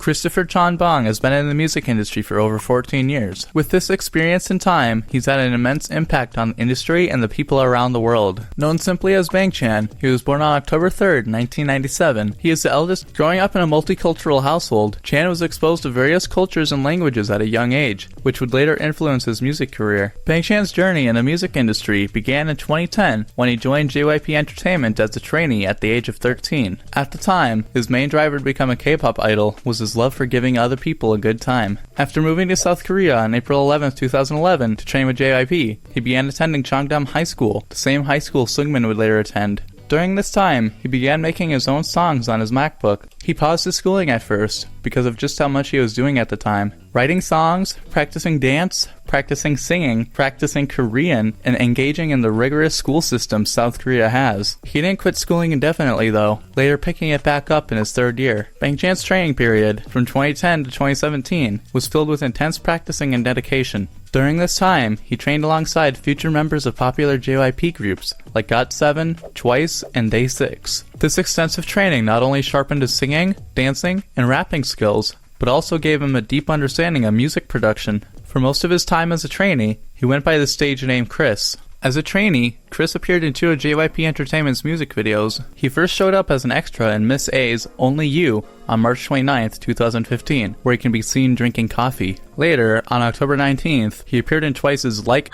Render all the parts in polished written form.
Christopher Changbin has been in the music industry for over 14 years. With this experience and time, he's had an immense impact on the industry and the people around the world. Known simply as Bang Chan, he was born on October 3rd, 1997. He is the eldest. Growing up in a multicultural household, Chan was exposed to various cultures and languages at a young age, which would later influence his music career. Bang Chan's journey in the music industry began in 2010 when he joined JYP Entertainment as a trainee at the age of 13. At the time, his main driver to become a K-pop idol was his love for giving other people a good time. After moving to South Korea on April 11, 2011 to train with JYP, he began attending Cheongdam High School, the same high school Seungmin would later attend. During this time, he began making his own songs on his MacBook. He paused his schooling at first because of just how much he was doing at the time. Writing songs, practicing dance, practicing singing, practicing Korean, and engaging in the rigorous school system South Korea has. He didn't quit schooling indefinitely though, later picking it back up in his third year. Bang Chan's training period, from 2010 to 2017, was filled with intense practicing and dedication. During this time, he trained alongside future members of popular JYP groups like GOT7, Twice, and Day6. This extensive training not only sharpened his singing, dancing, and rapping skills, but also gave him a deep understanding of music production. For most of his time as a trainee, he went by the stage name Chris. As a trainee, Chris appeared in two of JYP Entertainment's music videos. He first showed up as an extra in Miss A's Only You on March 29, 2015, where he can be seen drinking coffee. Later, on October 19th, he appeared in Twice's Like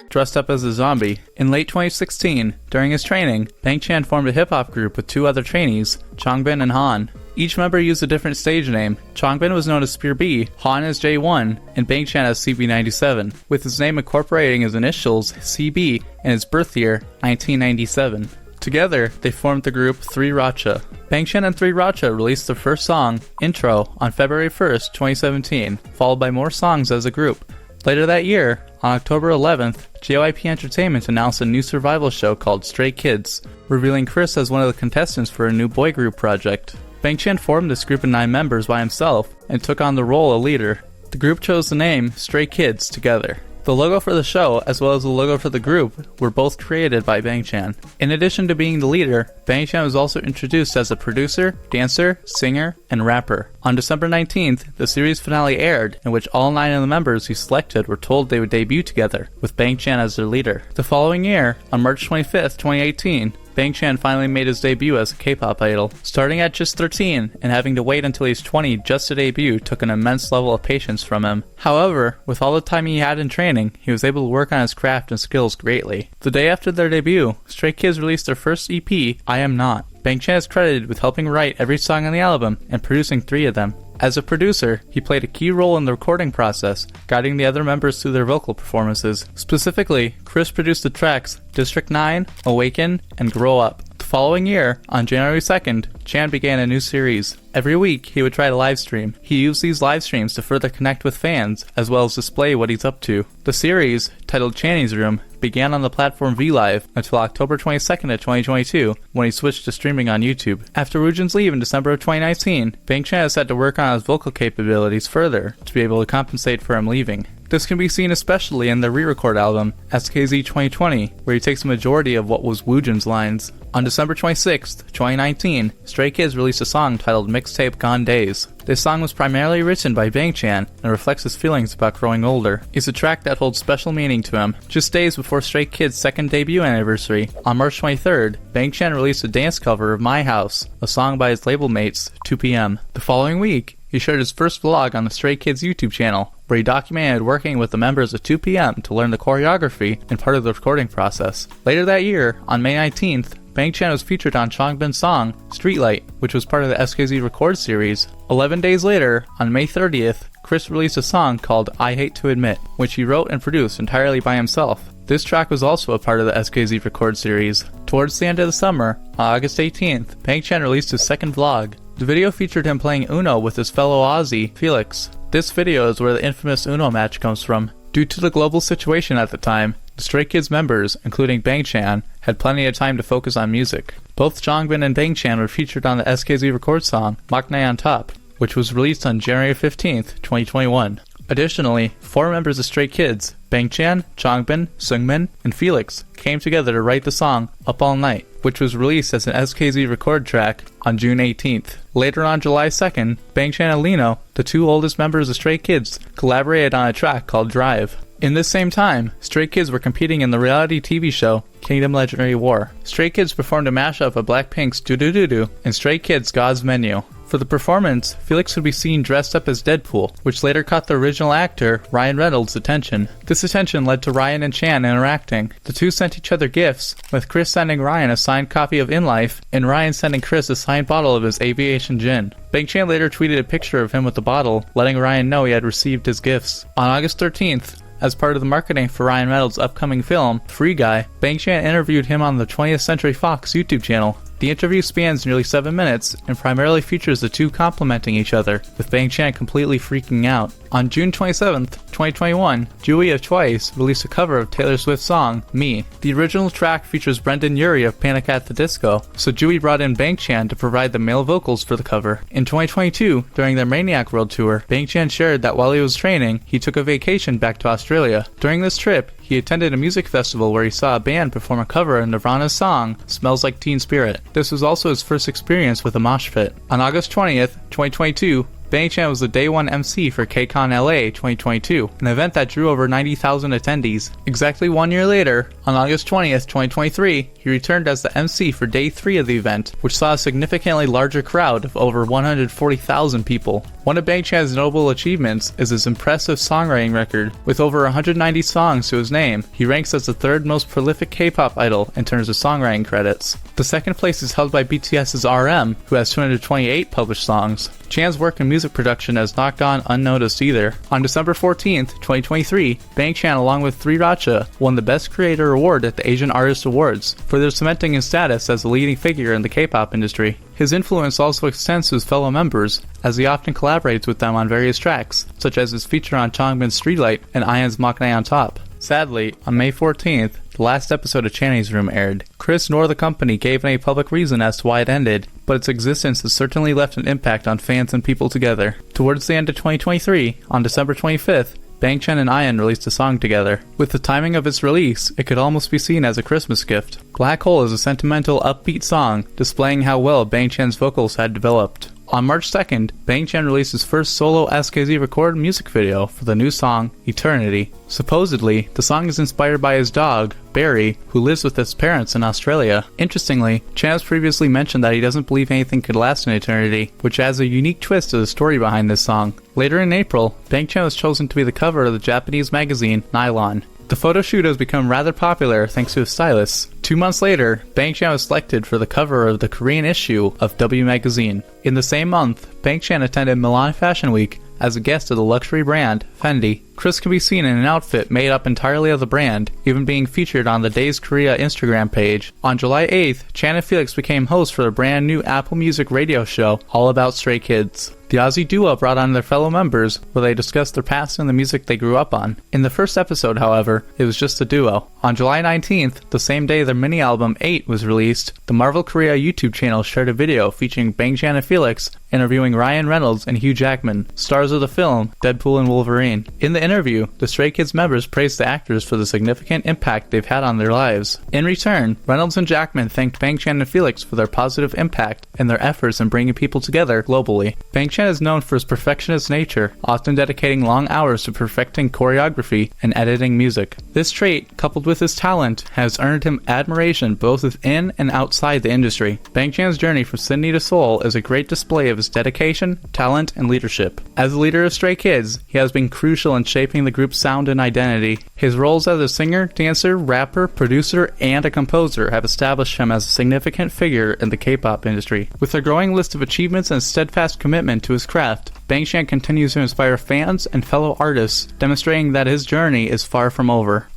dressed up as a zombie. In late 2016, during his training, Bang Chan formed a hip-hop group with two other trainees, Changbin and Han. Each member used a different stage name. Changbin was known as Spear B, Han as J1, and Bang Chan as CB97, with his name incorporating his initials CB and his birth year, 1997. Together, they formed the group 3 Racha. Bang Chan and 3 Racha released their first song, Intro, on February 1st, 2017, followed by more songs as a group. Later that year, on October 11th, JYP Entertainment announced a new survival show called Stray Kids, revealing Chris as one of the contestants for a new boy group project. Bang Chan formed this group of 9 members by himself and took on the role of leader. The group chose the name Stray Kids together. The logo for the show, as well as the logo for the group, were both created by Bang Chan. In addition to being the leader, Bang Chan was also introduced as a producer, dancer, singer, and rapper. On December 19th, the series finale aired, in which all 9 of the members he selected were told they would debut together, with Bang Chan as their leader. The following year, on March 25th, 2018, Bang Chan finally made his debut as a K-pop idol. Starting at just 13 and having to wait until he's 20 just to debut took an immense level of patience from him. However, with all the time he had in training, he was able to work on his craft and skills greatly. The day after their debut, Stray Kids released their first EP, I Am Not. Bang Chan is credited with helping write every song on the album and producing 3 of them. As a producer, he played a key role in the recording process, guiding the other members through their vocal performances. Specifically, Chris produced the tracks District 9, Awaken, and Grow Up. The following year, on January 2nd, Chan began a new series. Every week, he would try to live stream. He used these live streams to further connect with fans, as well as display what he's up to. The series, titled Channy's Room, began on the platform VLive until October 22nd of 2022, when he switched to streaming on YouTube. After Woojin's leave in December of 2019, Bang Chan has had to work on his vocal capabilities further to be able to compensate for him leaving. This can be seen especially in the re-record album, SKZ 2020, where he takes a majority of what was Woojin's lines. On December 26th, 2019, Stray Kids released a song titled Mixtape Gone Days. This song was primarily written by Bang Chan and reflects his feelings about growing older. It's a track that holds special meaning to him. Just days before Stray Kids' second debut anniversary, on March 23rd, Bang Chan released a dance cover of My House, a song by his label mates, 2PM. The following week, he shared his first vlog on the Stray Kids YouTube channel, where he documented working with the members of 2PM to learn the choreography and part of the recording process. Later that year, on May 19th, Bang Chan was featured on Changbin's song, Streetlight, which was part of the SKZ Record series. 11 days later, on May 30th, Chris released a song called I Hate to Admit, which he wrote and produced entirely by himself. This track was also a part of the SKZ Record series. Towards the end of the summer, on August 18th, Bang Chan released his second vlog. The video featured him playing Uno with his fellow Aussie, Felix. This video is where the infamous Uno match comes from. Due to the global situation at the time, the Stray Kids members, including Bang Chan, had plenty of time to focus on music. Both Changbin and Bang Chan were featured on the SKZ Record song, Maknae on Top, which was released on January 15th, 2021. Additionally, 4 members of Stray Kids, Bang Chan, Changbin, Seungmin, and Felix, came together to write the song Up All Night. which was released as an SKZ record track on June 18th. Later on July 2nd, Bangchan and Lino, the two oldest members of Stray Kids, collaborated on a track called Drive. In this same time, Stray Kids were competing in the reality TV show Kingdom Legendary War. Stray Kids performed a mashup of Blackpink's Do Do Do Do and Stray Kids' God's Menu. For the performance, Felix would be seen dressed up as Deadpool, which later caught the original actor, Ryan Reynolds' attention. This attention led to Ryan and Chan interacting. The two sent each other gifts, with Chris sending Ryan a signed copy of In Life, and Ryan sending Chris a signed bottle of his aviation gin. Bangchan later tweeted a picture of him with the bottle, letting Ryan know he had received his gifts. On August 13th, as part of the marketing for Ryan Reynolds' upcoming film, Free Guy, Bangchan interviewed him on the 20th Century Fox YouTube channel. The interview spans nearly 7 minutes and primarily features the two complimenting each other, with Bangchan completely freaking out. On June 27th, 2021, Jui of Twice released a cover of Taylor Swift's song, Me. The original track features Brendan Urie of Panic at the Disco, so Jui brought in Bangchan to provide the male vocals for the cover. In 2022, during their Maniac World Tour, Bangchan shared that while he was training, he took a vacation back to Australia. During this trip, he attended a music festival where he saw a band perform a cover of Nirvana's song, Smells Like Teen Spirit. This was also his first experience with a mosh pit. On August 20th, 2022, Bangchan was the Day 1 MC for KCON LA 2022, an event that drew over 90,000 attendees. Exactly 1 year later, on August 20th, 2023, he returned as the MC for Day 3 of the event, which saw a significantly larger crowd of over 140,000 people. One of Bangchan's notable achievements is his impressive songwriting record. With over 190 songs to his name, he ranks as the third most prolific K-pop idol in terms of songwriting credits. The second place is held by BTS's RM, who has 228 published songs. Chan's work in music production has not gone unnoticed either. On December 14th, 2023, Bangchan along with 3racha won the Best Creator Award at the Asian Artist Awards for their cementing his status as a leading figure in the K-pop industry. His influence also extends to his fellow members, as he often collaborates with them on various tracks, such as his feature on Changbin's Streetlight and IN's Maknae on Top. Sadly, on May 14th, the last episode of Channy's Room aired. Chris nor the company gave any public reason as to why it ended, but its existence has certainly left an impact on fans and people together. Towards the end of 2023, on December 25th, Bangchan and IN released a song together. With the timing of its release, it could almost be seen as a Christmas gift. Black Hole is a sentimental, upbeat song, displaying how well Bangchan's vocals had developed. On March 2nd, Bangchan released his first solo SKZ recorded music video for the new song, Eternity. Supposedly, the song is inspired by his dog, Barry, who lives with his parents in Australia. Interestingly, Chan has previously mentioned that he doesn't believe anything could last an eternity, which adds a unique twist to the story behind this song. Later in April, Bangchan was chosen to be the cover of the Japanese magazine, Nylon. The photo shoot has become rather popular thanks to his stylist. 2 months later, Bangchan was selected for the cover of the Korean issue of W Magazine. In the same month, Bangchan attended Milan Fashion Week as a guest of the luxury brand, Fendi. Chris can be seen in an outfit made up entirely of the brand, even being featured on the Days Korea Instagram page. On July 8th, Chan and Felix became hosts for a brand new Apple Music radio show all about Stray Kids. The Aussie duo brought on their fellow members, where they discussed their past and the music they grew up on. In the first episode, however, it was just the duo. On July 19th, the same day their mini-album 8 was released, the Marvel Korea YouTube channel shared a video featuring Bangchan and Felix interviewing Ryan Reynolds and Hugh Jackman, stars of the film Deadpool and Wolverine. In the interview, the Stray Kids members praised the actors for the significant impact they've had on their lives. In return, Reynolds and Jackman thanked Bangchan and Felix for their positive impact and their efforts in bringing people together globally. Bangchan is known for his perfectionist nature, often dedicating long hours to perfecting choreography and editing music. This trait, coupled with his talent, has earned him admiration both within and outside the industry. Bangchan's journey from Sydney to Seoul is a great display of his dedication, talent, and leadership. As the leader of Stray Kids, he has been crucial in shaping the group's sound and identity. His roles as a singer, dancer, rapper, producer, and a composer have established him as a significant figure in the K-pop industry. With a growing list of achievements and steadfast commitment to his craft, Bangchan continues to inspire fans and fellow artists, demonstrating that his journey is far from over.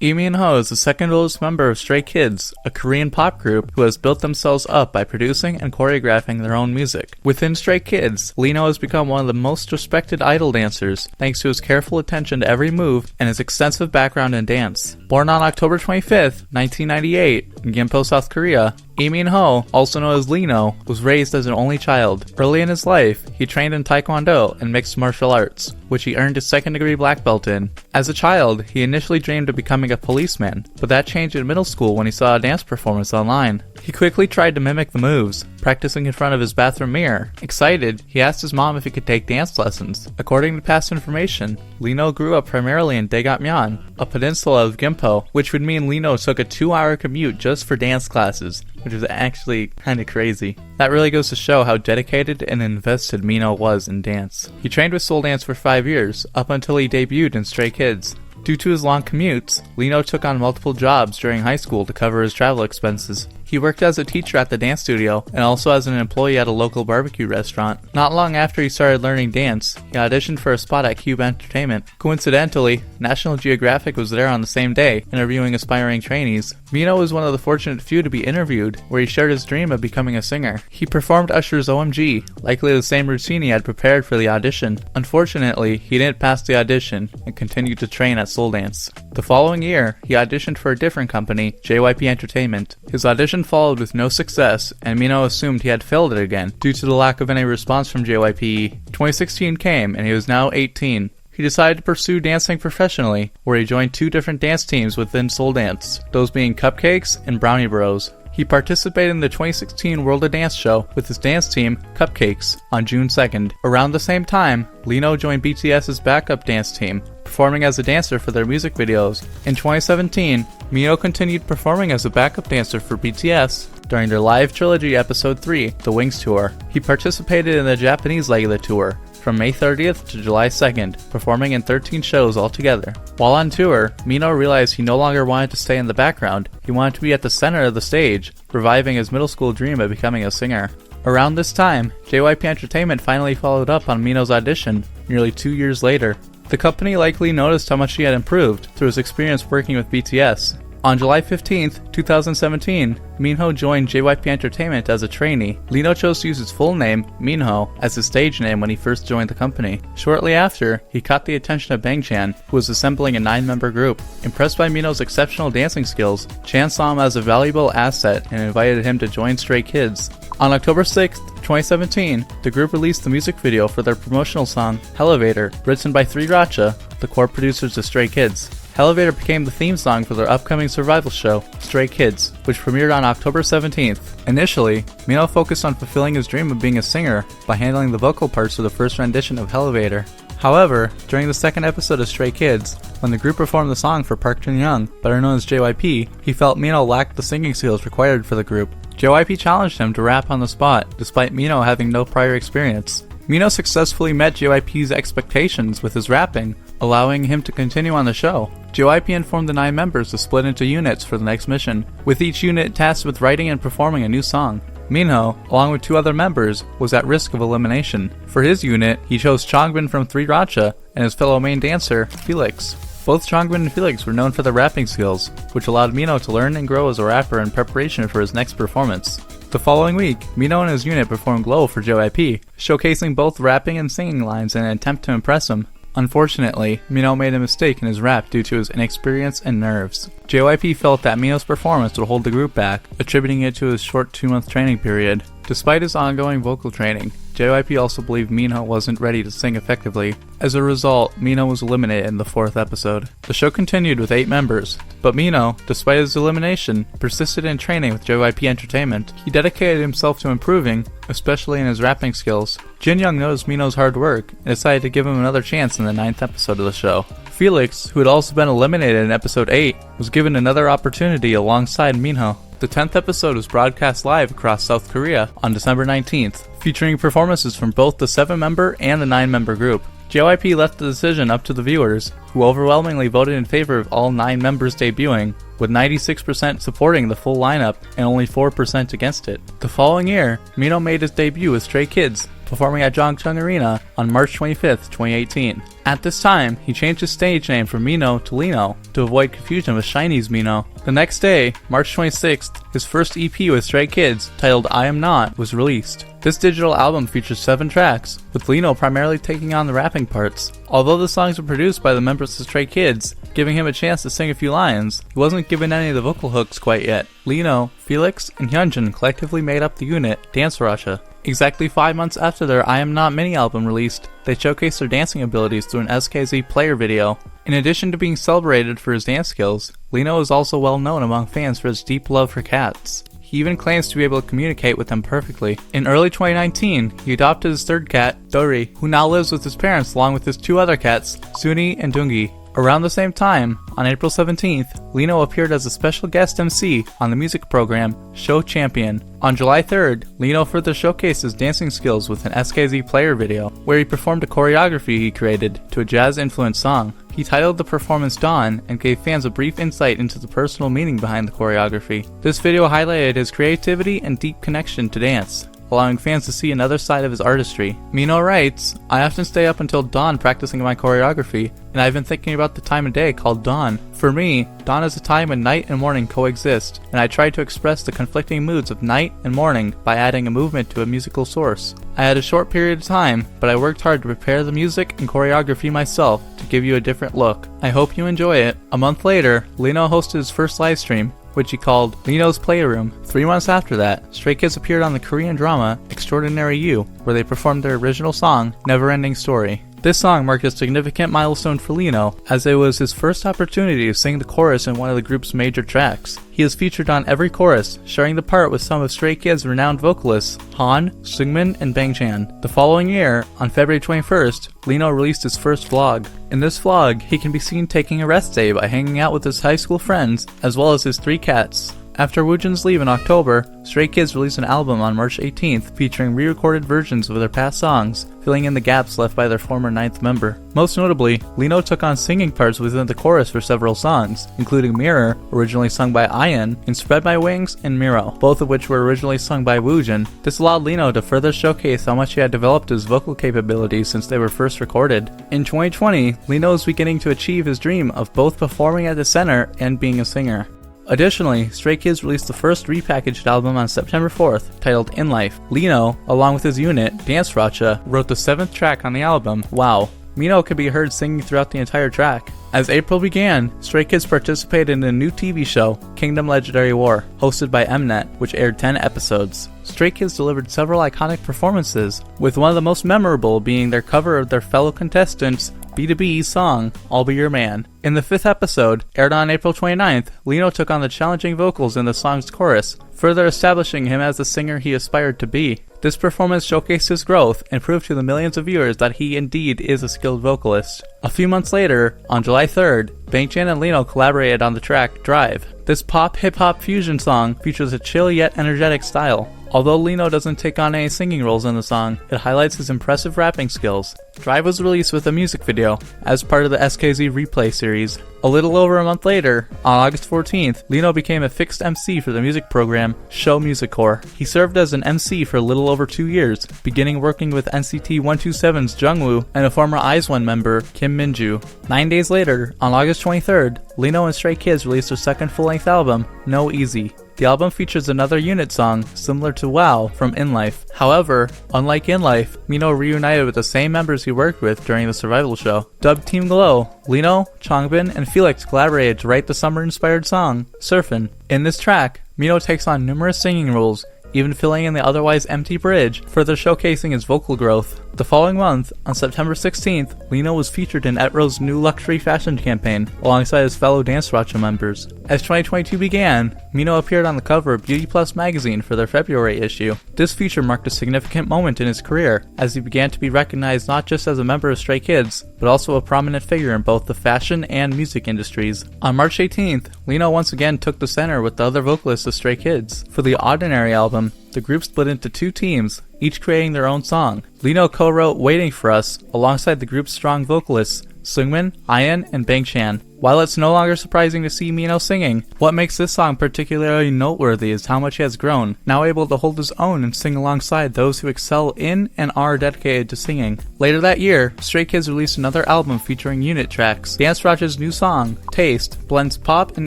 Lee Min-ho is the second oldest member of Stray Kids, a Korean pop group who has built themselves up by producing and choreographing their own music. Within Stray Kids, Lino has become one of the most respected idol dancers, thanks to his careful attention to every move and his extensive background in dance. Born on October 25th, 1998, in Gimpo, South Korea, Lee Min-ho, also known as Lino, was raised as an only child. Early in his life, he trained in Taekwondo and mixed martial arts, which he earned his second-degree black belt in. As a child, he initially dreamed of becoming a policeman, but that changed in middle school when he saw a dance performance online. He quickly tried to mimic the moves, practicing in front of his bathroom mirror. Excited, he asked his mom if he could take dance lessons. According to past information, Lino grew up primarily in Daegatmyeon, a peninsula of Gimpo, which would mean Lino took a 2-hour commute just for dance classes, which is actually kinda crazy. That really goes to show how dedicated and invested Mino was in dance. He trained with Seoul Dance for 5 years, up until he debuted in Stray Kids. Due to his long commutes, Lino took on multiple jobs during high school to cover his travel expenses. He worked as a teacher at the dance studio and also as an employee at a local barbecue restaurant. Not long after he started learning dance, he auditioned for a spot at KPop Entertainment. Coincidentally, National Geographic was there on the same day, interviewing aspiring trainees. Mino was one of the fortunate few to be interviewed, where he shared his dream of becoming a singer. He performed Usher's OMG, likely the same routine he had prepared for the audition. Unfortunately, he didn't pass the audition and continued to train at Seoul Dance. The following year, he auditioned for a different company, JYP Entertainment. His audition followed with no success, and Mino assumed he had failed it again due to the lack of any response from JYP. 2016 came, and he was now 18. He decided to pursue dancing professionally, where he joined 2 different dance teams within Seoul Dance, those being Cupcakes and Brownie Bros. He participated in the 2016 World of Dance show with his dance team, Cupcakes, on June 2nd. Around the same time, Lino joined BTS's backup dance team, performing as a dancer for their music videos. In 2017, Mino continued performing as a backup dancer for BTS during their live trilogy episode 3, The Wings Tour. He participated in the Japanese leg of the tour, from May 30th to July 2nd, performing in 13 shows altogether. While on tour, Mino realized he no longer wanted to stay in the background. He wanted to be at the center of the stage, reviving his middle school dream of becoming a singer. Around this time, JYP Entertainment finally followed up on Mino's audition, nearly 2 years later. The company likely noticed how much he had improved through his experience working with BTS. On July 15th, 2017, Minho joined JYP Entertainment as a trainee. Lino chose to use his full name, Minho, as his stage name when he first joined the company. Shortly after, he caught the attention of Bang Chan, who was assembling a 9-member group. Impressed by Minho's exceptional dancing skills, Chan saw him as a valuable asset and invited him to join Stray Kids. On October 6th, 2017, the group released the music video for their promotional song, Elevator, written by 3RACHA, the core producers of Stray Kids. Elevator became the theme song for their upcoming survival show, Stray Kids, which premiered on October 17th. Initially, Mino focused on fulfilling his dream of being a singer by handling the vocal parts of the first rendition of Elevator. However, during the second episode of Stray Kids, when the group performed the song for Park Jin-young, better known as JYP, he felt Mino lacked the singing skills required for the group. JYP challenged him to rap on the spot, despite Mino having no prior experience. Mino successfully met JYP's expectations with his rapping, allowing him to continue on the show. JYP informed the 9 members to split into units for the next mission, with each unit tasked with writing and performing a new song. Minho, along with 2 other members, was at risk of elimination. For his unit, he chose Changbin from 3RACHA and his fellow main dancer, Felix. Both Changbin and Felix were known for their rapping skills, which allowed Mino to learn and grow as a rapper in preparation for his next performance. The following week, Mino and his unit performed Glow for JYP, showcasing both rapping and singing lines in an attempt to impress him. Unfortunately, Mino made a mistake in his rap due to his inexperience and nerves. JYP felt that Mino's performance would hold the group back, attributing it to his short 2-month training period. Despite his ongoing vocal training, JYP also believed Mino wasn't ready to sing effectively. As a result, Mino was eliminated in the 4th episode. The show continued with 8 members, but Mino, despite his elimination, persisted in training with JYP Entertainment. He dedicated himself to improving, especially in his rapping skills. Jin-young noticed Mino's hard work and decided to give him another chance in the 9th episode of the show. Felix, who had also been eliminated in episode 8, was given another opportunity alongside Minho. The 10th episode was broadcast live across South Korea on December 19th, featuring performances from both the 7-member and the 9-member group. JYP left the decision up to the viewers, who overwhelmingly voted in favor of all 9 members debuting, with 96% supporting the full lineup and only 4% against it. The following year, Mino made his debut with Stray Kids, performing at Jongchung Arena on March 25th, 2018. At this time, he changed his stage name from Mino to Lino to avoid confusion with Shiny's Mino. The next day, March 26th, his first EP with Stray Kids, titled I Am Not, was released. This digital album features 7 tracks, with Lino primarily taking on the rapping parts. Although the songs were produced by the members of Stray Kids, giving him a chance to sing a few lines, he wasn't given any of the vocal hooks quite yet. Lino, Felix, and Hyunjin collectively made up the unit Dance Russia. Exactly 5 months after their I Am Not mini-album released, they showcased their dancing abilities through an SKZ player video. In addition to being celebrated for his dance skills, Lino is also well known among fans for his deep love for cats. He even claims to be able to communicate with them perfectly. In early 2019, he adopted his third cat, Dori, who now lives with his parents along with his 2 other cats, Suni and Dungi. Around the same time, on April 17th, Lino appeared as a special guest MC on the music program Show Champion. On July 3rd, Lino further showcased his dancing skills with an SKZ player video, where he performed a choreography he created to a jazz-influenced song. He titled the performance Dawn and gave fans a brief insight into the personal meaning behind the choreography. This video highlighted his creativity and deep connection to dance, allowing fans to see another side of his artistry. Mino writes, I often stay up until dawn practicing my choreography, and I've been thinking about the time of day called dawn. For me, dawn is a time when night and morning coexist, and I try to express the conflicting moods of night and morning by adding a movement to a musical source. I had a short period of time, but I worked hard to prepare the music and choreography myself to give you a different look. I hope you enjoy it. A month later, Lino hosted his first live stream, which he called Lino's Playroom. 3 months after that, Stray Kids appeared on the Korean drama Extraordinary You, where they performed their original song, Never Ending Story. This song marked a significant milestone for Lino, as it was his first opportunity to sing the chorus in one of the group's major tracks. He is featured on every chorus, sharing the part with some of Stray Kids' renowned vocalists, Han, Seungmin, and Bangchan. The following year, on February 21st, Lino released his first vlog. In this vlog, he can be seen taking a rest day by hanging out with his high school friends, as well as his 3 cats. After Woojin's leave in October, Stray Kids released an album on March 18th featuring re-recorded versions of their past songs, filling in the gaps left by their former 9th member. Most notably, Lino took on singing parts within the chorus for several songs, including Mirror, originally sung by Ian, and Spread My Wings and Miro, both of which were originally sung by Woojin. This allowed Lino to further showcase how much he had developed his vocal capabilities since they were first recorded. In 2020, Lino is beginning to achieve his dream of both performing at the center and being a singer. Additionally, Stray Kids released the first repackaged album on September 4th, titled In Life. Lino, along with his unit, Dance Russia, wrote the 7th track on the album, Wow. Mino could be heard singing throughout the entire track. As April began, Stray Kids participated in a new TV show, Kingdom Legendary War, hosted by Mnet, which aired 10 episodes. Stray Kids delivered several iconic performances, with one of the most memorable being their cover of their fellow contestants' B2B song, I'll Be Your Man. In the 5th episode, aired on April 29th, Lino took on the challenging vocals in the song's chorus, further establishing him as the singer he aspired to be. This performance showcased his growth and proved to the millions of viewers that he indeed is a skilled vocalist. A few months later, on July 3rd, Bangchan and Lino collaborated on the track Drive. This pop hip-hop fusion song features a chill yet energetic style. Although Lino doesn't take on any singing roles in the song, it highlights his impressive rapping skills. Drive was released with a music video, as part of the SKZ Replay series. A little over a month later, on August 14th, Lino became a fixed MC for the music program Show Music Corps. He served as an MC for a little over 2 years, beginning working with NCT 127's Jungwoo and a former IZ*ONE member, Kim Minju. 9 days later, on August 23rd, Lino and Stray Kids released their second full-length album, No Easy. The album features another unit song, similar to Wow, from In Life. However, unlike In Life, Mino reunited with the same members he worked with during the survival show. Dubbed Team Glow, Lino, Changbin, and Felix collaborated to write the summer-inspired song, Surfin'. In this track, Mino takes on numerous singing roles, even filling in the otherwise empty bridge, further showcasing his vocal growth. The following month, on September 16th, Lino was featured in Etro's new luxury fashion campaign, alongside his fellow Dance Russia members. As 2022 began, Mino appeared on the cover of Beauty Plus magazine for their February issue. This feature marked a significant moment in his career, as he began to be recognized not just as a member of Stray Kids, but also a prominent figure in both the fashion and music industries. On March 18th, Lino once again took the center with the other vocalists of Stray Kids. For the Ordinary album, the group split into 2 teams, each creating their own song. Lino co-wrote Waiting for Us alongside the group's strong vocalists, Seungmin, Ian, and Bangchan. While it's no longer surprising to see Mino singing, what makes this song particularly noteworthy is how much he has grown, now able to hold his own and sing alongside those who excel in and are dedicated to singing. Later that year, Stray Kids released another album featuring unit tracks. Dance Raj's new song, Taste, blends pop and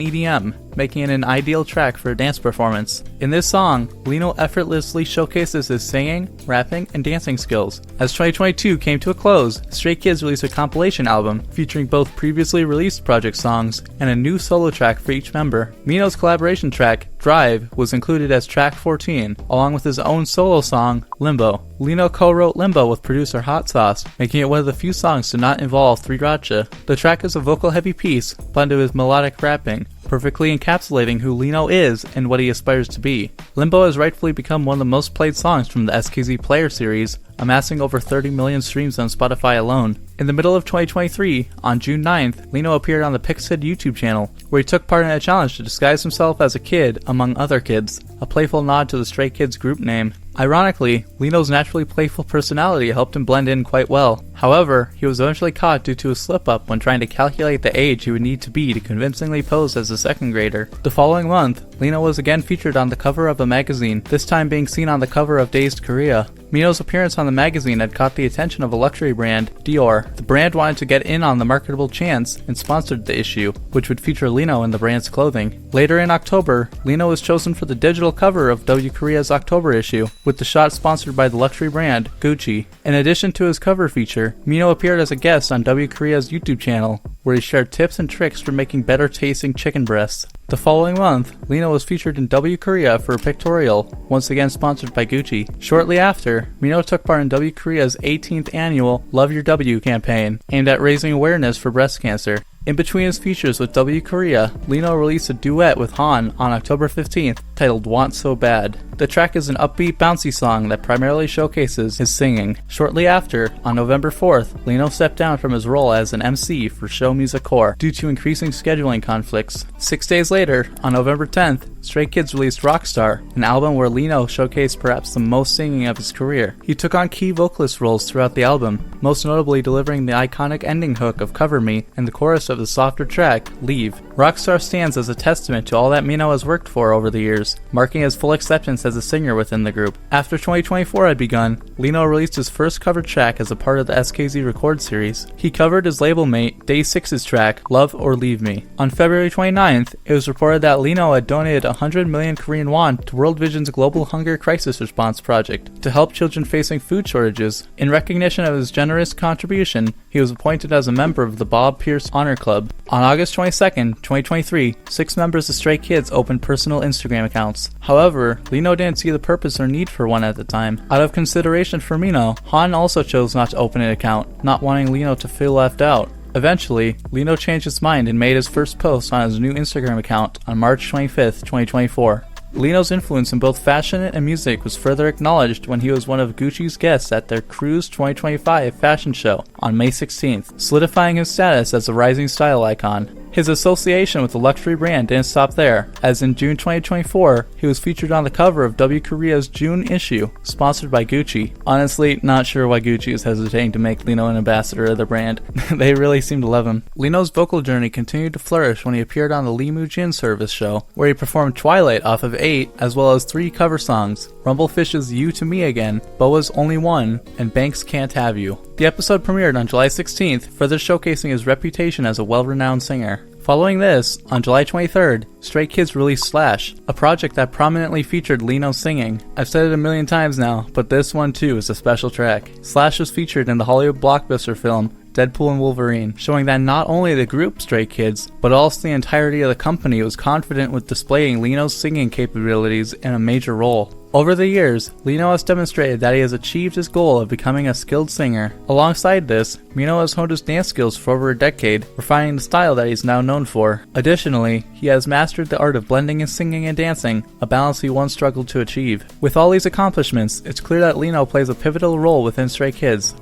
EDM, making it an ideal track for a dance performance. In this song, Lino effortlessly showcases his singing, rapping, and dancing skills. As 2022 came to a close, Stray Kids released a compilation album featuring both previously released project songs and a new solo track for each member. Mino's collaboration track, Drive, was included as track 14, along with his own solo song, Limbo. Lino co-wrote Limbo with producer Hot Sauce, making it one of the few songs to not involve 3 The track is a vocal-heavy piece, blended with melodic rapping, perfectly encapsulating who Lino is and what he aspires to be. Limbo has rightfully become one of the most played songs from the SKZ Player series, amassing over 30 million streams on Spotify alone. In the middle of 2023, on June 9th, Lino appeared on the Pixid YouTube channel, where he took part in a challenge to disguise himself as a kid among other kids, a playful nod to the Stray Kids group name. Ironically, Lino's naturally playful personality helped him blend in quite well. However, he was eventually caught due to a slip-up when trying to calculate the age he would need to be to convincingly pose as a second grader. The following month, Lino was again featured on the cover of a magazine, this time being seen on the cover of Dazed Korea. Mino's appearance on the magazine had caught the attention of a luxury brand, Dior. The brand wanted to get in on the marketable chance and sponsored the issue, which would feature Lino in the brand's clothing. Later in October, Lino was chosen for the digital cover of W Korea's October issue, with the shot sponsored by the luxury brand, Gucci. In addition to his cover feature, Mino appeared as a guest on W Korea's YouTube channel, where he shared tips and tricks for making better tasting chicken breasts. The following month, Lino was featured in W Korea for a pictorial, once again sponsored by Gucci. Shortly after, Mino took part in W Korea's 18th annual Love Your W campaign, aimed at raising awareness for breast cancer. In between his features with W Korea, Lino released a duet with Han on October 15th, titled Want So Bad. The track is an upbeat, bouncy song that primarily showcases his singing. Shortly after, on November 4th, Lino stepped down from his role as an MC for Show Music Core due to increasing scheduling conflicts. 6 days later, on November 10th, Stray Kids released Rockstar, an album where Lino showcased perhaps the most singing of his career. He took on key vocalist roles throughout the album, most notably delivering the iconic ending hook of Cover Me and the chorus of the softer track, Leave. Rockstar stands as a testament to all that Mino has worked for over the years, marking his full acceptance as a singer within the group. After 2024 had begun, Lino released his first covered track as a part of the SKZ Record series. He covered his label mate Day 6's track, Love or Leave Me. On February 29th, it was reported that Lino had donated 100 million Korean won to World Vision's Global Hunger Crisis Response Project to help children facing food shortages. In recognition of his generous contribution, he was appointed as a member of the Bob Pierce Honor Club. On August 22nd, 2023, 6 members of Stray Kids opened personal Instagram accounts. However, Lino didn't see the purpose or need for one at the time. Out of consideration for Mino, Han also chose not to open an account, not wanting Lino to feel left out. Eventually, Lino changed his mind and made his first post on his new Instagram account on March 25th, 2024. Lino's influence in both fashion and music was further acknowledged when he was one of Gucci's guests at their Cruise 2025 fashion show on May 16th, solidifying his status as a rising style icon. His association with the luxury brand didn't stop there, as in June 2024, he was featured on the cover of W Korea's June issue, sponsored by Gucci. Honestly, not sure why Gucci is hesitating to make Lino an ambassador of the brand. They really seem to love him. Lino's vocal journey continued to flourish when he appeared on the Lee Moo-jin service show, where he performed Twilight off of 8, as well as 3 cover songs, Rumblefish's You to Me Again, Boa's Only One, and Banks' Can't Have You. The episode premiered on July 16th, further showcasing his reputation as a well-renowned singer. Following this, on July 23rd, Stray Kids released Slash, a project that prominently featured Lino singing. I've said it a million times now, but this one too is a special track. Slash was featured in the Hollywood blockbuster film Deadpool and Wolverine, showing that not only the group Stray Kids, but also the entirety of the company was confident with displaying Lino's singing capabilities in a major role. Over the years, Lino has demonstrated that he has achieved his goal of becoming a skilled singer. Alongside this, Mino has honed his dance skills for over a decade, refining the style that he's now known for. Additionally, he has mastered the art of blending his singing and dancing, a balance he once struggled to achieve. With all these accomplishments, it's clear that Lino plays a pivotal role within Stray Kids.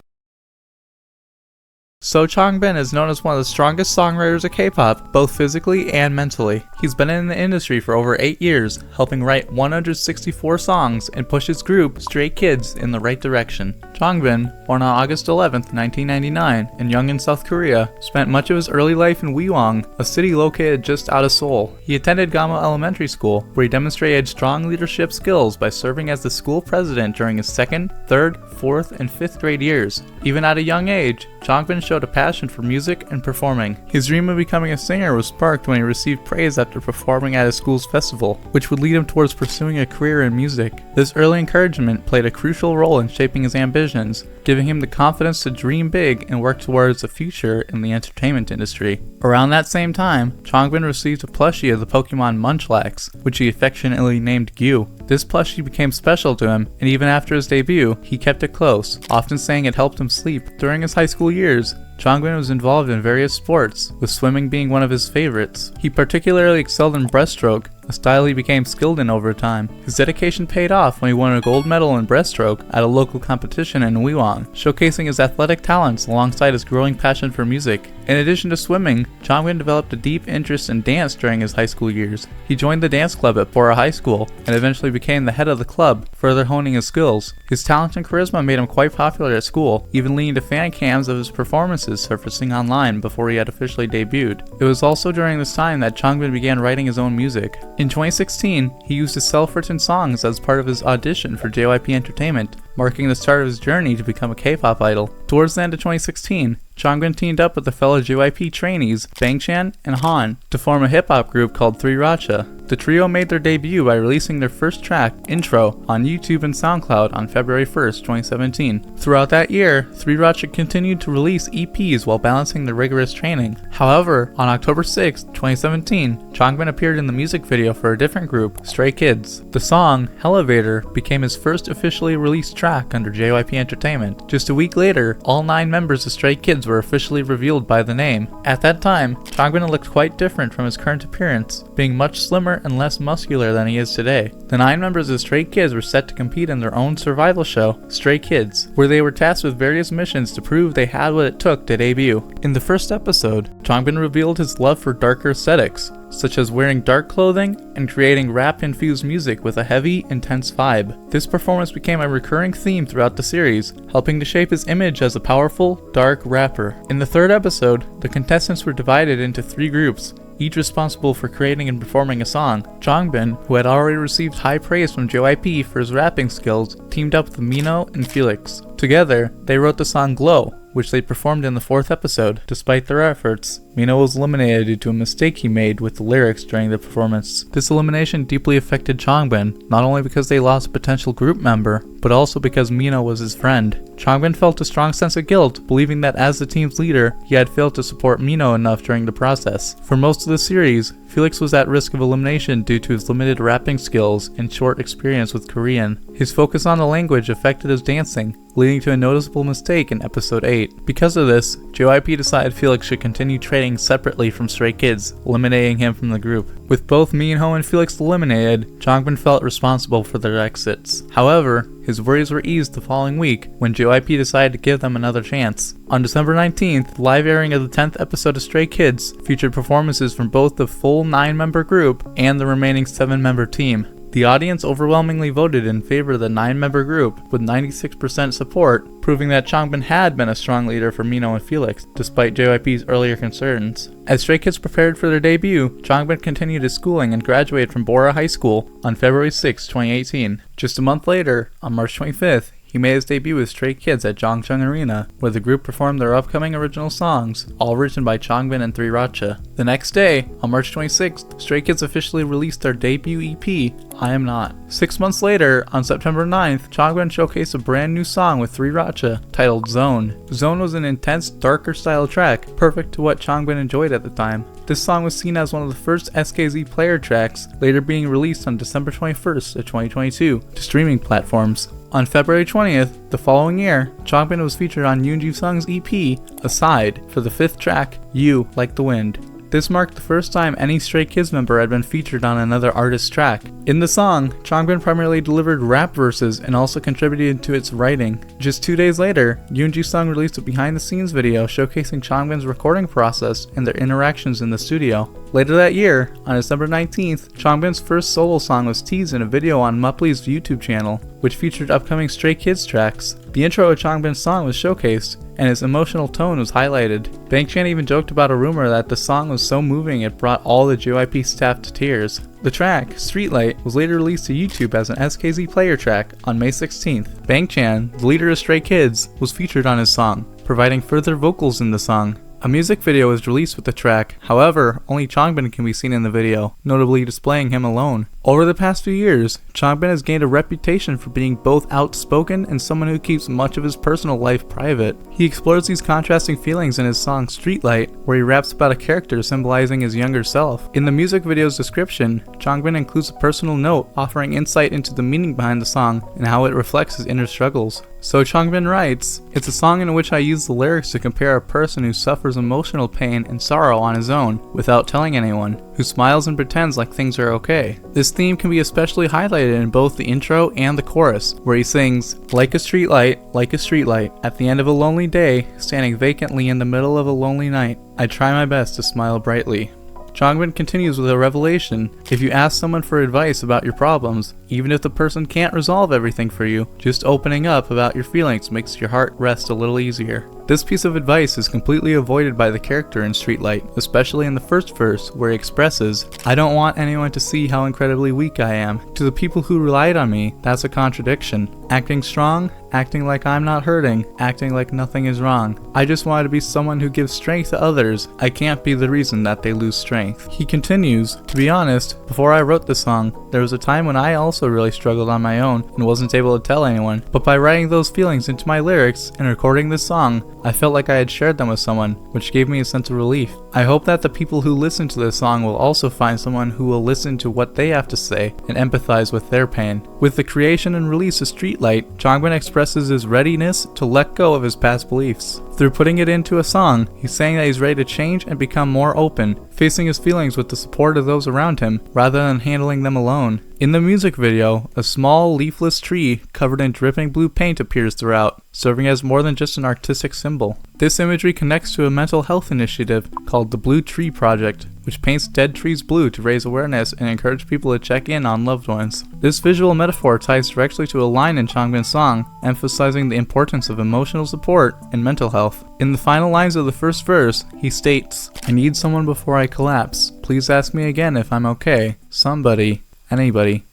So Changbin is known as one of the strongest songwriters of K-pop, both physically and mentally. He's been in the industry for over 8 years, helping write 164 songs and push his group, Stray Kids, in the right direction. Changbin, born on August 11, 1999, in Hyunjin, South Korea, spent much of his early life in Wiwang, a city located just out of Seoul. He attended Gamo Elementary School, where he demonstrated strong leadership skills by serving as the school president during his 2nd, 3rd, 4th, and 5th grade years. Even at a young age, Changbin showed a passion for music and performing. His dream of becoming a singer was sparked when he received praise after performing at his school's festival, which would lead him towards pursuing a career in music. This early encouragement played a crucial role in shaping his ambitions, giving him the confidence to dream big and work towards a future in the entertainment industry. Around that same time, Changbin received a plushie of the Pokemon Munchlax, which he affectionately named Gyu. This plushie became special to him, and even after his debut, he kept it close, often saying it helped him sleep. During his high school years, Changbin was involved in various sports, with swimming being one of his favorites. He particularly excelled in breaststroke, a style he became skilled in over time. His dedication paid off when he won a gold medal in breaststroke at a local competition in Wiwang, showcasing his athletic talents alongside his growing passion for music. In addition to swimming, Changbin developed a deep interest in dance during his high school years. He joined the dance club at Bora High School and eventually became the head of the club, further honing his skills. His talent and charisma made him quite popular at school, even leading to fan cams of his performances surfacing online before he had officially debuted. It was also during this time that Changbin began writing his own music. In 2016, he used his self-written songs as part of his audition for JYP Entertainment, marking the start of his journey to become a K-pop idol. Towards the end of 2016, Changbin teamed up with the fellow JYP trainees Bangchan and Han to form a hip-hop group called 3RACHA. The trio made their debut by releasing their first track, Intro, on YouTube and SoundCloud on February 1st, 2017. Throughout that year, 3RACHA continued to release EPs while balancing their rigorous training. However, on October 6, 2017, Changbin appeared in the music video for a different group, Stray Kids. The song, Elevator, became his first officially released track under JYP Entertainment. Just a week later, all 9 members of Stray Kids were officially revealed by the name. At that time, Changbin looked quite different from his current appearance, being much slimmer and less muscular than he is today. The 9 members of Stray Kids were set to compete in their own survival show, Stray Kids, where they were tasked with various missions to prove they had what it took to debut. In the first episode, Changbin revealed his love for darker aesthetics, such as wearing dark clothing and creating rap-infused music with a heavy, intense vibe. This performance became a recurring theme throughout the series, helping to shape his image as a powerful, dark rapper. In the third episode, the contestants were divided into 3 groups, each responsible for creating and performing a song. Changbin, who had already received high praise from JYP for his rapping skills, teamed up with Mino and Felix. Together, they wrote the song Glow, which they performed in the 4th episode. Despite their efforts, Mino was eliminated due to a mistake he made with the lyrics during the performance. This elimination deeply affected Changbin, not only because they lost a potential group member, but also because Mino was his friend. Changbin felt a strong sense of guilt, believing that as the team's leader, he had failed to support Mino enough during the process. For most of the series, Felix was at risk of elimination due to his limited rapping skills and short experience with Korean. His focus on the language affected his dancing, leading to a noticeable mistake in episode 8. Because of this, JYP decided Felix should continue training separately from Stray Kids, eliminating him from the group. With both Minho and Felix eliminated, Changbin felt responsible for their exits. However, his worries were eased the following week when JYP decided to give them another chance. On December 19th, the live airing of the 10th episode of Stray Kids featured performances from both the full 9-member group and the remaining 7-member team. The audience overwhelmingly voted in favor of the 9-member group, with 96% support, proving that Changbin had been a strong leader for Mino and Felix, despite JYP's earlier concerns. As Stray Kids prepared for their debut, Changbin continued his schooling and graduated from Bora High School on February 6, 2018. Just a month later, on March 25th, he made his debut with Stray Kids at Jongchung Arena, where the group performed their upcoming original songs, all written by Changbin and 3RACHA. The next day, on March 26th, Stray Kids officially released their debut EP, I Am Not. 6 months later, on September 9th, Changbin showcased a brand new song with 3RACHA, titled Zone. Zone was an intense, darker style track, perfect to what Changbin enjoyed at the time. This song was seen as one of the first SKZ player tracks, later being released on December 21st of 2022 to streaming platforms. On February 20th, the following year, Changbin was featured on Yoonju Sung's EP, Aside, for the 5th track, You Like the Wind. This marked the first time any Stray Kids member had been featured on another artist's track. In the song, Changbin primarily delivered rap verses and also contributed to its writing. Just 2 days later, Yoonji's song released a behind-the-scenes video showcasing Changbin's recording process and their interactions in the studio. Later that year, on December 19th, Changbin's first solo song was teased in a video on Mupley's YouTube channel, which featured upcoming Stray Kids tracks. The intro of Changbin's song was showcased, and its emotional tone was highlighted. Bangchan even joked about a rumor that the song was so moving it brought all the JYP staff to tears. The track, Streetlight, was later released to YouTube as an SKZ player track on May 16th. Bangchan, the leader of Stray Kids, was featured on his song, providing further vocals in the song. A music video was released with the track, however, only Changbin can be seen in the video, notably displaying him alone. Over the past few years, Changbin has gained a reputation for being both outspoken and someone who keeps much of his personal life private. He explores these contrasting feelings in his song Streetlight, where he raps about a character symbolizing his younger self. In the music video's description, Changbin includes a personal note offering insight into the meaning behind the song and how it reflects his inner struggles. So Changbin writes, "It's a song in which I use the lyrics to compare a person who suffers emotional pain and sorrow on his own, without telling anyone, who smiles and pretends like things are okay. This theme can be especially highlighted in both the intro and the chorus, where he sings, like a streetlight, at the end of a lonely day, standing vacantly in the middle of a lonely night, I try my best to smile brightly." Changbin continues with a revelation. If you ask someone for advice about your problems, even if the person can't resolve everything for you, just opening up about your feelings makes your heart rest a little easier. This piece of advice is completely avoided by the character in Streetlight, especially in the first verse, where he expresses, "I don't want anyone to see how incredibly weak I am. To the people who relied on me, that's a contradiction. Acting strong, acting like I'm not hurting, acting like nothing is wrong. I just want to be someone who gives strength to others. I can't be the reason that they lose strength." He continues, "To be honest, before I wrote the song, there was a time when I also really struggled on my own and wasn't able to tell anyone. But by writing those feelings into my lyrics and recording this song, I felt like I had shared them with someone, which gave me a sense of relief. I hope that the people who listen to this song will also find someone who will listen to what they have to say and empathize with their pain." With the creation and release of Streetlight, Changbin expresses his readiness to let go of his past beliefs. Through putting it into a song, he's saying that he's ready to change and become more open, facing his feelings with the support of those around him, rather than handling them alone. In the music video, a small leafless tree covered in dripping blue paint appears throughout, serving as more than just an artistic symbol. This imagery connects to a mental health initiative called the Blue Tree Project, which paints dead trees blue to raise awareness and encourage people to check in on loved ones. This visual metaphor ties directly to a line in Changbin's song, emphasizing the importance of emotional support and mental health. In the final lines of the first verse, he states, "I need someone before I collapse. Please ask me again if I'm okay. Somebody. Anybody."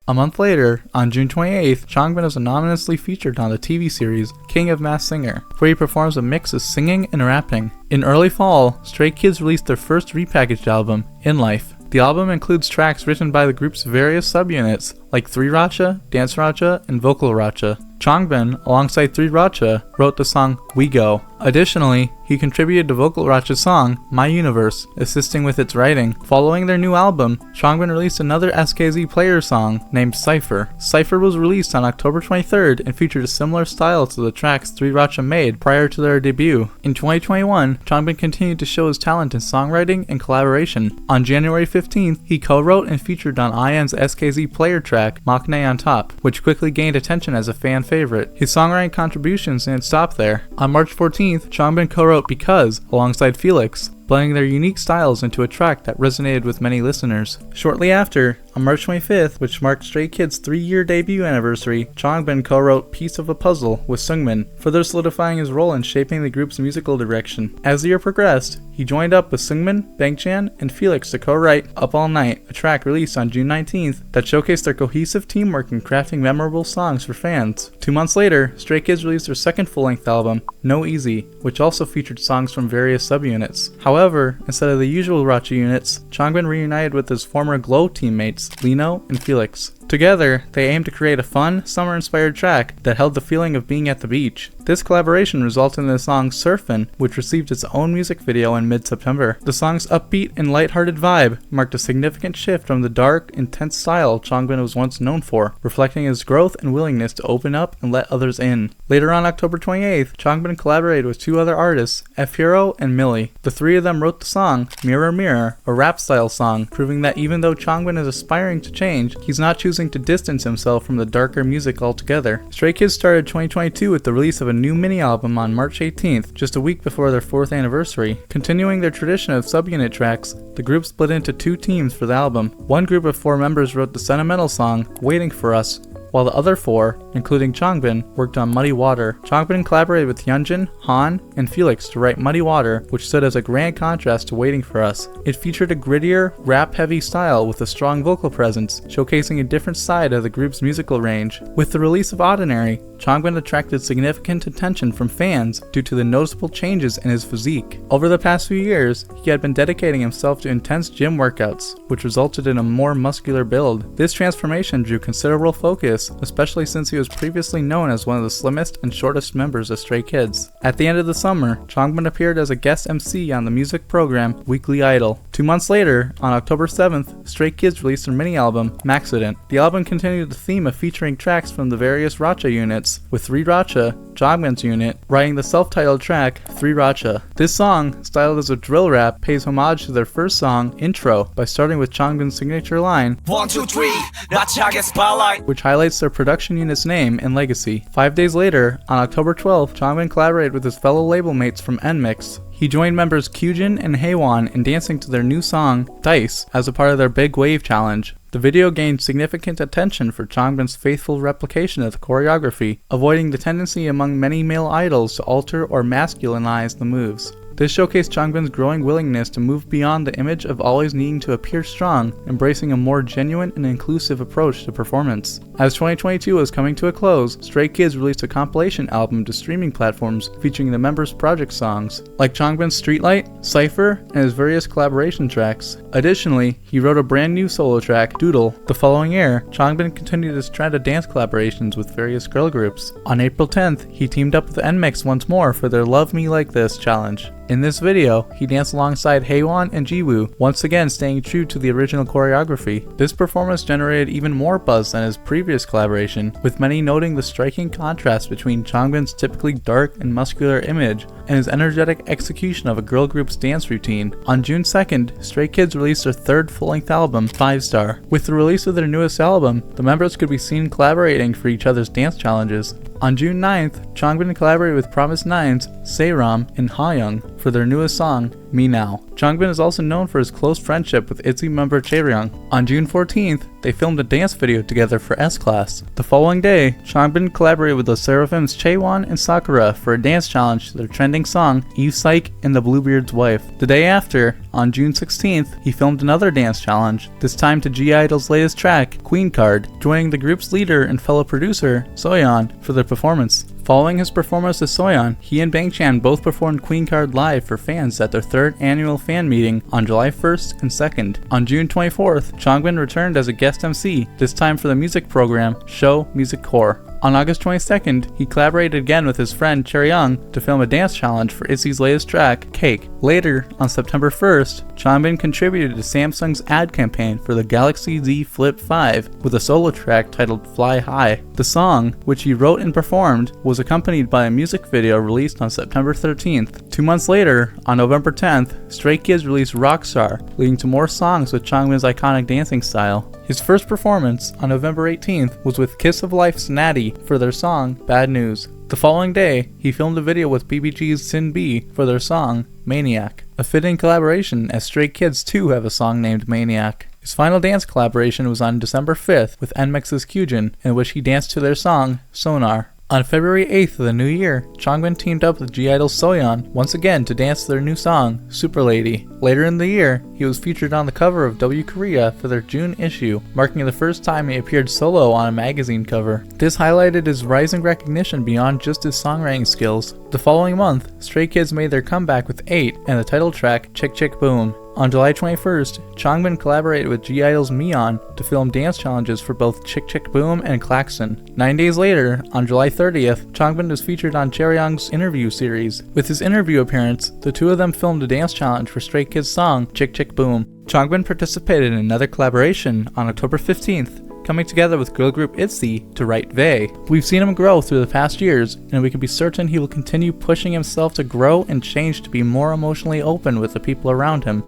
A month later, on June 28th, Changbin is anonymously featured on the TV series King of Masked Singer, where he performs a mix of singing and rapping. In early fall, Stray Kids released their first repackaged album, In Life. The album includes tracks written by the group's various subunits, like 3 Racha, Dance Racha, and Vocal Racha. Changbin, alongside 3 Racha, wrote the song We Go. Additionally, he contributed to Vocal Racha's song My Universe, assisting with its writing. Following their new album, Changbin released another SKZ player song named Cypher. Cypher was released on October 23rd and featured a similar style to the tracks 3 Racha made prior to their debut. In 2021, Changbin continued to show his talent in songwriting and collaboration. On January 15th, he co-wrote and featured on IN's SKZ player track Maknae on Top, which quickly gained attention as a fan favorite. His songwriting contributions didn't stop there. On March 14th, Changbin co-wrote Because alongside Felix, blending their unique styles into a track that resonated with many listeners. Shortly after, on March 25th, which marked Stray Kids' 3-year debut anniversary, Changbin co-wrote Piece of a Puzzle with Seungmin, further solidifying his role in shaping the group's musical direction. As the year progressed, he joined up with Seungmin, Bangchan, and Felix to co-write Up All Night, a track released on June 19th that showcased their cohesive teamwork in crafting memorable songs for fans. 2 months later, Stray Kids released their second full-length album, No Easy, which also featured songs from various subunits. However, instead of the usual Racha units, Changbin reunited with his former Glow teammates, Lino and Felix. Together, they aimed to create a fun, summer-inspired track that held the feeling of being at the beach. This collaboration resulted in the song Surfin', which received its own music video in mid-September. The song's upbeat and lighthearted vibe marked a significant shift from the dark, intense style Changbin was once known for, reflecting his growth and willingness to open up and let others in. Later on October 28th, Changbin collaborated with two other artists, F-Hero and Millie. The three of them wrote the song Mirror Mirror, a rap-style song, proving that even though Changbin is aspiring to change, he's not choosing to distance himself from the darker music altogether. Stray Kids started 2022 with the release of a new mini-album on March 18th, just a week before their 4th anniversary. Continuing their tradition of subunit tracks, the group split into two teams for the album. One group of 4 members wrote the sentimental song Waiting for Us, while the other 4, including Changbin, worked on Muddy Water. Changbin collaborated with Hyunjin, Han, and Felix to write Muddy Water, which stood as a grand contrast to Waiting for Us. It featured a grittier, rap-heavy style with a strong vocal presence, showcasing a different side of the group's musical range. With the release of Ordinary, Changbin attracted significant attention from fans due to the noticeable changes in his physique. Over the past few years, he had been dedicating himself to intense gym workouts, which resulted in a more muscular build. This transformation drew considerable focus, especially since he was previously known as one of the slimmest and shortest members of Stray Kids. At the end of the summer, Changbin appeared as a guest MC on the music program Weekly Idol. 2 months later, on October 7th, Stray Kids released their mini-album, Maxident. The album continued the theme of featuring tracks from the various Racha units, with 3 Racha, Changbin's unit, writing the self-titled track, 3 Racha. This song, styled as a drill rap, pays homage to their first song, Intro, by starting with Changbin's signature line, 1, 2, 3, 나차게 spotlight, which highlights their production unit's name and legacy. 5 days later, on October 12th, Changbin collaborated with his fellow label mates from NMIX. He joined members Kyujin and Haewon in dancing to their new song, Dice, as a part of their Big Wave Challenge. The video gained significant attention for Changbin's faithful replication of the choreography, avoiding the tendency among many male idols to alter or masculinize the moves. This showcased Changbin's growing willingness to move beyond the image of always needing to appear strong, embracing a more genuine and inclusive approach to performance. As 2022 was coming to a close, Stray Kids released a compilation album to streaming platforms featuring the members' project songs, like Changbin's Streetlight, Cypher, and his various collaboration tracks. Additionally, he wrote a brand new solo track, Doodle. The following year, Changbin continued his trend of dance collaborations with various girl groups. On April 10th, he teamed up with NMIX once more for their Love Me Like This challenge. In this video, he danced alongside Haewon and Jiwoo, once again staying true to the original choreography. This performance generated even more buzz than his previous collaboration, with many noting the striking contrast between Changbin's typically dark and muscular image and his energetic execution of a girl group's dance routine. On June 2nd, Stray Kids released their 3rd full-length album, 5 Star. With the release of their newest album, the members could be seen collaborating for each other's dance challenges. On June 9th, Changbin collaborated with Promise 9's Seiram and Hayoung for their newest song, Me Now. Changbin is also known for his close friendship with ITZY member Chaeryeong. On June 14th, they filmed a dance video together for S-Class. The following day, Changbin collaborated with the Seraphims Chaewon and Sakura for a dance challenge to their trending song, Eve Psych and the Bluebeard's Wife. The day after, on June 16th, he filmed another dance challenge, this time to G-Idol's latest track, Queen Card, joining the group's leader and fellow producer, Soyeon, for their performance. Following his performance with Soyeon, he and Bangchan both performed Queen Card live for fans at their 3rd annual fan meeting on July 1st and 2nd. On June 24th, Changbin returned as a guest MC, this time for the music program Show Music Core. On August 22nd, he collaborated again with his friend Chaeryeong to film a dance challenge for ITZY's latest track, Cake. Later, on September 1st, Changbin contributed to Samsung's ad campaign for the Galaxy Z Flip 5 with a solo track titled Fly High. The song, which he wrote and performed, was accompanied by a music video released on September 13th. 2 months later, on November 10th, Stray Kids released Rockstar, leading to more songs with Changbin's iconic dancing style. His first performance, on November 18th, was with Kiss of Life's Natty for their song, Bad News. The following day, he filmed a video with BBG's Sin B for their song, Maniac. A fitting collaboration, as Stray Kids too have a song named Maniac. His final dance collaboration was on December 5th with NMIX's Kyujin, in which he danced to their song, Sonar. On February 8th of the new year, Changbin teamed up with G-Idol's Soyeon once again to dance to their new song, Super Lady. Later in the year, he was featured on the cover of W Korea for their June issue, marking the first time he appeared solo on a magazine cover. This highlighted his rising recognition beyond just his songwriting skills. The following month, Stray Kids made their comeback with 8 and the title track, Chick Chick Boom. On July 21st, Changbin collaborated with G-Idol's Mion to film dance challenges for both Chick Chick Boom and Klaxon. 9 days later, on July 30th, Changbin was featured on Chaeryeong's interview series. With his interview appearance, the two of them filmed a dance challenge for Stray Kids' song Chick Chick Boom. Changbin participated in another collaboration on October 15th, coming together with girl group ITZY to write Vey. We've seen him grow through the past years, and we can be certain he will continue pushing himself to grow and change to be more emotionally open with the people around him.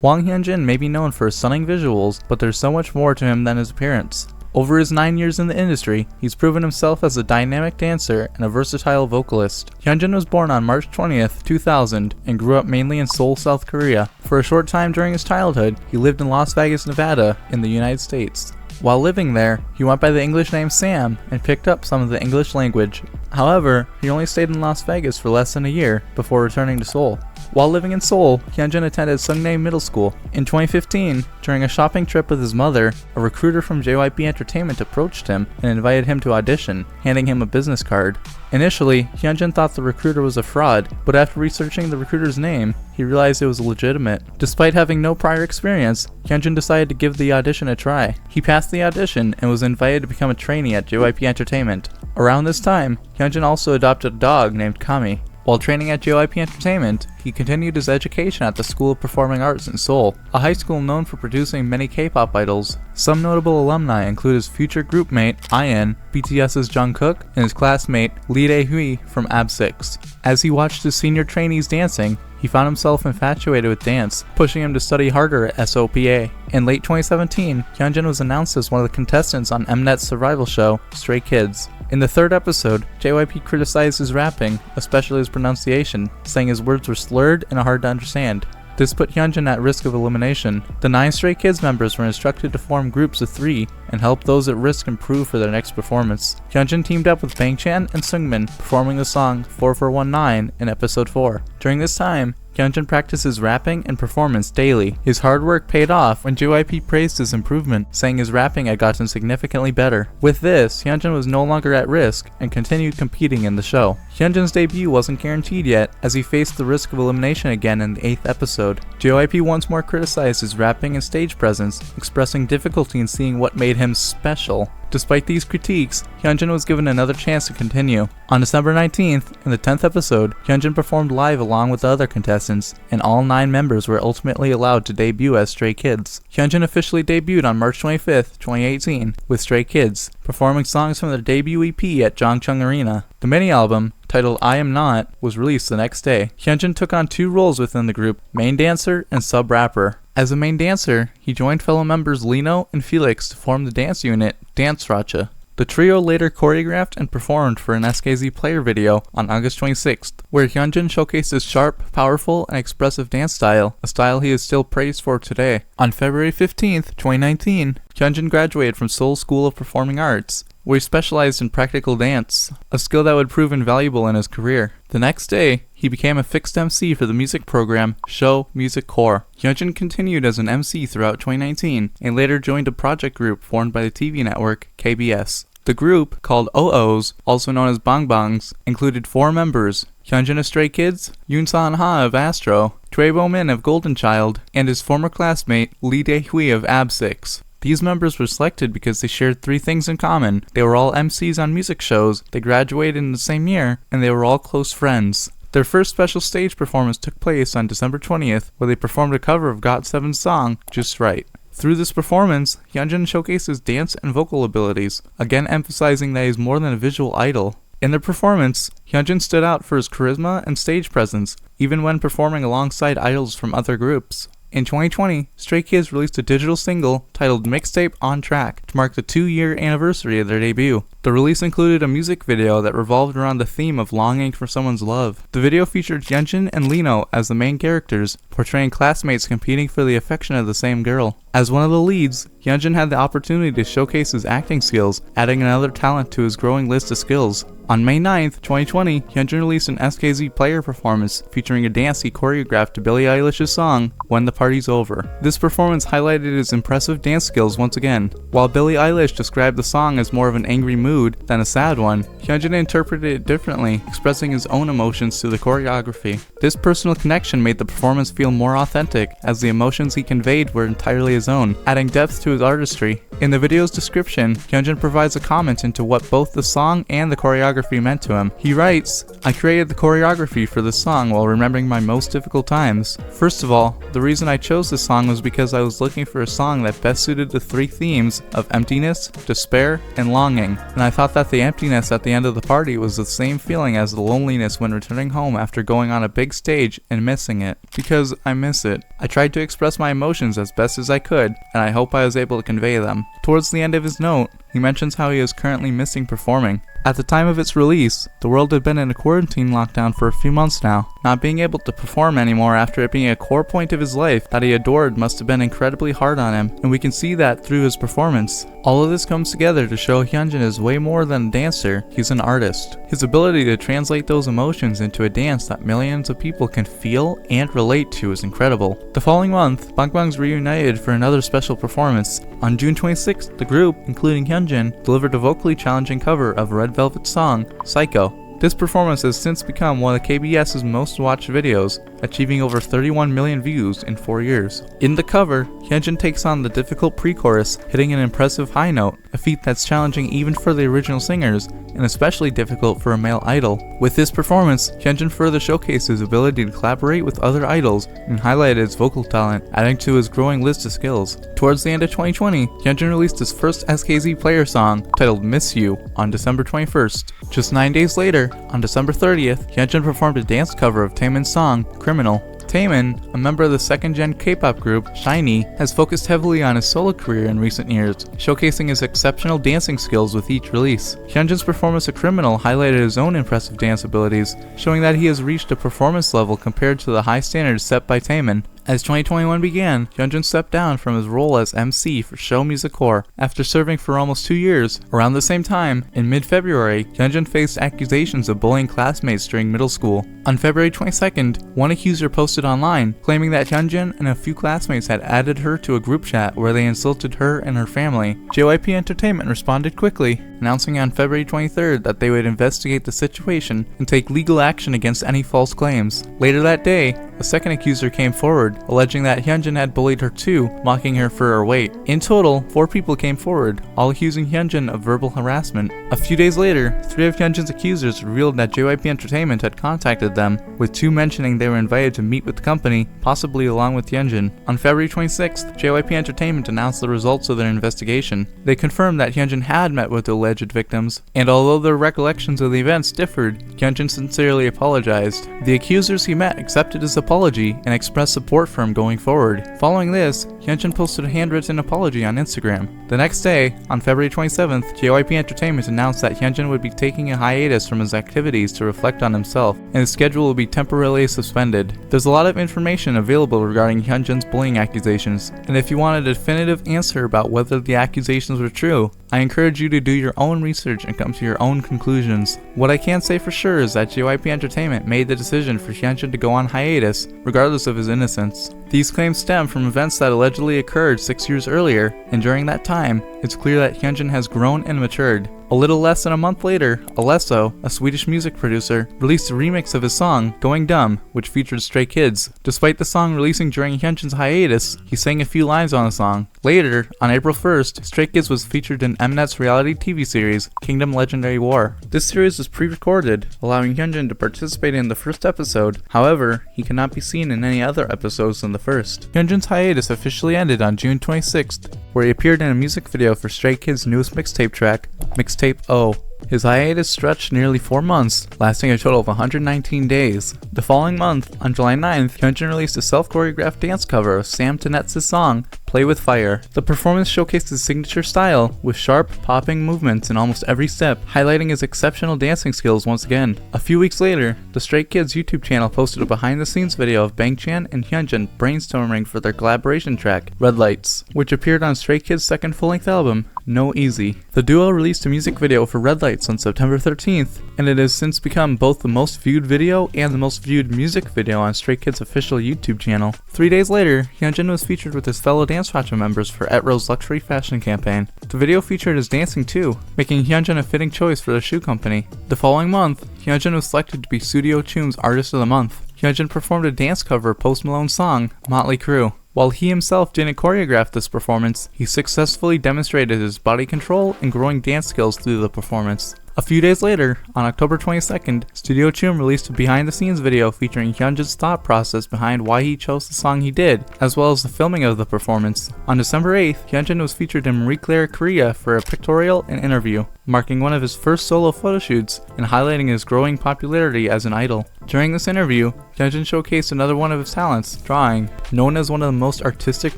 Hyunjin may be known for his stunning visuals, but there's so much more to him than his appearance. Over his 9 years in the industry, he's proven himself as a dynamic dancer and a versatile vocalist. Hyunjin was born on March 20th, 2000, and grew up mainly in Seoul, South Korea. For a short time during his childhood, he lived in Las Vegas, Nevada, in the United States. While living there, he went by the English name Sam and picked up some of the English language. However, he only stayed in Las Vegas for less than a year before returning to Seoul. While living in Seoul, Hyunjin attended Seungmin Middle School. In 2015, during a shopping trip with his mother, a recruiter from JYP Entertainment approached him and invited him to audition, handing him a business card. Initially, Hyunjin thought the recruiter was a fraud, but after researching the recruiter's name, he realized it was legitimate. Despite having no prior experience, Hyunjin decided to give the audition a try. He passed the audition and was invited to become a trainee at JYP Entertainment. Around this time, Hyunjin also adopted a dog named Kami. While training at JYP Entertainment, he continued his education at the School of Performing Arts in Seoul, a high school known for producing many K-pop idols. Some notable alumni include his future group mate, IN, BTS's Jungkook, and his classmate, Lee Dae-hui from AB6. As he watched his senior trainees dancing, he found himself infatuated with dance, pushing him to study harder at SOPA. In late 2017, Hyunjin was announced as one of the contestants on Mnet's survival show, Stray Kids. In the third episode, JYP criticized his rapping, especially his pronunciation, saying his words were slurred and hard to understand. This put Hyunjin at risk of elimination. The 9 Stray Kids members were instructed to form groups of 3 and help those at risk improve for their next performance. Hyunjin teamed up with Bangchan and Seungmin, performing the song 4419 in episode 4. During this time, Hyunjin practices rapping and performance daily. His hard work paid off when JYP praised his improvement, saying his rapping had gotten significantly better. With this, Hyunjin was no longer at risk and continued competing in the show. Hyunjin's debut wasn't guaranteed yet, as he faced the risk of elimination again in the 8th episode. JYP once more criticized his rapping and stage presence, expressing difficulty in seeing what made him special. Despite these critiques, Hyunjin was given another chance to continue. On December 19th, in the 10th episode, Hyunjin performed live along with the other contestants, and all 9 members were ultimately allowed to debut as Stray Kids. Hyunjin officially debuted on March 25th, 2018, with Stray Kids, performing songs from their debut EP at Jongchung Arena. The mini-album, titled I Am Not, was released the next day. Hyunjin took on 2 roles within the group, main dancer and sub-rapper. As a main dancer, he joined fellow members Lino and Felix to form the dance unit, Dance Racha. The trio later choreographed and performed for an SKZ player video on August 26th, where Hyunjin showcased his sharp, powerful, and expressive dance style, a style he is still praised for today. On February 15th, 2019, Hyunjin graduated from Seoul School of Performing Arts, where he specialized in practical dance, a skill that would prove invaluable in his career. The next day, he became a fixed MC for the music program Show Music Core. Hyunjin continued as an MC throughout 2019 and later joined a project group formed by the TV network KBS. The group, called OOs, also known as Bangbangs, included 4 members: Hyunjin of Stray Kids, Yoonsan Ha of Astro, Trebo Min of Golden Child, and his former classmate Lee Dae-hui of AB6. These members were selected because they shared 3 things in common. They were all MCs on music shows, they graduated in the same year, and they were all close friends. Their first special stage performance took place on December 20th, where they performed a cover of GOT7's song, Just Right. Through this performance, Hyunjin showcased his dance and vocal abilities, again emphasizing that he is more than a visual idol. In the performance, Hyunjin stood out for his charisma and stage presence, even when performing alongside idols from other groups. In 2020, Stray Kids released a digital single titled Mixtape On Track to mark the 2-year anniversary of their debut. The release included a music video that revolved around the theme of longing for someone's love. The video featured Hyunjin and Lino as the main characters, portraying classmates competing for the affection of the same girl. As one of the leads, Hyunjin had the opportunity to showcase his acting skills, adding another talent to his growing list of skills. On May 9th, 2020, Hyunjin released an SKZ player performance featuring a dance he choreographed to Billie Eilish's song, When the Party's Over. This performance highlighted his impressive dance skills once again. While Billie Eilish described the song as more of an angry mood than a sad one, Hyunjin interpreted it differently, expressing his own emotions through the choreography. This personal connection made the performance feel more authentic, as the emotions he conveyed were entirely his own, adding depth to his artistry. In the video's description, Hyunjin provides a comment into what both the song and the choreography meant to him. He writes, "I created the choreography for this song while remembering my most difficult times. First of all, the reason I chose this song was because I was looking for a song that best suited the three themes of emptiness, despair, and longing, and I thought that the emptiness at the end of the party was the same feeling as the loneliness when returning home after going on a big stage and missing it, because I miss it. I tried to express my emotions as best as I could, and I hope I was able to convey them." Towards the end of his note, he mentions how he is currently missing performing. At the time of its release, the world had been in a quarantine lockdown for a few months now. Not being able to perform anymore after it being a core point of his life that he adored must have been incredibly hard on him, and we can see that through his performance. All of this comes together to show Hyunjin is way more than a dancer, he's an artist. His ability to translate those emotions into a dance that millions of people can feel and relate to is incredible. The following month, Bangbangs reunited for another special performance. On June 26th, the group, including Hyunjin, delivered a vocally challenging cover of Red Velvet's song, Psycho. This performance has since become one of KBS's most watched videos, achieving over 31 million views in 4 years. In the cover, Hyunjin takes on the difficult pre-chorus, hitting an impressive high note, a feat that's challenging even for the original singers, and especially difficult for a male idol. With this performance, Hyunjin further showcased his ability to collaborate with other idols and highlighted his vocal talent, adding to his growing list of skills. Towards the end of 2020, Hyunjin released his first SKZ player song, titled Miss You, on December 21st. Just 9 days later, on December 30th, Hyunjin performed a dance cover of Taemin's song, Criminal. Taemin, a member of the second-gen K-pop group, SHINee, has focused heavily on his solo career in recent years, showcasing his exceptional dancing skills with each release. Hyunjin's performance of Criminal highlighted his own impressive dance abilities, showing that he has reached a performance level compared to the high standards set by Taemin. As 2021 began, Hyunjin stepped down from his role as MC for Show Music Core after serving for almost 2 years. Around the same time, in mid-February, Hyunjin faced accusations of bullying classmates during middle school. On February 22nd, one accuser posted online claiming that Hyunjin and a few classmates had added her to a group chat where they insulted her and her family. JYP Entertainment responded quickly, announcing on February 23rd that they would investigate the situation and take legal action against any false claims. Later that day, a second accuser came forward, alleging that Hyunjin had bullied her too, mocking her for her weight. In total, 4 people came forward, all accusing Hyunjin of verbal harassment. A few days later, 3 of Hyunjin's accusers revealed that JYP Entertainment had contacted them, with 2 mentioning they were invited to meet with the company, possibly along with Hyunjin. On February 26th, JYP Entertainment announced the results of their investigation. They confirmed that Hyunjin had met with the alleged victims, and although their recollections of the events differed, Hyunjin sincerely apologized. The accusers he met accepted his apology and expressed support for him going forward. Following this, Hyunjin posted a handwritten apology on Instagram. The next day, on February 27th, JYP Entertainment announced that Hyunjin would be taking a hiatus from his activities to reflect on himself, and his schedule will be temporarily suspended. There's a lot of information available regarding Hyunjin's bullying accusations, and if you want a definitive answer about whether the accusations were true, I encourage you to do your own research and come to your own conclusions. What I can say for sure is that JYP Entertainment made the decision for Hyunjin to go on hiatus, regardless of his innocence. These claims stem from events that allegedly occurred 6 years earlier, and during that time, it's clear that Hyunjin has grown and matured. A little less than a month later, Alesso, a Swedish music producer, released a remix of his song, Going Dumb, which featured Stray Kids. Despite the song releasing during Hyunjin's hiatus, he sang a few lines on the song. Later, on April 1st, Stray Kids was featured in Mnet's reality TV series, Kingdom Legendary War. This series was pre-recorded, allowing Hyunjin to participate in the first episode. However, he cannot be seen in any other episodes than the first. Hyunjin's hiatus officially ended on June 26th, where he appeared in a music video for Stray Kids' newest mixtape track, Mixtape O. His hiatus stretched nearly 4 months, lasting a total of 119 days. The following month, on July 9th, Hyunjin released a self-choreographed dance cover of Sam Tinetz's song, Play With Fire. The performance showcased his signature style, with sharp, popping movements in almost every step, highlighting his exceptional dancing skills once again. A few weeks later, the Stray Kids YouTube channel posted a behind-the-scenes video of Bangchan and Hyunjin brainstorming for their collaboration track, Red Lights, which appeared on Stray Kids' second full-length album, No Easy. The duo released a music video for Red Lights on September 13th, and it has since become both the most viewed video and the most viewed music video on Stray Kids' official YouTube channel. 3 days later, Hyunjin was featured with his fellow Dance Racha members for Etro's luxury fashion campaign. The video featured his dancing too, making Hyunjin a fitting choice for the shoe company. The following month, Hyunjin was selected to be Studio Choom's Artist of the Month. Hyunjin performed a dance cover of Post Malone's song, Motley Crue. While he himself didn't choreograph this performance, he successfully demonstrated his body control and growing dance skills through the performance. A few days later, on October 22nd, Studio Choom released a behind-the-scenes video featuring Hyunjin's thought process behind why he chose the song he did, as well as the filming of the performance. On December 8th, Hyunjin was featured in Marie Claire, Korea for a pictorial and interview, marking one of his first solo photoshoots and highlighting his growing popularity as an idol. During this interview, Hyunjin showcased another one of his talents, drawing. Known as one of the most artistic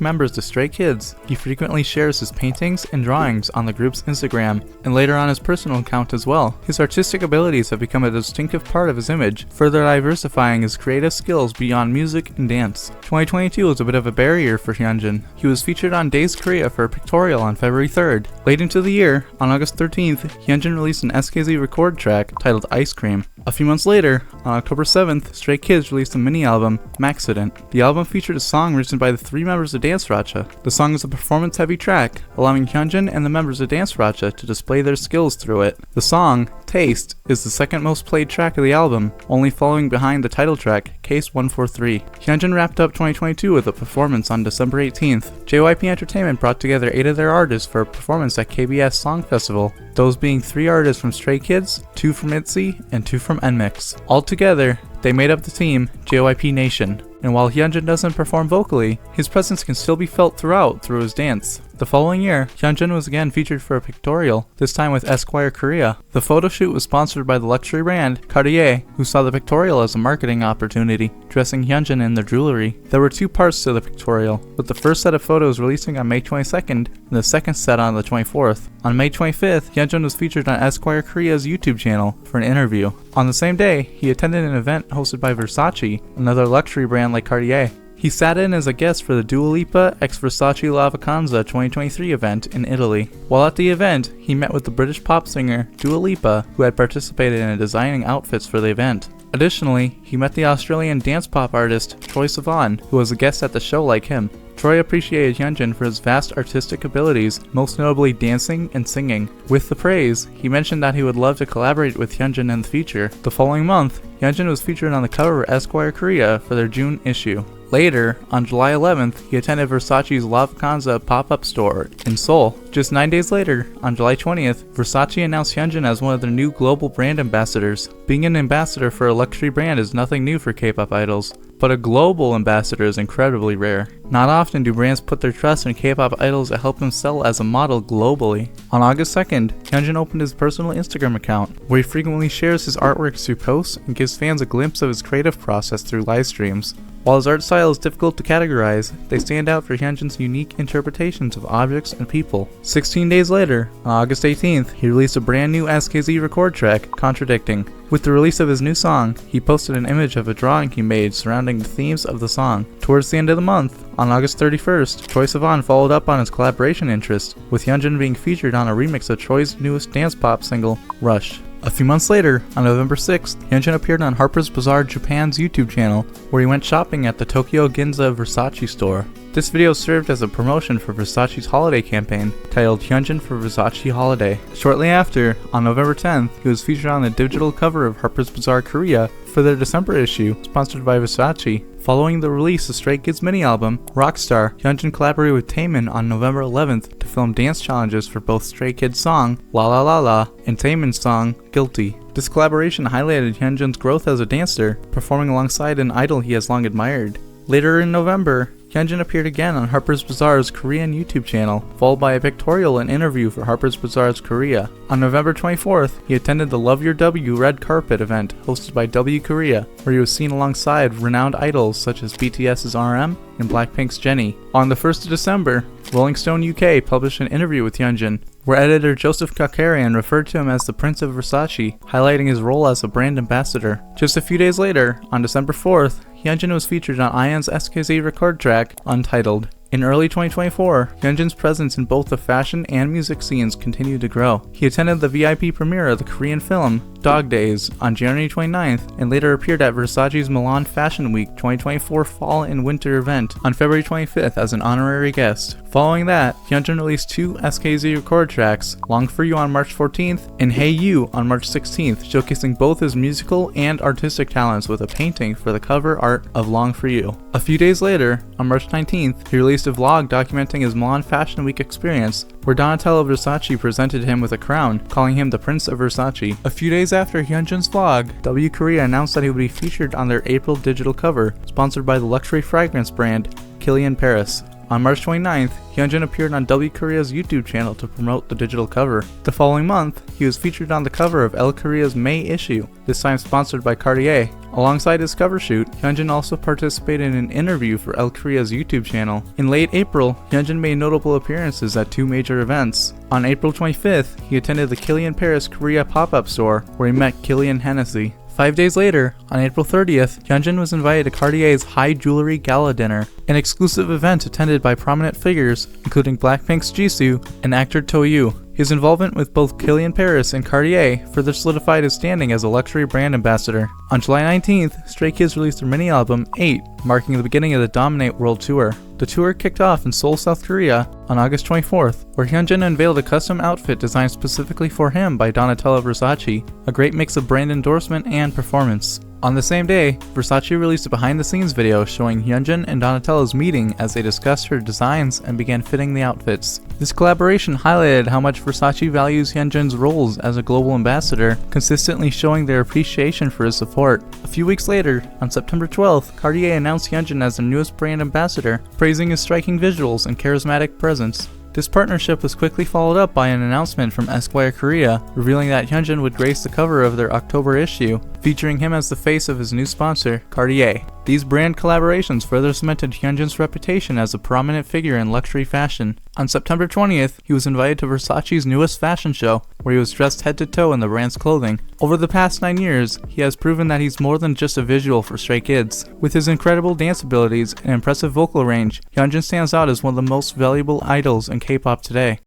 members of Stray Kids, he frequently shares his paintings and drawings on the group's Instagram, and later on his personal account as well. His artistic abilities have become a distinctive part of his image, further diversifying his creative skills beyond music and dance. 2022 was a bit of a barrier for Hyunjin. He was featured on Days Korea for a pictorial on February 3rd. Late into the year, on August 13th, Hyunjin released an SKZ record track titled Ice Cream. A few months later, on October 7th, Stray Kids released a mini-album, Maxident. The album featured a song written by the 3 members of Dance Racha. The song is a performance-heavy track, allowing Hyunjin and the members of Dance Racha to display their skills through it. The song, Taste, is the second most played track of the album, only following behind the title track, Case 143. Hyunjin wrapped up 2022 with a performance on December 18th. JYP Entertainment brought together 8 of their artists for a performance at KBS Song Festival, those being 3 artists from Stray Kids, 2 from ITZY, and 2 from NMIX. Altogether, they made up the team JYP Nation, and while Hyunjin doesn't perform vocally, his presence can still be felt through his dance. The following year, Hyunjin was again featured for a pictorial, this time with Esquire Korea. The photo shoot was sponsored by the luxury brand Cartier, who saw the pictorial as a marketing opportunity, dressing Hyunjin in their jewelry. There were 2 parts to the pictorial, with the first set of photos releasing on May 22nd and the second set on the 24th. On May 25th, Hyunjin was featured on Esquire Korea's YouTube channel for an interview. On the same day, he attended an event hosted by Versace, another luxury brand like Cartier. He sat in as a guest for the Dua Lipa x Versace La Vacanza 2023 event in Italy. While at the event, he met with the British pop singer Dua Lipa, who had participated in designing outfits for the event. Additionally, he met the Australian dance pop artist Troye Sivan, who was a guest at the show like him. Troy appreciated Hyunjin for his vast artistic abilities, most notably dancing and singing. With the praise, he mentioned that he would love to collaborate with Hyunjin in the future. The following month, Hyunjin was featured on the cover of Esquire Korea for their June issue. Later, on July 11th, he attended Versace's La Vacanza pop-up store in Seoul. Just 9 days later, on July 20th, Versace announced Hyunjin as one of their new global brand ambassadors. Being an ambassador for a luxury brand is nothing new for K-pop idols, but a global ambassador is incredibly rare. Not often do brands put their trust in K-pop idols to help them sell as a model globally. On August 2nd, Hyunjin opened his personal Instagram account, where he frequently shares his artwork through posts and gives fans a glimpse of his creative process through live streams. While his art style is difficult to categorize, they stand out for Hyunjin's unique interpretations of objects and people. 16 days later, on August 18th, he released a brand new SKZ record track, Contradicting. With the release of his new song, he posted an image of a drawing he made surrounding the themes of the song. Towards the end of the month, on August 31st, Troye Sivan followed up on his collaboration interest, with Hyunjin being featured on a remix of Troy's newest dance pop single, Rush. A few months later, on November 6th, Hyunjin appeared on Harper's Bazaar Japan's YouTube channel, where he went shopping at the Tokyo Ginza Versace store. This video served as a promotion for Versace's holiday campaign, titled Hyunjin for Versace Holiday. Shortly after, on November 10th, he was featured on the digital cover of Harper's Bazaar Korea for their December issue, sponsored by Versace. Following the release of Stray Kids' mini-album, Rockstar, Hyunjin collaborated with Taemin on November 11th to film dance challenges for both Stray Kids' song, La La La La, and Taemin's song, Guilty. This collaboration highlighted Hyunjin's growth as a dancer, performing alongside an idol he has long admired. Later in November, Hyunjin appeared again on Harper's Bazaar's Korean YouTube channel, followed by a pictorial and interview for Harper's Bazaar's Korea. On November 24th, he attended the Love Your W red carpet event hosted by W Korea, where he was seen alongside renowned idols such as BTS's RM and Blackpink's Jennie. On the 1st of December, Rolling Stone UK published an interview with Hyunjin, where editor Joseph Kakarian referred to him as the Prince of Versace, highlighting his role as a brand ambassador. Just a few days later, on December 4th, Hyunjin was featured on ION's SKZ record track, Untitled. In early 2024, Hyunjin's presence in both the fashion and music scenes continued to grow. He attended the VIP premiere of the Korean film Dog Days on January 29th and later appeared at Versace's Milan Fashion Week 2024 Fall and Winter event on February 25th as an honorary guest. Following that, Hyunjin released 2 SKZ record tracks, Long For You on March 14th and Hey You on March 16th, showcasing both his musical and artistic talents with a painting for the cover art of Long For You. A few days later, on March 19th, he released a vlog documenting his Milan Fashion Week experience, where Donatella Versace presented him with a crown, calling him the Prince of Versace. A few days after Hyunjin's vlog, W Korea announced that he would be featured on their April digital cover, sponsored by the luxury fragrance brand Kilian Paris. On March 29th, Hyunjin appeared on W Korea's YouTube channel to promote the digital cover. The following month, he was featured on the cover of Elle Korea's May issue, this time sponsored by Cartier. Alongside his cover shoot, Hyunjin also participated in an interview for Elle Korea's YouTube channel. In late April, Hyunjin made notable appearances at 2 major events. On April 25th, he attended the Kilian Paris Korea pop-up store, where he met Kilian Hennessy. 5 days later, on April 30th, Hyunjin was invited to Cartier's High Jewelry Gala Dinner, an exclusive event attended by prominent figures, including Blackpink's Jisoo and actor Toyu. His involvement with both Kilian Paris and Cartier further solidified his standing as a luxury brand ambassador. On July 19th, Stray Kids released their mini-album 8, marking the beginning of the Dominate World Tour. The tour kicked off in Seoul, South Korea on August 24th, where Hyunjin unveiled a custom outfit designed specifically for him by Donatella Versace, a great mix of brand endorsement and performance. On the same day, Versace released a behind-the-scenes video showing Hyunjin and Donatella's meeting as they discussed her designs and began fitting the outfits. This collaboration highlighted how much Versace values Hyunjin's roles as a global ambassador, consistently showing their appreciation for his support. A few weeks later, on September 12th, Cartier announced Hyunjin as their newest brand ambassador, praising his striking visuals and charismatic presence. This partnership was quickly followed up by an announcement from Esquire Korea, revealing that Hyunjin would grace the cover of their October issue, featuring him as the face of his new sponsor, Cartier. These brand collaborations further cemented Hyunjin's reputation as a prominent figure in luxury fashion. On September 20th, he was invited to Versace's newest fashion show, where he was dressed head to toe in the brand's clothing. Over the past 9 years, he has proven that he's more than just a visual for Stray Kids. With his incredible dance abilities and impressive vocal range, Hyunjin stands out as one of the most valuable idols in K-pop today.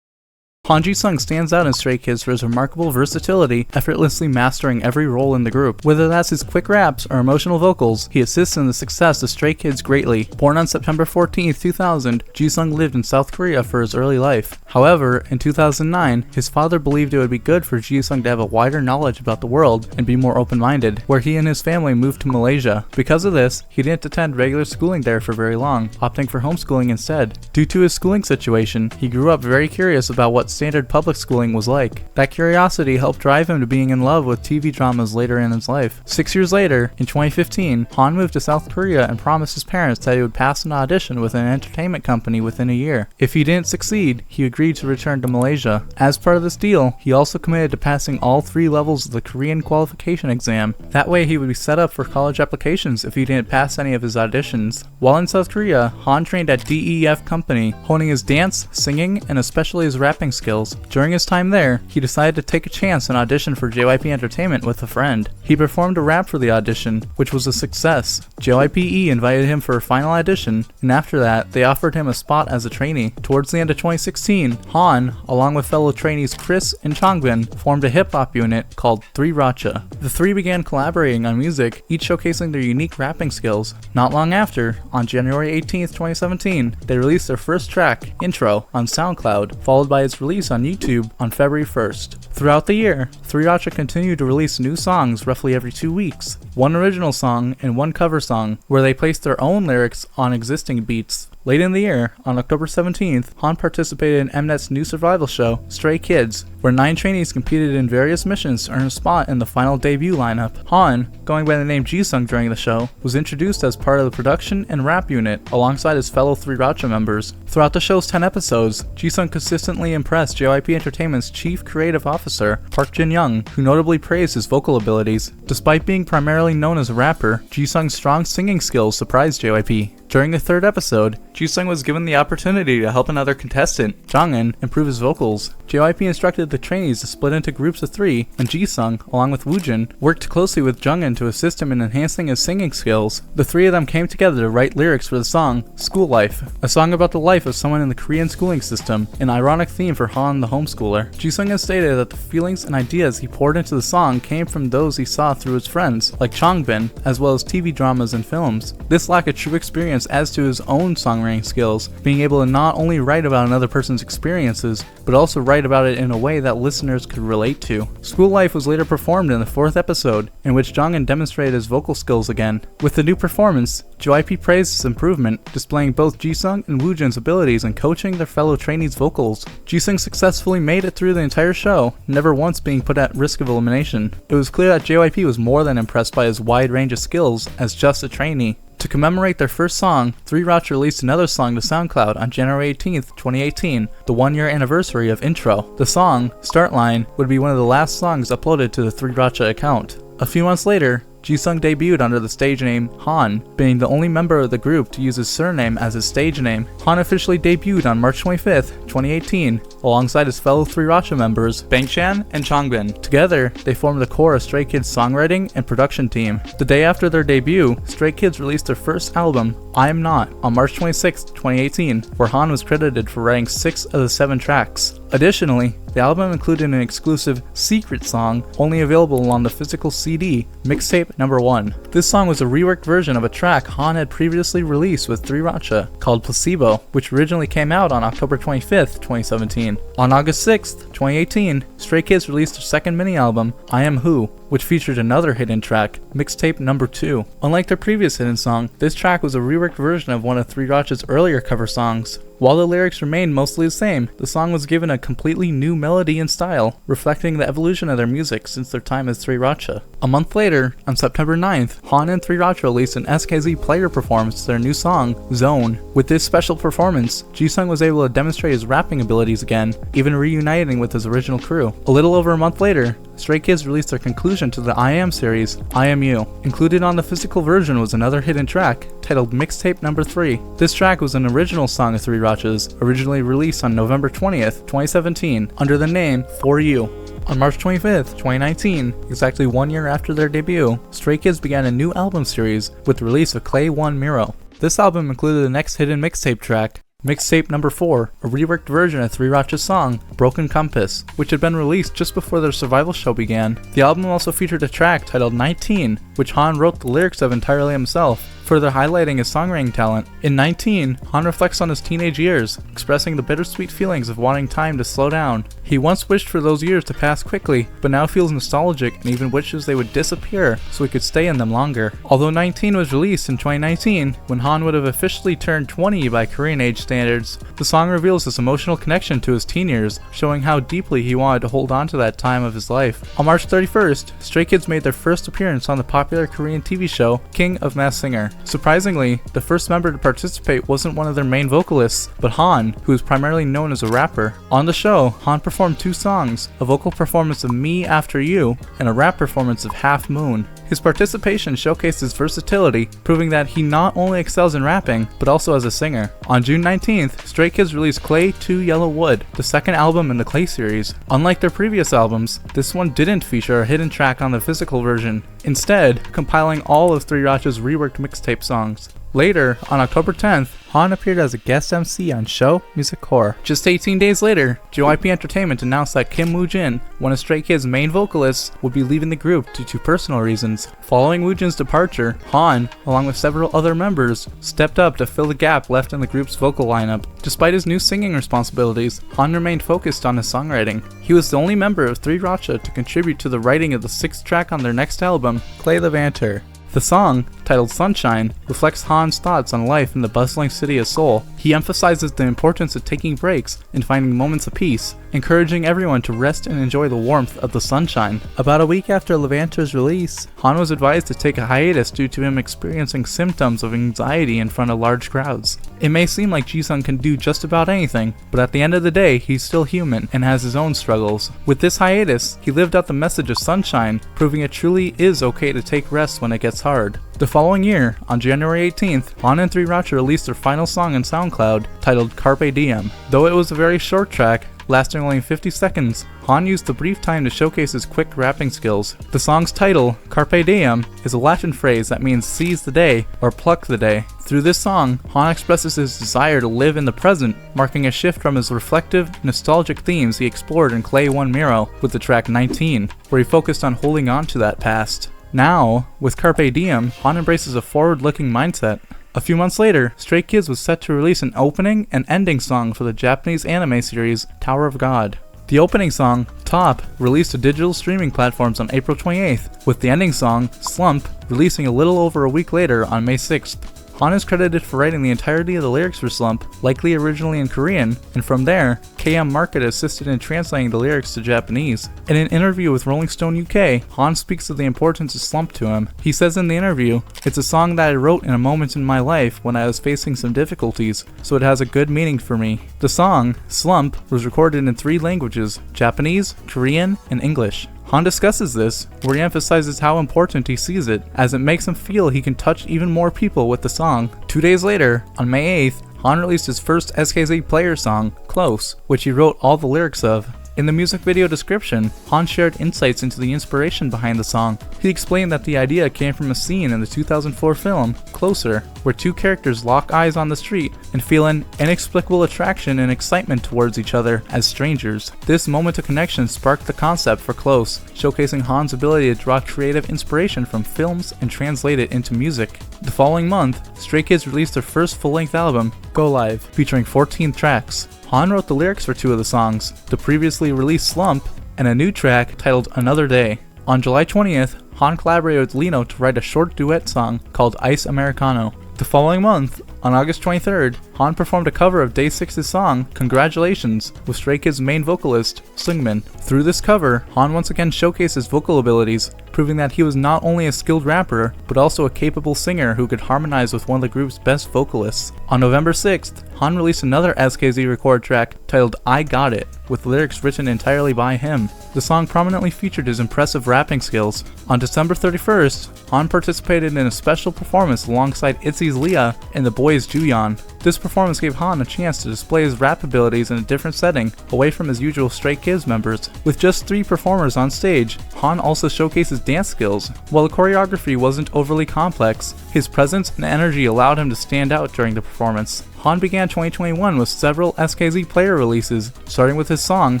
Han Ji-sung stands out in Stray Kids for his remarkable versatility, effortlessly mastering every role in the group. Whether that's his quick raps or emotional vocals, he assists in the success of Stray Kids greatly. Born on September 14, 2000, Ji-sung lived in South Korea for his early life. However, in 2009, his father believed it would be good for Ji-sung to have a wider knowledge about the world and be more open-minded, where he and his family moved to Malaysia. Because of this, he didn't attend regular schooling there for very long, opting for homeschooling instead. Due to his schooling situation, he grew up very curious about what standard public schooling was like. That curiosity helped drive him to being in love with TV dramas later in his life. 6 years later, in 2015, Han moved to South Korea and promised his parents that he would pass an audition with an entertainment company within a year. If he didn't succeed, he agreed to return to Malaysia. As part of this deal, he also committed to passing all 3 levels of the Korean qualification exam. That way he would be set up for college applications if he didn't pass any of his auditions. While in South Korea, Han trained at DEF Company, honing his dance, singing, and especially his rapping skills. During his time there, he decided to take a chance and audition for JYP Entertainment with a friend. He performed a rap for the audition, which was a success. JYPE invited him for a final audition, and after that, they offered him a spot as a trainee. Towards the end of 2016, Han, along with fellow trainees Chris and Changbin, formed a hip-hop unit called 3 Racha. The 3 began collaborating on music, each showcasing their unique rapping skills. Not long after, on January 18, 2017, they released their first track, Intro, on SoundCloud, followed by its release on YouTube on February 1st. Throughout the year, 3 Racha continued to release new songs roughly every 2 weeks, 1 original song and 1 cover song, where they placed their own lyrics on existing beats. Late in the year, on October 17th, Han participated in Mnet's new survival show, Stray Kids, where 9 trainees competed in various missions to earn a spot in the final debut lineup. Han, going by the name Ji-sung during the show, was introduced as part of the production and rap unit alongside his fellow 3 Racha members. Throughout the show's 10 episodes, Ji-sung consistently impressed JYP Entertainment's chief creative officer, Park Jin-young, who notably praised his vocal abilities. Despite being primarily known as a rapper, Ji-sung's strong singing skills surprised JYP. During the 3rd episode, Ji-sung was given the opportunity to help another contestant, Jongin, improve his vocals. JYP instructed the trainees to split into groups of 3, and Jisung, along with Woojin, worked closely with Jungin to assist him in enhancing his singing skills. The 3 of them came together to write lyrics for the song School Life, a song about the life of someone in the Korean schooling system, an ironic theme for Han the homeschooler. Jisung has stated that the feelings and ideas he poured into the song came from those he saw through his friends, like Changbin, as well as TV dramas and films. This lack of true experience adds to his own songwriting skills, being able to not only write about another person's experiences, but also write about it in a way that listeners could relate to. School Life was later performed in the 4th episode, in which Jungin demonstrated his vocal skills again. With the new performance, JYP praised his improvement, displaying both Jisung and Woojin's abilities in coaching their fellow trainees' vocals. Jisung successfully made it through the entire show, never once being put at risk of elimination. It was clear that JYP was more than impressed by his wide range of skills as just a trainee. To commemorate their first song, 3ROC released another song to SoundCloud on January 18th, 2018, the 1-year anniversary of Intro. The song, Start Line, would be one of the last songs uploaded to the 3ROC account. A few months later, Jisung debuted under the stage name Han, being the only member of the group to use his surname as his stage name. Han officially debuted on March 25th, 2018, alongside his fellow 3ROC members, Bangchan and Changbin. Together, they formed the core of Stray Kids' songwriting and production team. The day after their debut, Stray Kids released their first album, I Am Not, on March 26th, 2018, where Han was credited for writing 6 of the 7 tracks. Additionally, the album included an exclusive secret song only available on the physical CD, Mixtape No. 1. This song was a reworked version of a track Han had previously released with 3ROC called Placebo, which originally came out on October 25th, 2017. On August 6th, 2018, Stray Kids released their second mini-album, I Am Who, which featured another hidden track, Mixtape No. 2. Unlike their previous hidden song, this track was a reworked version of one of 3ROC's earlier cover songs. While the lyrics remained mostly the same, the song was given a completely new melody and style, reflecting the evolution of their music since their time as 3ROC. A month later, on September 9th, Han and 3ROC released an SKZ player performance to their new song, Zone. With this special performance, Jisung was able to demonstrate his rapping abilities again, even reuniting with his original crew. A little over a month later, Stray Kids released their conclusion to the I Am series, I Am You. Included on the physical version was another hidden track, titled Mixtape No. 3. This track was an original song of 3ROC's, originally released on November 20th, 2017, under the name For You. On March 25th, 2019, exactly 1 year after their debut, Stray Kids began a new album series with the release of Clay 1 Miro. This album included the next hidden mixtape track, Mixtape No. 4, a reworked version of 3ROC's song, Broken Compass, which had been released just before their survival show began. The album also featured a track titled 19, which Han wrote the lyrics of entirely himself, further highlighting his songwriting talent. In 19, Han reflects on his teenage years, expressing the bittersweet feelings of wanting time to slow down. He once wished for those years to pass quickly, but now feels nostalgic and even wishes they would disappear so he could stay in them longer. Although 19 was released in 2019, when Han would have officially turned 20 by Korean age standards, the song reveals his emotional connection to his teen years, showing how deeply he wanted to hold on to that time of his life. On March 31st, Stray Kids made their first appearance on the popular Korean TV show, King of Masked Singer. Surprisingly, the first member to participate wasn't one of their main vocalists, but Han, who is primarily known as a rapper. On the show, Han performed 2 songs, a vocal performance of Me After You, and a rap performance of Half Moon. His participation showcased his versatility, proving that he not only excels in rapping, but also as a singer. On June 19th, Stray Kids released Clay 2 Yellow Wood, the second album in the Clay series. Unlike their previous albums, this one didn't feature a hidden track on the physical version, instead compiling all of 3ROC's reworked mixtape songs. Later, on October 10th, Han appeared as a guest MC on Show Music Core. Just 18 days later, JYP Entertainment announced that Kim Woo-jin, one of Stray Kids' main vocalists, would be leaving the group due to personal reasons. Following Woo-jin's departure, Han, along with several other members, stepped up to fill the gap left in the group's vocal lineup. Despite his new singing responsibilities, Han remained focused on his songwriting. He was the only member of 3ROC to contribute to the writing of the 6th track on their next album, Clay Levanter. The song, titled Sunshine, reflects Han's thoughts on life in the bustling city of Seoul. He emphasizes the importance of taking breaks and finding moments of peace, encouraging everyone to rest and enjoy the warmth of the sunshine. About a week after Levanter's release, Han was advised to take a hiatus due to him experiencing symptoms of anxiety in front of large crowds. It may seem like Jisung can do just about anything, but at the end of the day, he's still human and has his own struggles. With this hiatus, he lived out the message of sunshine, proving it truly is okay to take rest when it gets hard. The following year, on January 18th, Han and 3ROC released their final song on SoundCloud, titled Carpe Diem. Though it was a very short track, lasting only 50 seconds, Han used the brief time to showcase his quick rapping skills. The song's title, Carpe Diem, is a Latin phrase that means seize the day or pluck the day. Through this song, Han expresses his desire to live in the present, marking a shift from his reflective, nostalgic themes he explored in Clay 1 Miro with the track 19, where he focused on holding on to that past. Now, with Carpe Diem, Han embraces a forward-looking mindset. A few months later, Stray Kids was set to release an opening and ending song for the Japanese anime series Tower of God. The opening song, Top, released to digital streaming platforms on April 28th, with the ending song, Slump, releasing a little over a week later on May 6th. Han is credited for writing the entirety of the lyrics for Slump, likely originally in Korean, and from there, KM Market assisted in translating the lyrics to Japanese. In an interview with Rolling Stone UK, Han speaks of the importance of Slump to him. He says in the interview, "It's a song that I wrote in a moment in my life when I was facing some difficulties, so it has a good meaning for me." The song, Slump, was recorded in 3 languages, Japanese, Korean, and English. Han discusses this, where he emphasizes how important he sees it, as it makes him feel he can touch even more people with the song. 2 days later, on May 8th, Han released his first SKZ player song, Close, which he wrote all the lyrics of. In the music video description, Han shared insights into the inspiration behind the song. He explained that the idea came from a scene in the 2004 film, Closer, where 2 characters lock eyes on the street and feel an inexplicable attraction and excitement towards each other as strangers. This moment of connection sparked the concept for Close, showcasing Han's ability to draw creative inspiration from films and translate it into music. The following month, Stray Kids released their first full-length album, Go Live, featuring 14 tracks. Han wrote the lyrics for 2 of the songs, the previously released Slump, and a new track titled Another Day. On July 20th, Han collaborated with Lino to write a short duet song called Ice Americano. The following month, on August 23rd, Han performed a cover of Day 6's song, Congratulations, with Stray Kids' main vocalist, Seungmin. Through this cover, Han once again showcased his vocal abilities, proving that he was not only a skilled rapper, but also a capable singer who could harmonize with one of the group's best vocalists. On November 6th, Han released another SKZ record track titled I Got It, with lyrics written entirely by him. The song prominently featured his impressive rapping skills. On December 31st, Han participated in a special performance alongside ITZY's Leah and the boys' Juyeon. This performance gave Han a chance to display his rap abilities in a different setting, away from his usual Stray Kids members. With just 3 performers on stage, Han also showcases dance skills. While the choreography wasn't overly complex, his presence and energy allowed him to stand out during the performance. Han began 2021 with several SKZ player releases, starting with his song,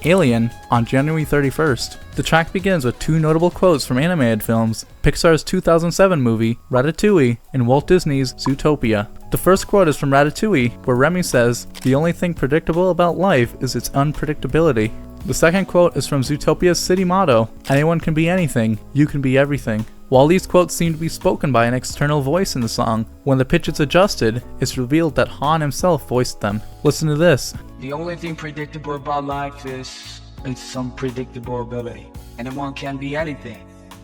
Alien, on January 31st. The track begins with 2 notable quotes from animated films, Pixar's 2007 movie, Ratatouille, and Walt Disney's Zootopia. The first quote is from Ratatouille, where Remy says, "The only thing predictable about life is its unpredictability." The second quote is from Zootopia's city motto, "Anyone can be anything, you can be everything." While these quotes seem to be spoken by an external voice in the song, when the pitch is adjusted, it's revealed that Han himself voiced them. Listen to this. The only thing predictable about life is its unpredictable ability. Anyone can be anything,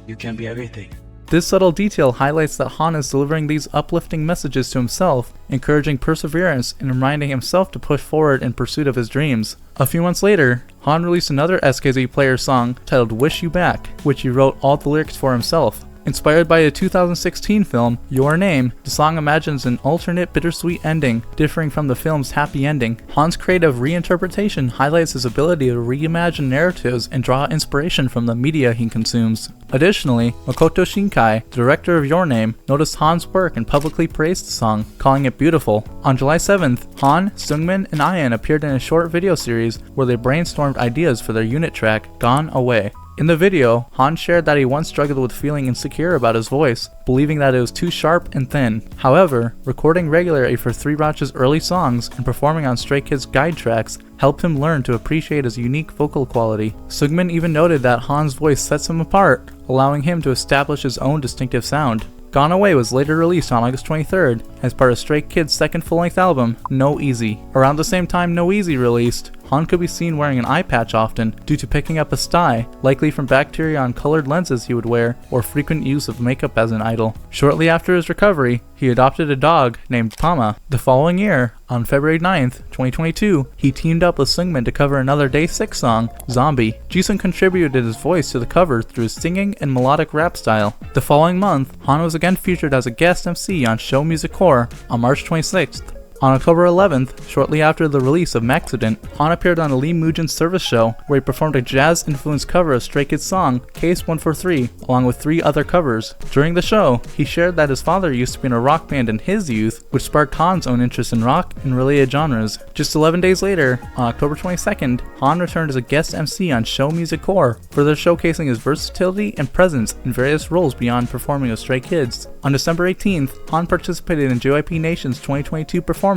you can be everything. This subtle detail highlights that Han is delivering these uplifting messages to himself, encouraging perseverance and reminding himself to push forward in pursuit of his dreams. A few months later, Han released another SKZ player song titled Wish You Back, which he wrote all the lyrics for himself. Inspired by the 2016 film, Your Name, the song imagines an alternate bittersweet ending, differing from the film's happy ending. Han's creative reinterpretation highlights his ability to reimagine narratives and draw inspiration from the media he consumes. Additionally, Makoto Shinkai, the director of Your Name, noticed Han's work and publicly praised the song, calling it beautiful. On July 7th, Han, Seungmin, and Ian appeared in a short video series where they brainstormed ideas for their unit track, Gone Away. In the video, Han shared that he once struggled with feeling insecure about his voice, believing that it was too sharp and thin. However, recording regularly for 3ROCH's early songs and performing on Stray Kids' guide tracks helped him learn to appreciate his unique vocal quality. Seungmin even noted that Han's voice sets him apart, allowing him to establish his own distinctive sound. Gone Away was later released on August 23rd as part of Stray Kids' second full-length album, No Easy. Around the same time No Easy released, Han could be seen wearing an eye patch often due to picking up a sty, likely from bacteria on colored lenses he would wear or frequent use of makeup as an idol. Shortly after his recovery, he adopted a dog named Pama. The following year, on February 9th, 2022, he teamed up with Seungmin to cover another Day 6 song, Zombie. Jisung contributed his voice to the cover through his singing and melodic rap style. The following month, Han was again featured as a guest MC on Show Music Core on March 26th. On October 11th, shortly after the release of Maxident, Han appeared on Lee Moojin's service show where he performed a jazz-influenced cover of Stray Kids' song Case 143 along with 3 other covers. During the show, he shared that his father used to be in a rock band in his youth, which sparked Han's own interest in rock and related genres. Just 11 days later, on October 22nd, Han returned as a guest MC on Show Music Core, further showcasing his versatility and presence in various roles beyond performing with Stray Kids. On December 18th, Han participated in JYP Nation's 2022 performance,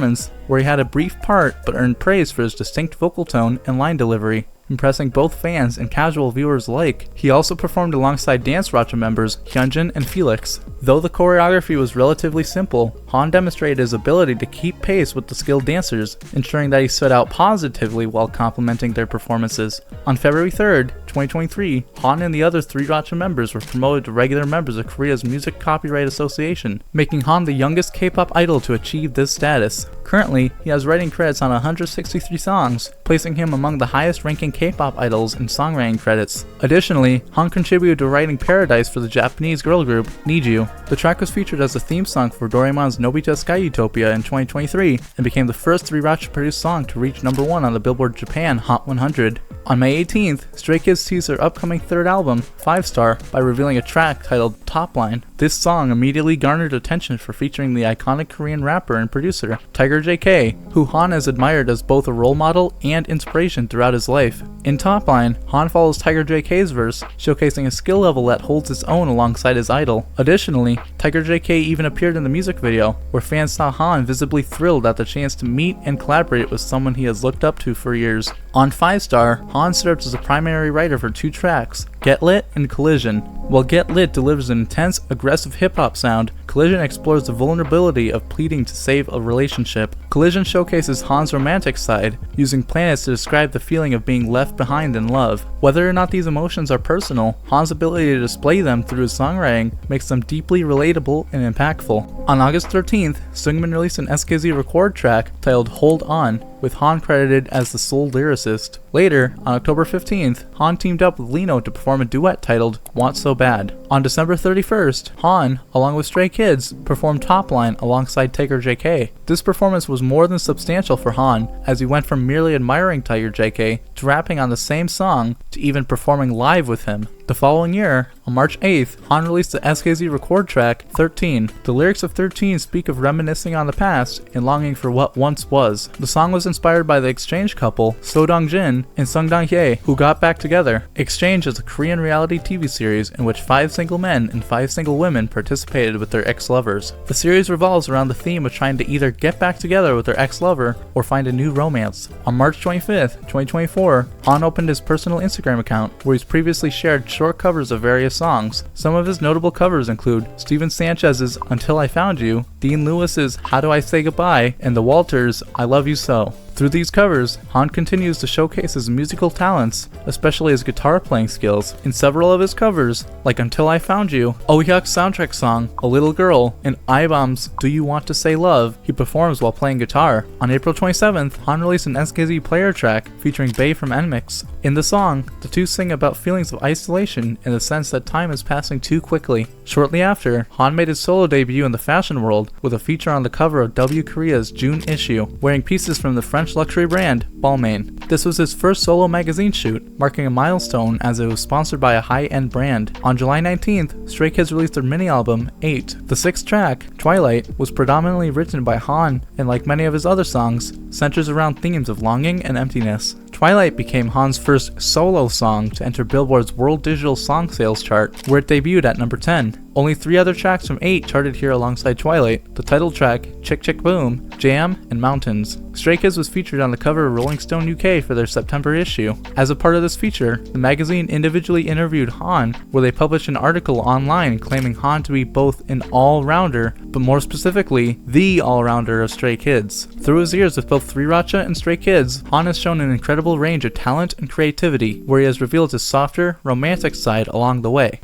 where he had a brief part but earned praise for his distinct vocal tone and line delivery, impressing both fans and casual viewers alike. He also performed alongside Dance Racha members Hyunjin and Felix. Though the choreography was relatively simple, Han demonstrated his ability to keep pace with the skilled dancers, ensuring that he stood out positively while complimenting their performances. On February 3rd, 2023, Han and the other 3 Racha members were promoted to regular members of Korea's Music Copyright Association, making Han the youngest K-pop idol to achieve this status. Currently, he has writing credits on 163 songs, placing him among the highest-ranking K-pop idols in songwriting credits. Additionally, Han contributed to writing Paradise for the Japanese girl group Need You. The track was featured as the theme song for Doraemon's Nobita Sky Utopia in 2023 and became the first 3 Racha-produced song to reach number 1 on the Billboard Japan Hot 100. On May 18th, Stray Kids teased their upcoming 3rd album, 5 Star, by revealing a track titled Top Line. This song immediately garnered attention for featuring the iconic Korean rapper and producer Tiger JK, who Han has admired as both a role model and inspiration throughout his life. In Top Line, Han follows Tiger JK's verse, showcasing a skill level that holds its own alongside his idol. Additionally, Tiger JK even appeared in the music video, where fans saw Han visibly thrilled at the chance to meet and collaborate with someone he has looked up to for years. On 5 Star, Han serves as the primary writer for 2 tracks, Get Lit and Collision. While Get Lit delivers an intense, aggressive hip-hop sound, Collision explores the vulnerability of pleading to save a relationship. Collision showcases Han's romantic side, using planets to describe the feeling of being left behind in love. Whether or not these emotions are personal, Han's ability to display them through his songwriting makes them deeply relatable and impactful. On August 13th, Seungmin released an SKZ record track titled Hold On, with Han credited as the sole lyricist. Later, on October 15th, Han teamed up with Lino to perform a duet titled Want So Bad. On December 31st, Han, along with Stray Kids, performed Top Line alongside Tiger JK. This performance was more than substantial for Han, as he went from merely admiring Tiger JK to rapping on the same song to even performing live with him. The following year, on March 8th, Han released the SKZ record track 13. The lyrics of 13 speak of reminiscing on the past and longing for what once was. The song was inspired by the exchange couple So Dong-jin and Sung Dong-hye, who got back together. Exchange is a Korean reality TV series in which 5 single men and 5 single women participated with their ex-lovers. The series revolves around the theme of trying to either get back together with their ex-lover or find a new romance. On March 25th, 2024, Han opened his personal Instagram account, where he's previously shared short covers of various songs. Some of his notable covers include Steven Sanchez's Until I Found You, Dean Lewis's How Do I Say Goodbye, and The Walters' I Love You So. Through these covers, Han continues to showcase his musical talents, especially his guitar playing skills. In several of his covers, like Until I Found You, Oh Hyuk's soundtrack song, A Little Girl, and I-Bomb's Do You Want to Say Love, he performs while playing guitar. On April 27th, Han released an SKZ player track featuring Bae from NMIX. In the song, the two sing about feelings of isolation and the sense that time is passing too quickly. Shortly after, Han made his solo debut in the fashion world with a feature on the cover of W Korea's June issue, wearing pieces from the French luxury brand Balmain. This was his first solo magazine shoot, marking a milestone as it was sponsored by a high-end brand. On July 19th, Stray Kids released their mini-album 8. The 6th track, Twilight, was predominantly written by Han, and like many of his other songs, centers around themes of longing and emptiness. Twilight became Han's first solo song to enter Billboard's World Digital Song Sales chart, where it debuted at number 10. Only 3 other tracks from 8 charted here alongside Twilight: the title track, Chick Chick Boom, Jam, and Mountains. Stray Kids was featured on the cover of Rolling Stone UK for their September issue. As a part of this feature, the magazine individually interviewed Han, where they published an article online claiming Han to be both an all-rounder, but more specifically, the all-rounder of Stray Kids. Through his years with both 3 Racha and Stray Kids, Han has shown an incredible range of talent and creativity, where he has revealed his softer, romantic side along the way.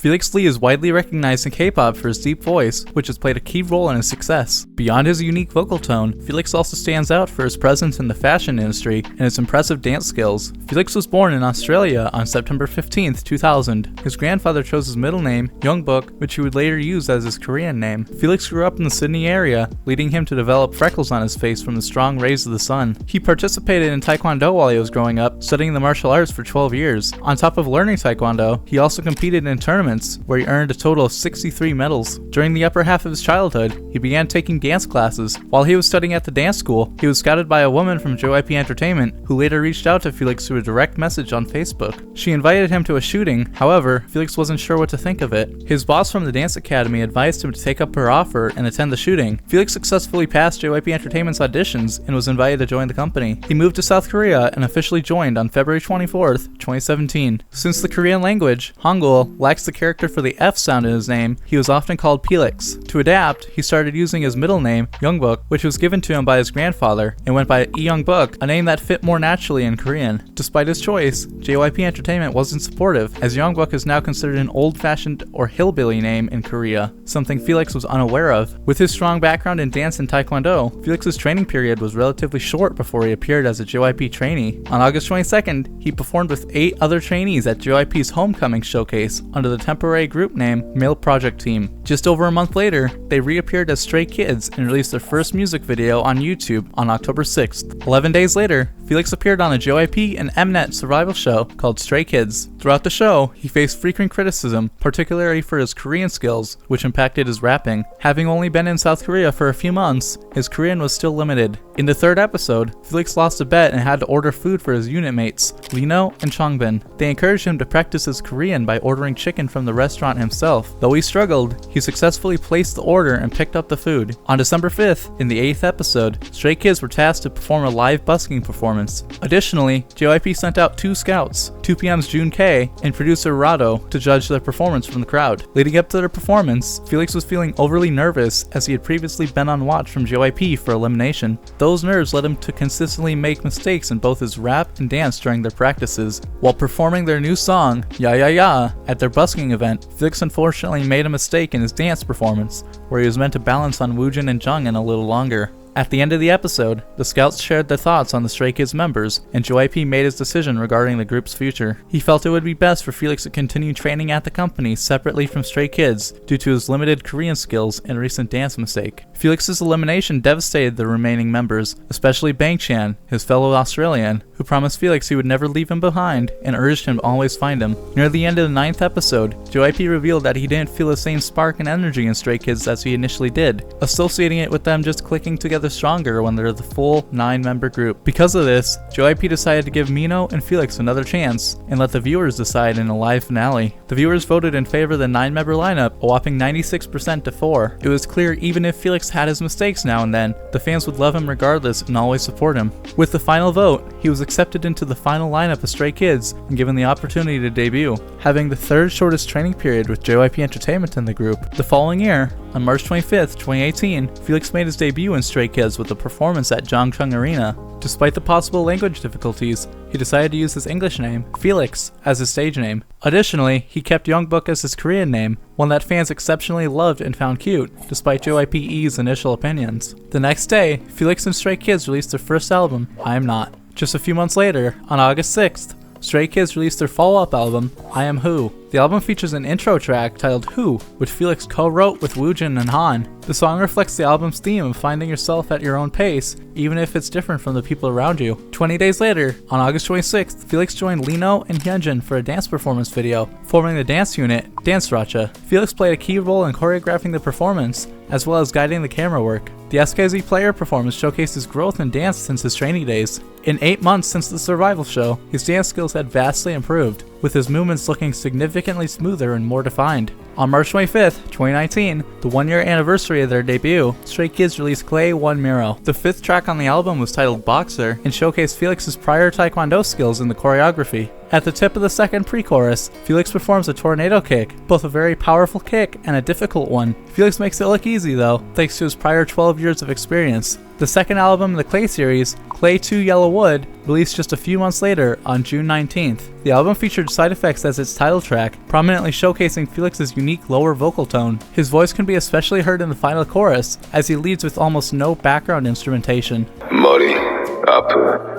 Felix Lee is widely recognized in K-pop for his deep voice, which has played a key role in his success. Beyond his unique vocal tone, Felix also stands out for his presence in the fashion industry and his impressive dance skills. Felix was born in Australia on September 15, 2000. His grandfather chose his middle name, Youngbuk, which he would later use as his Korean name. Felix grew up in the Sydney area, leading him to develop freckles on his face from the strong rays of the sun. He participated in Taekwondo while he was growing up, studying the martial arts for 12 years. On top of learning Taekwondo, he also competed in tournaments where he earned a total of 63 medals. During the upper half of his childhood, he began taking dance classes. While he was studying at the dance school, he was scouted by a woman from JYP Entertainment who later reached out to Felix through a direct message on Facebook. She invited him to a shooting, however, Felix wasn't sure what to think of it. His boss from the dance academy advised him to take up her offer and attend the shooting. Felix successfully passed JYP Entertainment's auditions and was invited to join the company. He moved to South Korea and officially joined on February 24th, 2017. Since the Korean language, Hangul, lacks the character for the F sound in his name, he was often called Felix. To adapt, he started using his middle name, Youngbuk, which was given to him by his grandfather, and went by Youngbuk, a name that fit more naturally in Korean. Despite his choice, JYP Entertainment wasn't supportive, as Youngbuk is now considered an old-fashioned or hillbilly name in Korea, something Felix was unaware of. With his strong background in dance and Taekwondo, Felix's training period was relatively short before he appeared as a JYP trainee. On August 22nd, he performed with 8 other trainees at JYP's homecoming showcase under the temporary group name Male Project Team. Just over a month later, they reappeared as Stray Kids and released their first music video on YouTube on October 6th. 11 days later, Felix appeared on a JYP and Mnet survival show called Stray Kids. Throughout the show, he faced frequent criticism, particularly for his Korean skills, which impacted his rapping. Having only been in South Korea for a few months, his Korean was still limited. In the 3rd episode, Felix lost a bet and had to order food for his unit mates, Lino and Changbin. They encouraged him to practice his Korean by ordering chicken from the restaurant himself. Though he struggled, he successfully placed the order and picked up the food. On December 5th, in the 8th episode, Stray Kids were tasked to perform a live busking performance. Additionally, JYP sent out 2 scouts, 2PM's Jun K and producer Rado, to judge their performance from the crowd. Leading up to their performance, Felix was feeling overly nervous as he had previously been on watch from JYP for elimination. Those nerves led him to consistently make mistakes in both his rap and dance during their practices. While performing their new song, Ya Ya Ya, at their busking event, Felix unfortunately made a mistake in his dance performance, where he was meant to balance on Woojin and Jungin a little longer. At the end of the episode, the scouts shared their thoughts on the Stray Kids members, and JYP made his decision regarding the group's future. He felt it would be best for Felix to continue training at the company separately from Stray Kids due to his limited Korean skills and recent dance mistake. Felix's elimination devastated the remaining members, especially Bangchan, his fellow Australian, who promised Felix he would never leave him behind and urged him to always find him. Near the end of the 9th episode, JYP revealed that he didn't feel the same spark and energy in Stray Kids as he initially did, associating it with them just clicking together stronger when they're the full 9-member group. Because of this, JYP decided to give Mino and Felix another chance and let the viewers decide in a live finale. The viewers voted in favor of the 9-member lineup, a whopping 96% to 4. It was clear even if Felix had his mistakes now and then, the fans would love him regardless and always support him. With the final vote, he was accepted into the final lineup of Stray Kids and given the opportunity to debut, having the 3rd shortest training period with JYP Entertainment in the group. The following year, on March 25th, 2018, Felix made his debut in Stray Kids with a performance at Jangchung Arena. Despite the possible language difficulties, he decided to use his English name, Felix, as his stage name. Additionally, he kept Youngbuk as his Korean name, one that fans exceptionally loved and found cute, despite JYP's initial opinions. The next day, Felix and Stray Kids released their first album, I Am Not. Just a few months later, on August 6th, Stray Kids released their follow-up album, I Am Who. The album features an intro track titled Who, which Felix co-wrote with Woojin and Han. The song reflects the album's theme of finding yourself at your own pace, even if it's different from the people around you. 20 days later, on August 26th, Felix joined Lino and Hyunjin for a dance performance video, forming the dance unit, Dance Racha. Felix played a key role in choreographing the performance, as well as guiding the camera work. The SKZ player performance showcased his growth in dance since his training days. In 8 months since the survival show, his dance skills had vastly improved, with his movements looking significantly smoother and more defined. On March 25th, 2019, the 1-year anniversary of their debut, Stray Kids released Clay One Miro. The 5th track on the album was titled Boxer and showcased Felix's prior Taekwondo skills in the choreography. At the tip of the 2nd pre-chorus, Felix performs a tornado kick, both a very powerful kick and a difficult one. Felix makes it look easy though, thanks to his prior 12 years of experience. The second album in the Clay series, Clay 2 Yellow Wood, released just a few months later on June 19th. The album featured Side Effects as its title track, prominently showcasing Felix's unique lower vocal tone. His voice can be especially heard in the final chorus, as he leads with almost no background instrumentation. 머리 아프다.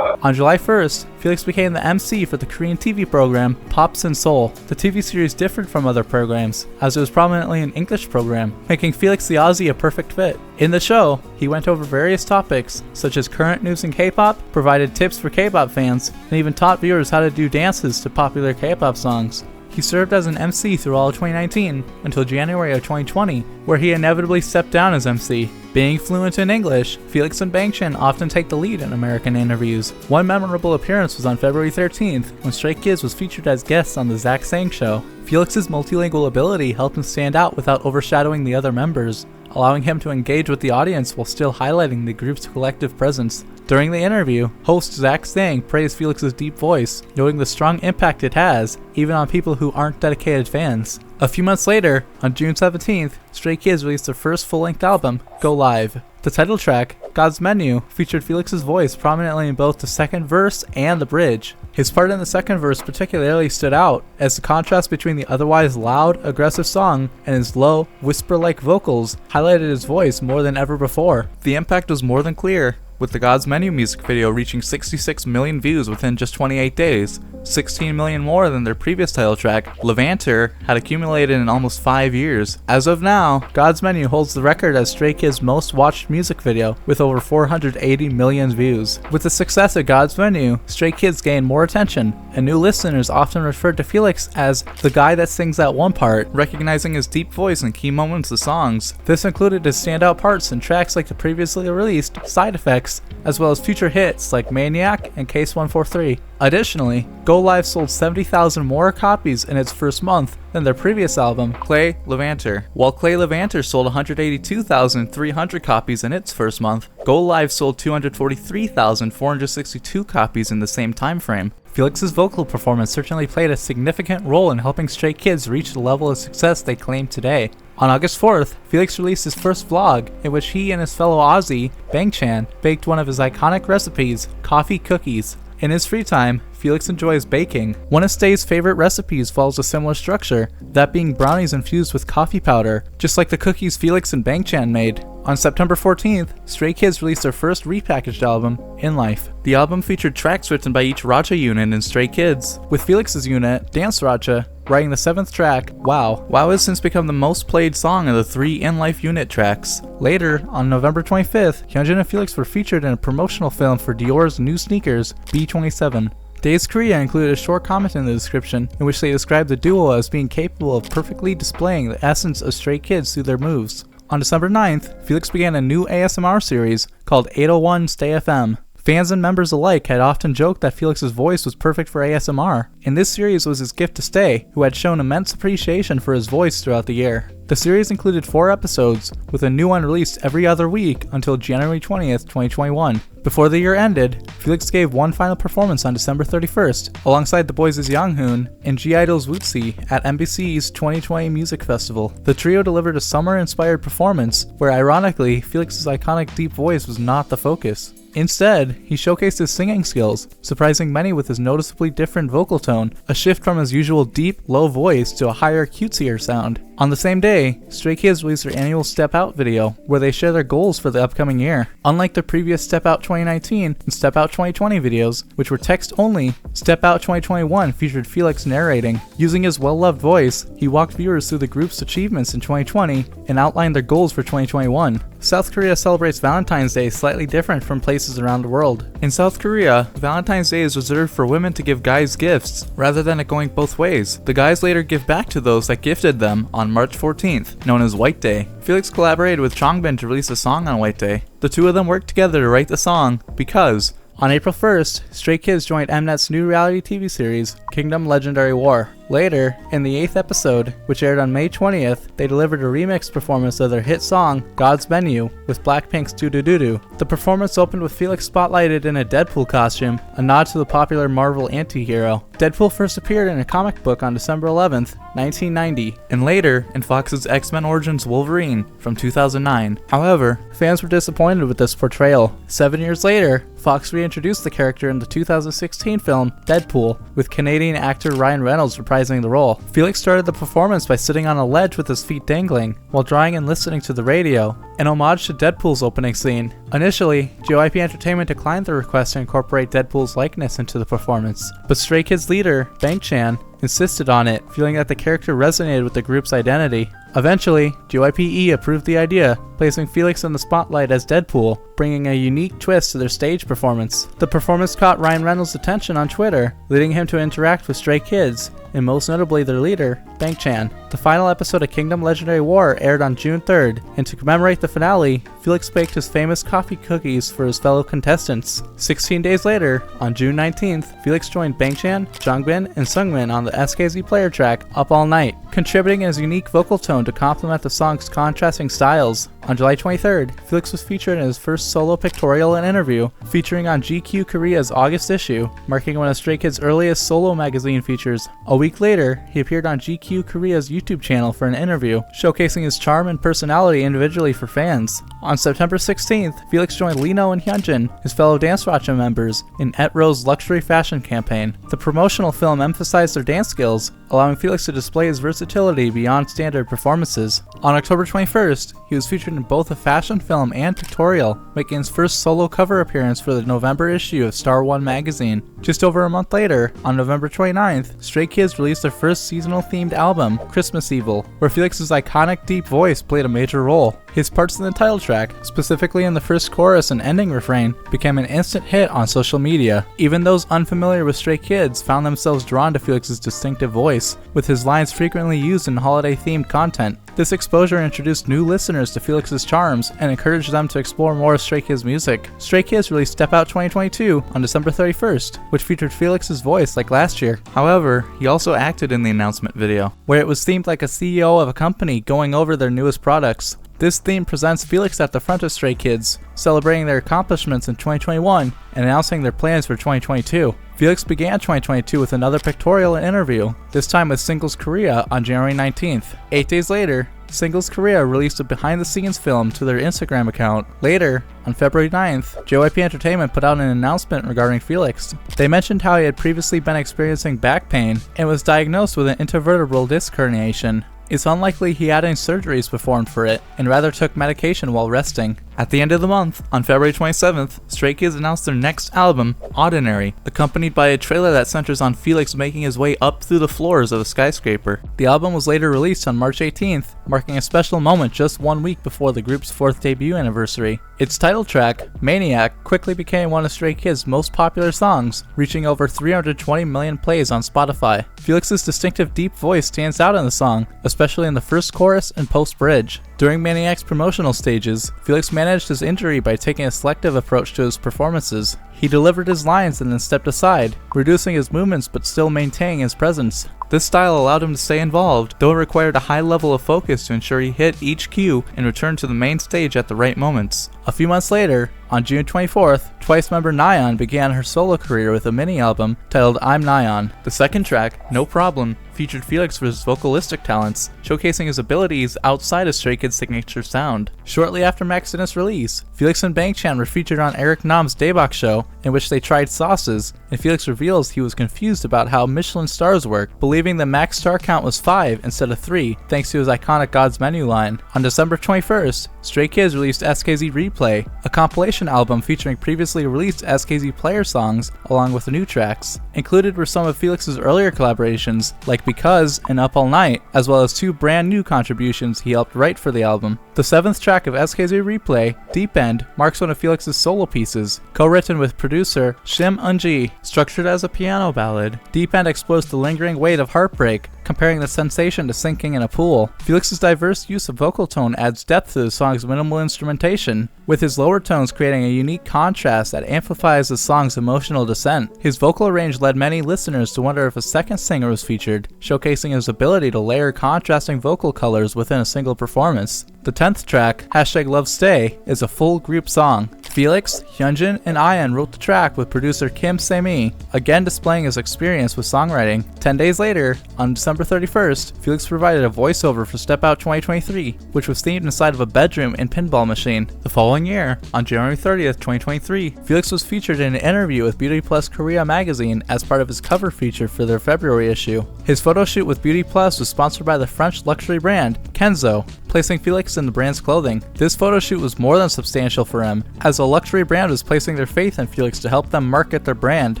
On July 1st, Felix became the MC for the Korean TV program Pops in Seoul. The TV series differed from other programs, as it was prominently an English program, making Felix the Aussie a perfect fit. In the show, he went over various topics, such as current news in K-pop, provided tips for K-pop fans, and even taught viewers how to do dances to popular K-pop songs. He served as an MC through all of 2019 until January of 2020, where he inevitably stepped down as MC. Being fluent in English, Felix and Bangchan often take the lead in American interviews. One memorable appearance was on February 13th, when Stray Kids was featured as guests on the Zach Sang Show. Felix's multilingual ability helped him stand out without overshadowing the other members, allowing him to engage with the audience while still highlighting the group's collective presence. During the interview, host Zach Sang praised Felix's deep voice, noting the strong impact it has, even on people who aren't dedicated fans. A few months later, on June 17th, Stray Kids released their first full-length album, Go Live. The title track, God's Menu, featured Felix's voice prominently in both the second verse and the bridge. His part in the second verse particularly stood out, as the contrast between the otherwise loud, aggressive song and his low, whisper-like vocals highlighted his voice more than ever before. The impact was more than clear, with the God's Menu music video reaching 66 million views within just 28 days, 16 million more than their previous title track, Levanter, had accumulated in almost 5 years. As of now, God's Menu holds the record as Stray Kids' most watched music video, with over 480 million views. With the success of God's Menu, Stray Kids gained more attention, and new listeners often referred to Felix as the guy that sings that one part, recognizing his deep voice in key moments of songs. This included his standout parts in tracks like the previously released Side Effects, as well as future hits like Maniac and Case 143. Additionally, Go Live sold 70,000 more copies in its first month than their previous album, Clay Levanter. While Clay Levanter sold 182,300 copies in its first month, Go Live sold 243,462 copies in the same time frame. Felix's vocal performance certainly played a significant role in helping Stray Kids reach the level of success they claim today. On August 4th, Felix released his first vlog, in which he and his fellow Aussie, Bangchan, baked one of his iconic recipes, coffee cookies. In his free time, Felix enjoys baking. One of Stay's favorite recipes follows a similar structure, that being brownies infused with coffee powder, just like the cookies Felix and Bangchan made. On September 14th, Stray Kids released their first repackaged album, In Life. The album featured tracks written by each Raja unit in Stray Kids, with Felix's unit, Dance Raja, writing the 7th track, Wow. Wow has since become the most played song of the 3 In Life unit tracks. Later, on November 25th, Hyunjin and Felix were featured in a promotional film for Dior's new sneakers, B27. Days Korea included a short comment in the description in which they described the duo as being capable of perfectly displaying the essence of Stray Kids through their moves. On December 9th, Felix began a new ASMR series called 801 Stay FM. Fans and members alike had often joked that Felix's voice was perfect for ASMR, and this series was his gift to Stay, who had shown immense appreciation for his voice throughout the year. The series included 4 episodes, with a new one released every other week until January 20th, 2021. Before the year ended, Felix gave one final performance on December 31st, alongside the boys' Younghoon and G-Idol's Woodsy at MBC's 2020 Music Festival. The trio delivered a summer-inspired performance, where ironically, Felix's iconic deep voice was not the focus. Instead, he showcased his singing skills, surprising many with his noticeably different vocal tone, a shift from his usual deep, low voice to a higher, cutesier sound. On the same day, Stray Kids released their annual Step Out video, where they share their goals for the upcoming year. Unlike their previous Step Out 2019 and Step Out 2020 videos, which were text-only, Step Out 2021 featured Felix narrating. Using his well-loved voice, he walked viewers through the group's achievements in 2020 and outlined their goals for 2021. South Korea celebrates Valentine's Day slightly different from places around the world. In South Korea, Valentine's Day is reserved for women to give guys gifts, rather than it going both ways. The guys later give back to those that gifted them on March 14th, known as White Day. Felix collaborated with Changbin to release a song on White Day. The two of them worked together to write the song because on April 1st, Stray Kids joined Mnet's new reality TV series, Kingdom Legendary War. Later, in the 8th episode, which aired on May 20th, they delivered a remix performance of their hit song, God's Menu, with Blackpink's Doo Doo Doo Doo. The performance opened with Felix spotlighted in a Deadpool costume, a nod to the popular Marvel anti-hero. Deadpool first appeared in a comic book on December 11th, 1990, and later in Fox's X-Men Origins Wolverine from 2009. However, fans were disappointed with this portrayal. 7 years later, Fox reintroduced the character in the 2016 film Deadpool, with Canadian actor Ryan Reynolds reprising the role. Felix started the performance by sitting on a ledge with his feet dangling, while drawing and listening to the radio, an homage to Deadpool's opening scene. Initially, JYP Entertainment declined the request to incorporate Deadpool's likeness into the performance, but Stray Kids leader, Bang Chan, insisted on it, feeling that the character resonated with the group's identity. Eventually, JYPE approved the idea, placing Felix in the spotlight as Deadpool, bringing a unique twist to their stage performance. The performance caught Ryan Reynolds' attention on Twitter, leading him to interact with Stray Kids, and most notably their leader, Bang Chan. The final episode of Kingdom Legendary War aired on June 3rd, and to commemorate the finale, Felix baked his famous coffee cookies for his fellow contestants. 16 days later, on June 19th, Felix joined Bang Chan, Changbin, and Seungmin on the SKZ player track Up All Night, contributing his unique vocal tone to complement the song's contrasting styles. On July 23rd, Felix was featured in his first solo pictorial and interview, featuring on GQ Korea's August issue, marking one of Stray Kids' earliest solo magazine features. A week later, he appeared on GQ Korea's YouTube channel for an interview, showcasing his charm and personality individually for fans. On September 16th, Felix joined Lino and Hyunjin, his fellow Dance Racha members, in Etro's luxury fashion campaign. The promotional film emphasized their dance skills, allowing Felix to display his versatility beyond standard performances. On October 21st, he was featured in both a fashion film and pictorial, making his first solo cover appearance for the November issue of Star One magazine. Just over a month later, on November 29th, Stray Kids released their first seasonal themed album, Christmas Evil, where Felix's iconic deep voice played a major role. His parts in the title track, specifically in the first chorus and ending refrain, became an instant hit on social media. Even those unfamiliar with Stray Kids found themselves drawn to Felix's distinctive voice, with his lines frequently used in holiday-themed content. This exposure introduced new listeners to Felix's charms and encouraged them to explore more Stray Kids music. Stray Kids released Step Out 2022 on December 31st, which featured Felix's voice like last year. However, he also acted in the announcement video, where it was themed like a CEO of a company going over their newest products. This theme presents Felix at the front of Stray Kids, celebrating their accomplishments in 2021 and announcing their plans for 2022. Felix began 2022 with another pictorial and interview, this time with Singles Korea on January 19th. 8 days later, Singles Korea released a behind-the-scenes film to their Instagram account. Later, on February 9th, JYP Entertainment put out an announcement regarding Felix. They mentioned how he had previously been experiencing back pain and was diagnosed with an intervertebral disc herniation. It's unlikely he had any surgeries performed for it, and rather took medication while resting. At the end of the month, on February 27th, Stray Kids announced their next album, Ordinary, accompanied by a trailer that centers on Felix making his way up through the floors of a skyscraper. The album was later released on March 18th, marking a special moment just 1 week before the group's 4th debut anniversary. Its title track, Maniac, quickly became one of Stray Kids' most popular songs, reaching over 320 million plays on Spotify. Felix's distinctive deep voice stands out in the song, especially in the first chorus and post-bridge. During Maniac's promotional stages, Felix managed his injury by taking a selective approach to his performances. He delivered his lines and then stepped aside, reducing his movements but still maintaining his presence. This style allowed him to stay involved, though it required a high level of focus to ensure he hit each cue and returned to the main stage at the right moments. A few months later, on June 24th, Twice member Nayeon began her solo career with a mini-album titled I'm Nayeon. The second track, No Problem, featured Felix for his vocalistic talents, showcasing his abilities outside of Stray Kids' signature sound. Shortly after Maxinus' release, Felix and Bang Chan were featured on Eric Nam's Daebak show, in which they tried sauces, and Felix reveals he was confused about how Michelin stars work, believing the max star count was 5 instead of 3, thanks to his iconic God's Menu line. On December 21st, Stray Kids released SKZ Replay, a compilation album featuring previously released SKZ player songs along with the new tracks. Included were some of Felix's earlier collaborations, like Because and Up All Night, as well as 2 brand new contributions he helped write for the album. The 7th track of SKZ Replay, Deep End, marks one of Felix's solo pieces. Co-written with producer Shim Eunji, structured as a piano ballad, Deep End explores the lingering weight of heartbreak, comparing the sensation to sinking in a pool. Felix's diverse use of vocal tone adds depth to the song's minimal instrumentation, with his lower tones creating a unique contrast that amplifies the song's emotional descent. His vocal range led many listeners to wonder if a second singer was featured, showcasing his ability to layer contrasting vocal colors within a single performance. The 10th track, #LoveStay, is a full group song. Felix, Hyunjin, and Ian wrote the track with producer Kim Se-mi, again displaying his experience with songwriting. 10 days later, on December 31st, Felix provided a voiceover for Step Out 2023, which was themed inside of a bedroom and pinball machine. The following year, on January 30th, 2023, Felix was featured in an interview with Beauty Plus Korea magazine as part of his cover feature for their February issue. His photo shoot with Beauty Plus was sponsored by the French luxury brand Kenzo, placing Felix in the brand's clothing. This photo shoot was more than substantial for him, as a luxury brand was placing their faith in Felix to help them market their brand.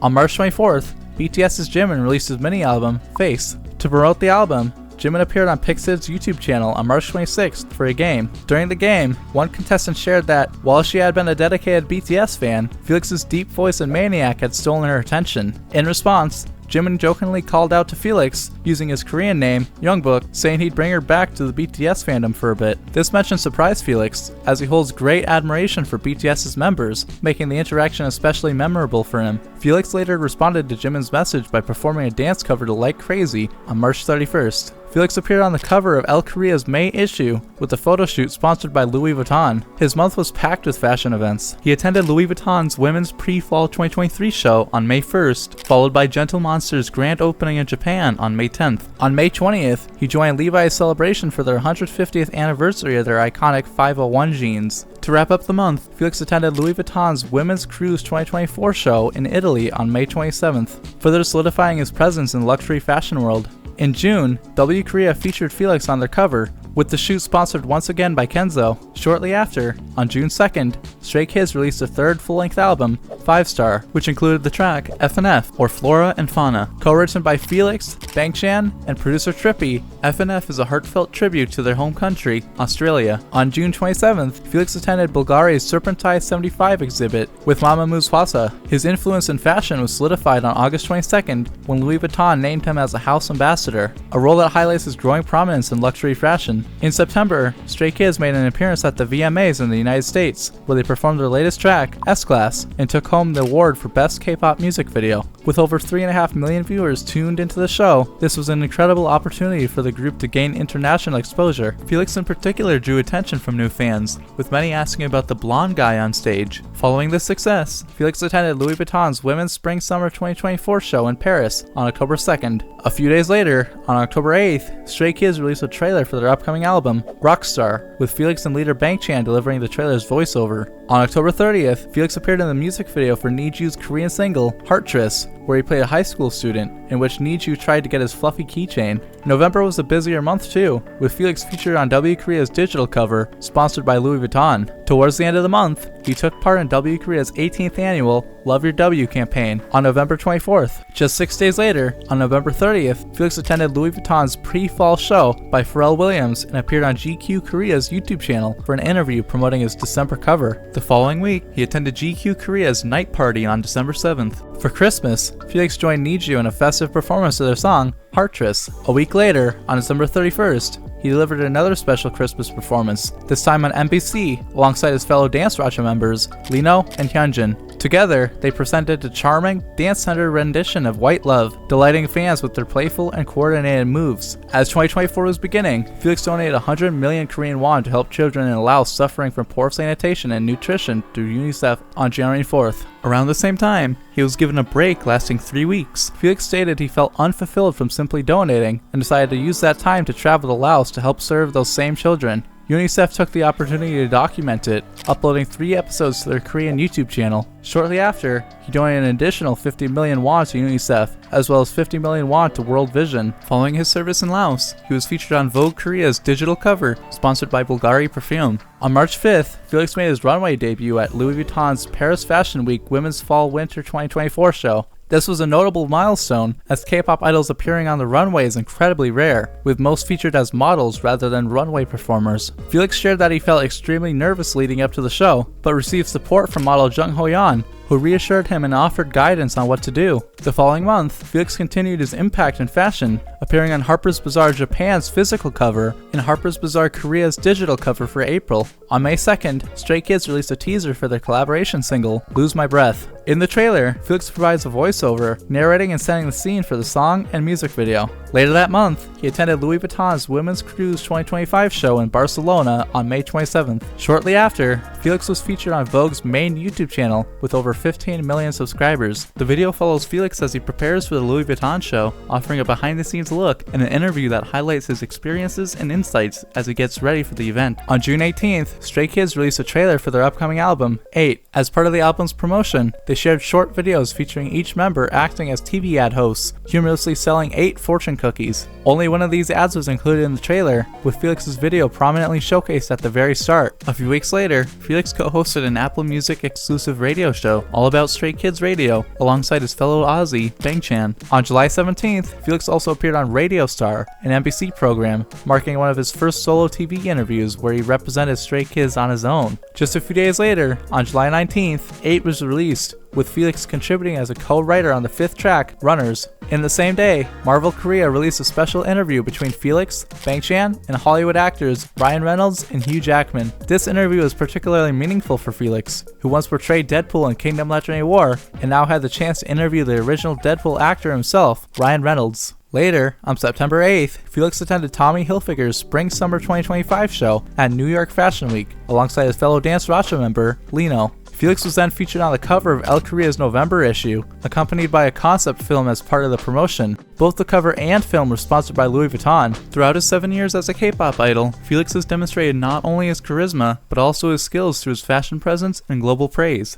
On March 24th, BTS's Jimin released his mini-album, Face. To promote the album, Jimin appeared on Pixid's YouTube channel on March 26th for a game. During the game, one contestant shared that, while she had been a dedicated BTS fan, Felix's deep voice and maniac had stolen her attention. In response, Jimin jokingly called out to Felix, using his Korean name, Youngbok, saying he'd bring her back to the BTS fandom for a bit. This mention surprised Felix, as he holds great admiration for BTS's members, making the interaction especially memorable for him. Felix later responded to Jimin's message by performing a dance cover to Like Crazy on March 31st. Felix appeared on the cover of Elle Korea's May issue with a photo shoot sponsored by Louis Vuitton. His month was packed with fashion events. He attended Louis Vuitton's Women's Pre-Fall 2023 show on May 1st, followed by Gentle Monster's grand opening in Japan on May 10th. On May 20th, he joined Levi's celebration for their 150th anniversary of their iconic 501 jeans. To wrap up the month, Felix attended Louis Vuitton's Women's Cruise 2024 show in Italy on May 27th, further solidifying his presence in the luxury fashion world. In June, W Korea featured Felix on their cover, with the shoot sponsored once again by Kenzo. Shortly after, on June 2nd, Stray Kids released a third full-length album, 5 Star, which included the track FNF, or Flora and Fauna. Co-written by Felix, Bangchan, and producer Trippy, FNF is a heartfelt tribute to their home country, Australia. On June 27th, Felix attended Bulgaria's Serpentine 75 exhibit with Mama Muswasa. His influence in fashion was solidified on August 22nd when Louis Vuitton named him as a house ambassador, a role that highlights his growing prominence in luxury fashion. In September, Stray Kids made an appearance at the VMAs in the United States, where they performed their latest track, S-Class, and took home the award for Best K-Pop Music Video. With over 3.5 million viewers tuned into the show, this was an incredible opportunity for the group to gain international exposure. Felix in particular drew attention from new fans, with many asking about the blonde guy on stage. Following this success, Felix attended Louis Vuitton's Women's Spring-Summer 2024 show in Paris on October 2nd. A few days later, on October 8th, Stray Kids released a trailer for their upcoming album, Rockstar, with Felix and leader Bangchan delivering the trailer's voiceover. On October 30th, Felix appeared in the music video for Niju's Korean single, Hearttress, where he played a high school student, in which Niju tried to get his fluffy keychain. November was a busier month too, with Felix featured on W Korea's digital cover, sponsored by Louis Vuitton. Towards the end of the month, he took part in W Korea's 18th annual Love Your W campaign on November 24th. Just 6 days later, on November 30th, Felix attended Louis Vuitton's pre-fall show by Pharrell Williams and appeared on GQ Korea's YouTube channel for an interview promoting his December cover. The following week, he attended GQ Korea's night party on December 7th. For Christmas, Felix joined Niju in a festive performance of their song, Hearttress. A week later, on December 31st, he delivered another special Christmas performance, this time on MBC, alongside his fellow Dance Raja members, Lino and Hyunjin. Together, they presented a charming, dance-centered rendition of White Love, delighting fans with their playful and coordinated moves. As 2024 was beginning, Felix donated 100 million Korean won to help children in Laos suffering from poor sanitation and nutrition through UNICEF on January 4th. Around the same time, he was given a break lasting 3 weeks. Felix stated he felt unfulfilled from simply donating and decided to use that time to travel to Laos to help serve those same children. UNICEF took the opportunity to document it, uploading 3 episodes to their Korean YouTube channel. Shortly after, he donated an additional 50 million won to UNICEF, as well as 50 million won to World Vision. Following his service in Laos, he was featured on Vogue Korea's digital cover, sponsored by Bulgari Perfume. On March 5th, Felix made his runway debut at Louis Vuitton's Paris Fashion Week Women's Fall-Winter 2024 show. This was a notable milestone, as K-pop idols appearing on the runway is incredibly rare, with most featured as models rather than runway performers. Felix shared that he felt extremely nervous leading up to the show, but received support from model Jung Ho-yeon, who reassured him and offered guidance on what to do. The following month, Felix continued his impact in fashion, appearing on Harper's Bazaar Japan's physical cover and Harper's Bazaar Korea's digital cover for April. On May 2nd, Stray Kids released a teaser for their collaboration single, Lose My Breath. In the trailer, Felix provides a voiceover, narrating and setting the scene for the song and music video. Later that month, he attended Louis Vuitton's Women's Cruise 2025 show in Barcelona on May 27th. Shortly after, Felix was featured on Vogue's main YouTube channel with over 15 million subscribers. The video follows Felix as he prepares for the Louis Vuitton show, offering a behind-the-scenes look and an interview that highlights his experiences and insights as he gets ready for the event. On June 18th, Stray Kids released a trailer for their upcoming album, 8. As part of the album's promotion, they shared short videos featuring each member acting as TV ad hosts, humorously selling 8 fortune cookies. Only one of these ads was included in the trailer, with Felix's video prominently showcased at the very start. A few weeks later, Felix co-hosted an Apple Music exclusive radio show all about Stray Kids Radio, alongside his fellow Aussie, Bangchan. On July 17th, Felix also appeared on Radio Star, an NBC program, marking one of his first solo TV interviews where he represented Stray Kids on his own. Just a few days later, on July 19th, 8 was released, with Felix contributing as a co-writer on the 5th track, Runners. In the same day, Marvel Korea released a special interview between Felix, Bangchan, and Hollywood actors Ryan Reynolds and Hugh Jackman. This interview was particularly meaningful for Felix, who once portrayed Deadpool in Kingdom Legendary War, and now had the chance to interview the original Deadpool actor himself, Ryan Reynolds. Later, on September 8th, Felix attended Tommy Hilfiger's Spring-Summer 2025 show at New York Fashion Week, alongside his fellow Dance Racha member, Lino. Felix was then featured on the cover of Elle Korea's November issue, accompanied by a concept film as part of the promotion. Both the cover and film were sponsored by Louis Vuitton. Throughout his 7 years as a K-pop idol, Felix has demonstrated not only his charisma, but also his skills through his fashion presence and global praise.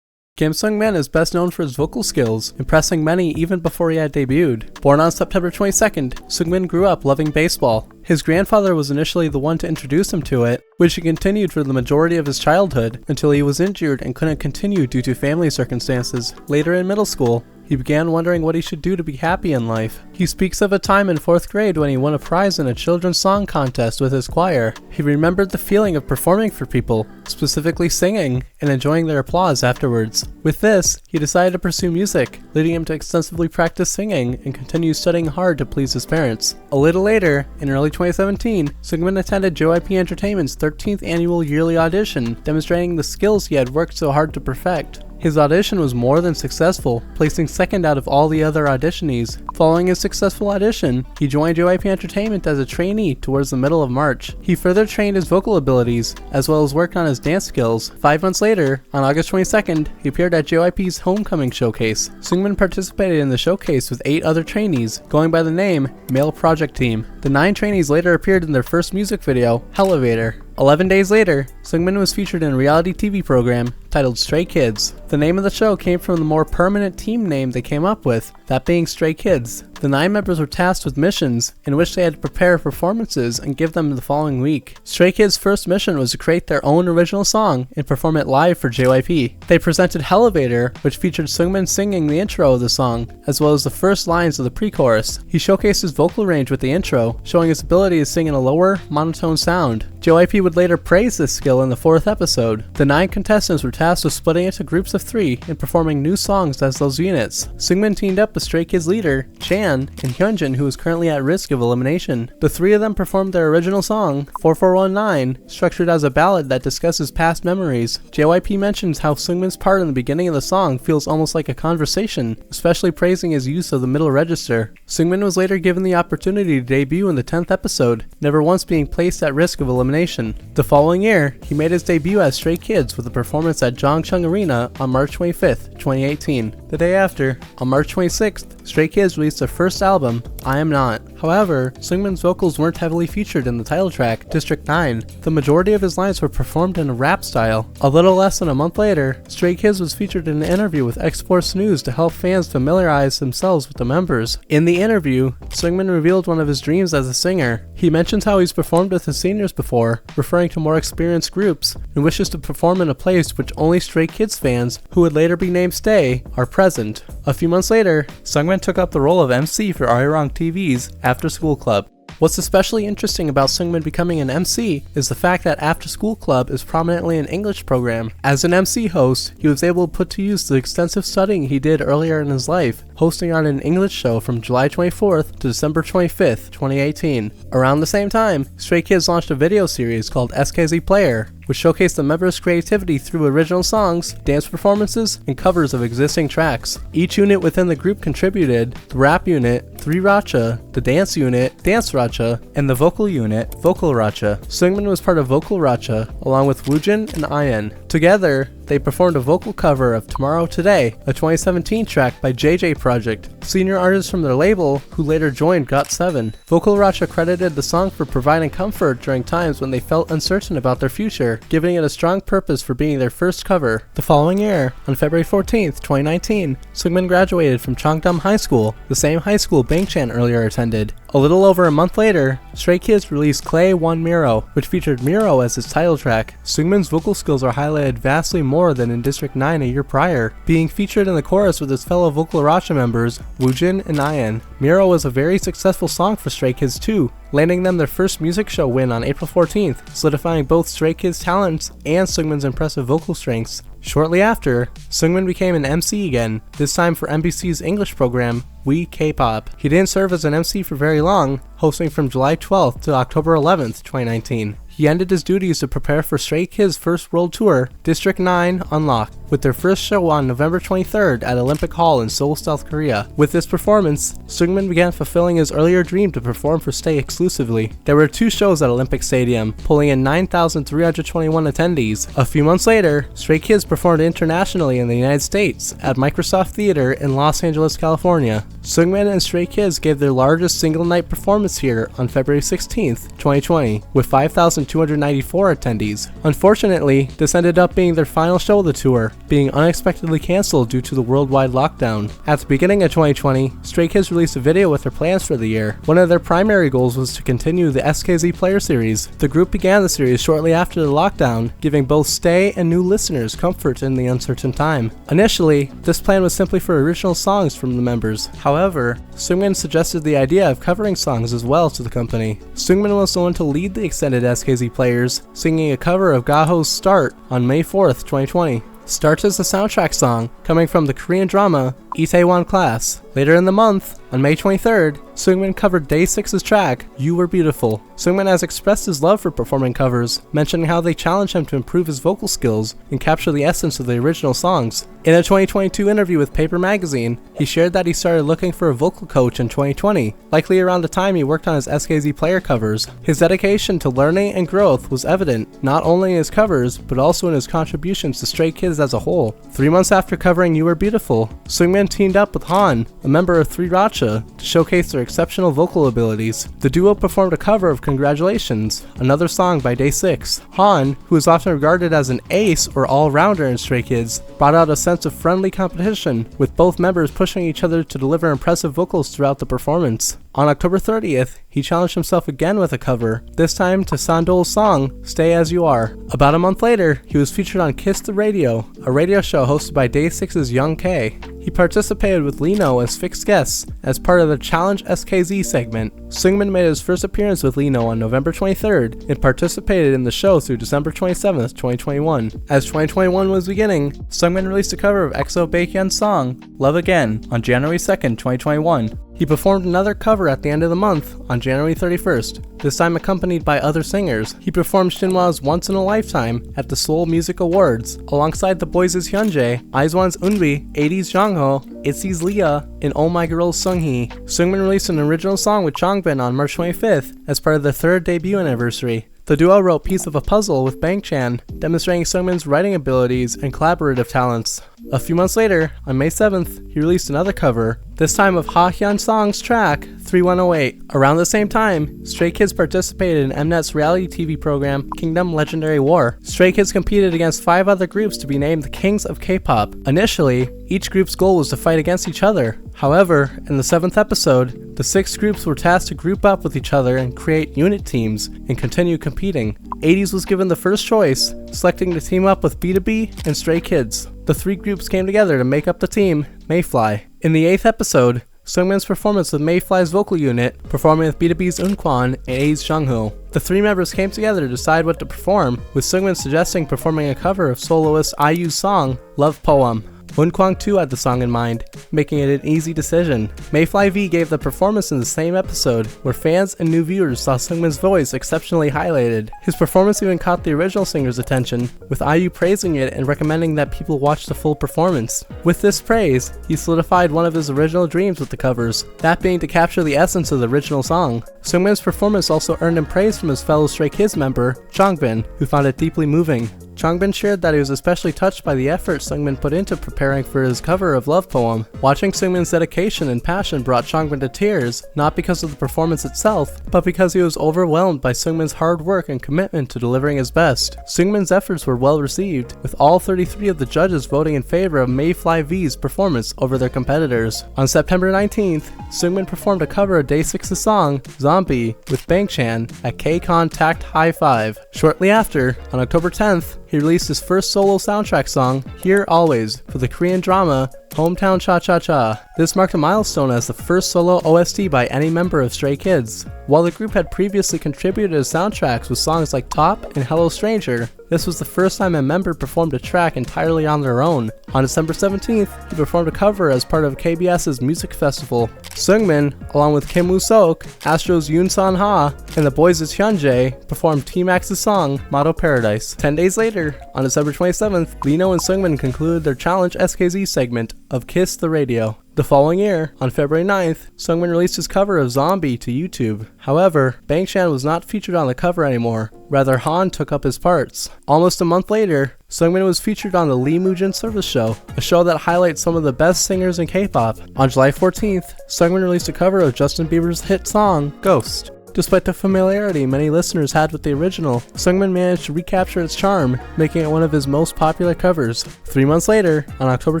Kim Seungmin is best known for his vocal skills, impressing many even before he had debuted. Born on September 22nd, Seungmin grew up loving baseball. His grandfather was initially the one to introduce him to it, which he continued for the majority of his childhood until he was injured and couldn't continue due to family circumstances. Later in middle school, he began wondering what he should do to be happy in life. He speaks of a time in 4th grade when he won a prize in a children's song contest with his choir. He remembered the feeling of performing for people, specifically singing, and enjoying their applause afterwards. With this, he decided to pursue music, leading him to extensively practice singing and continue studying hard to please his parents. A little later, in early 2017, Seungmin attended JYP Entertainment's 13th annual yearly audition, demonstrating the skills he had worked so hard to perfect. His audition was more than successful, placing second out of all the other auditionees. Following his successful audition, he joined JYP Entertainment as a trainee towards the middle of March. He further trained his vocal abilities, as well as worked on his dance skills. 5 months later, on August 22nd, he appeared at JYP's Homecoming Showcase. Seungmin participated in the showcase with 8 other trainees, going by the name Male Project Team. The 9 trainees later appeared in their first music video, Elevator. 11 days later, Seungmin was featured in a reality TV program titled Stray Kids. The name of the show came from the more permanent team name they came up with, that being Stray Kids. The 9 members were tasked with missions in which they had to prepare performances and give them the following week. Stray Kids' first mission was to create their own original song and perform it live for JYP. They presented Elevator, which featured Seungmin singing the intro of the song, as well as the first lines of the pre-chorus. He showcased his vocal range with the intro, showing his ability to sing in a lower, monotone sound. JYP would later praise this skill in the 4th episode. The 9 contestants were tasked with splitting into groups of 3 and performing new songs as those units. Seungmin teamed up with Stray Kids leader, Chan, and Hyunjin, who is currently at risk of elimination. The 3 of them performed their original song, 4419, structured as a ballad that discusses past memories. JYP mentions how Seungmin's part in the beginning of the song feels almost like a conversation, especially praising his use of the middle register. Seungmin was later given the opportunity to debut in the 10th episode, never once being placed at risk of elimination. The following year, he made his debut as Stray Kids with a performance at Jongchung Arena on March 25th, 2018. The day after, on March 26th, Stray Kids released their first album, I Am Not. However, Seungmin's vocals weren't heavily featured in the title track, District 9. The majority of his lines were performed in a rap style. A little less than a month later, Stray Kids was featured in an interview with X-Force News to help fans familiarize themselves with the members. In the interview, Seungmin revealed one of his dreams as a singer. He mentions how he's performed with his seniors before, referring to more experienced groups, and wishes to perform in a place which only Stray Kids fans, who would later be named Stay, are present. A few months later, Seungmin took up the role of MC for Arirang TV's After School Club. What's especially interesting about Seungmin becoming an MC is the fact that After School Club is prominently an English program. As an MC host, he was able to put to use the extensive studying he did earlier in his life, hosting on an English show from July 24th to December 25th, 2018. Around the same time, Stray Kids launched a video series called SKZ Player, which showcased the members' creativity through original songs, dance performances, and covers of existing tracks. Each unit within the group contributed: the rap unit, 3 Racha, the dance unit, Dance Racha, and the vocal unit, Vocal Racha. Seungmin was part of Vocal Racha, along with Woojin and Ian. Together, they performed a vocal cover of Tomorrow Today, a 2017 track by JJ Project, senior artists from their label who later joined GOT7. Vocal Racha credited the song for providing comfort during times when they felt uncertain about their future, giving it a strong purpose for being their first cover. The following year, on February 14th, 2019, Seungmin graduated from Changdam High School, the same high school Bangchan earlier attended. A little over a month later, Stray Kids released Clay 1 Miro, which featured Miro as its title track. Seungmin's vocal skills are highlighted vastly more than in District 9 a year prior, being featured in the chorus with his fellow Vocal Racha members, Woojin and Ian. Miro was a very successful song for Stray Kids too, landing them their first music show win on April 14th, solidifying both Stray Kids' talents and Seungmin's impressive vocal strengths. Shortly after, Seungmin became an MC again, this time for MBC's English program, We KPop. He didn't serve as an MC for very long, hosting from July 12th to October 11th, 2019. He ended his duties to prepare for Stray Kids' first world tour, District 9 Unlocked, with their first show on November 23rd at Olympic Hall in Seoul, South Korea. With this performance, Seungmin began fulfilling his earlier dream to perform for Stay exclusively. There were 2 shows at Olympic Stadium, pulling in 9,321 attendees. A few months later, Stray Kids performed internationally in the United States at Microsoft Theater in Los Angeles, California. Seungmin and Stray Kids gave their largest single-night performance here on February 16th, 2020, with 5,294 attendees. Unfortunately, this ended up being their final show of the tour, being unexpectedly cancelled due to the worldwide lockdown. At the beginning of 2020, Stray Kids released a video with their plans for the year. One of their primary goals was to continue the SKZ Player series. The group began the series shortly after the lockdown, giving both Stay and new listeners comfort in the uncertain time. Initially, this plan was simply for original songs from the members. However, Seungmin suggested the idea of covering songs as well to the company. Seungmin was the one to lead the extended SKZ Players, singing a cover of Gaho's Start on May 4th, 2020. Start is the soundtrack song, coming from the Korean drama Itaewon Class. Later in the month, on May 23rd, Seungmin covered Day 6's track, You Were Beautiful. Seungmin has expressed his love for performing covers, mentioning how they challenge him to improve his vocal skills and capture the essence of the original songs. In a 2022 interview with Paper Magazine, he shared that he started looking for a vocal coach in 2020, likely around the time he worked on his SKZ Player covers. His dedication to learning and growth was evident, not only in his covers, but also in his contributions to Stray Kids as a whole. 3 months after covering You Were Beautiful, Seungmin teamed up with Han, a member of 3 Racha, to showcase their exceptional vocal abilities. The duo performed a cover of Congratulations, another song by Day 6. Han, who is often regarded as an ace or all-rounder in Stray Kids, brought out a sense of friendly competition, with both members pushing each other to deliver impressive vocals throughout the performance. On October 30th, he challenged himself again with a cover, this time to Sandol's song, Stay As You Are. About a month later, he was featured on Kiss the Radio, a radio show hosted by Day 6's Young K. He participated with Lino as fixed guests as part of the Challenge SKZ segment. Seungmin made his first appearance with Lino on November 23rd and participated in the show through December 27th, 2021. As 2021 was beginning, Seungmin released a cover of EXO Baekhyun's song, Love Again, on January 2nd, 2021. He performed another cover at the end of the month, on January 31st, this time accompanied by other singers. He performed Shinhwa's Once in a Lifetime at the Seoul Music Awards, alongside the boys' Hyunjin, IZ*ONE's Eunbi, 80's Jongho, ITZY's Leah, and Oh My Girl's Seunghee. Seungmin released an original song with Changbin on March 25th as part of their 3rd debut anniversary. The duo wrote Piece of a Puzzle with Bangchan, demonstrating Seungmin's writing abilities and collaborative talents. A few months later, on May 7th, he released another cover, this time of Ha Hyun Song's track, 3108. Around the same time, Stray Kids participated in Mnet's reality TV program, Kingdom Legendary War. Stray Kids competed against 5 other groups to be named the Kings of K-pop. Initially, each group's goal was to fight against each other. However, in the 7th episode, the 6 groups were tasked to group up with each other and create unit teams and continue competing. 80s was given the first choice, selecting to team up with B2B and Stray Kids. The 3 groups came together to make up the team, Mayfly. In the 8th episode, Seungmin's performance with Mayfly's vocal unit, performing with B2B's Eunkwon and A's Jungho. The three members came together to decide what to perform, with Seungmin suggesting performing a cover of soloist IU's song, Love Poem. Eunkwon too had the song in mind, making it an easy decision. Mayfly V gave the performance in the same episode, where fans and new viewers saw Seungmin's voice exceptionally highlighted. His performance even caught the original singer's attention, with IU praising it and recommending that people watch the full performance. With this praise, he solidified one of his original dreams with the covers, that being to capture the essence of the original song. Seungmin's performance also earned him praise from his fellow Stray Kids member, Changbin, who found it deeply moving. Changbin shared that he was especially touched by the effort Seungmin put into preparing for his cover of Love Poem. Watching Seungmin's dedication and passion brought Changbin to tears, not because of the performance itself, but because he was overwhelmed by Seungmin's hard work and commitment to delivering his best. Seungmin's efforts were well received, with all 33 of the judges voting in favor of Mayfly V's performance over their competitors. On September 19th, Seungmin performed a cover of Day 6's song, Zombie, with Bangchan at KCON Tact High 5. Shortly after, on October 10th, he released his first solo soundtrack song, Here Always, for the Korean drama Hometown Cha-Cha-Cha. This marked a milestone as the first solo OST by any member of Stray Kids. While the group had previously contributed to soundtracks with songs like Top and Hello Stranger, this was the first time a member performed a track entirely on their own. On December 17th, he performed a cover as part of KBS's music festival. Seungmin, along with Kim Woo-sok, Astro's Yoon San-ha, and the Boys' Hyunjin, performed T-Max's song, Model Paradise. 10 days later, on December 27th, Lino and Seungmin concluded their Challenge SKZ segment of Kiss the Radio. The following year, on February 9th, Seungmin released his cover of Zombie to YouTube. However, Bangchan was not featured on the cover anymore. Rather, Han took up his parts. Almost a month later, Seungmin was featured on the Lee Moo-jin Service Show, a show that highlights some of the best singers in K-pop. On July 14th, Seungmin released a cover of Justin Bieber's hit song, Ghost. Despite the familiarity many listeners had with the original, Seungmin managed to recapture its charm, making it one of his most popular covers. 3 months later, on October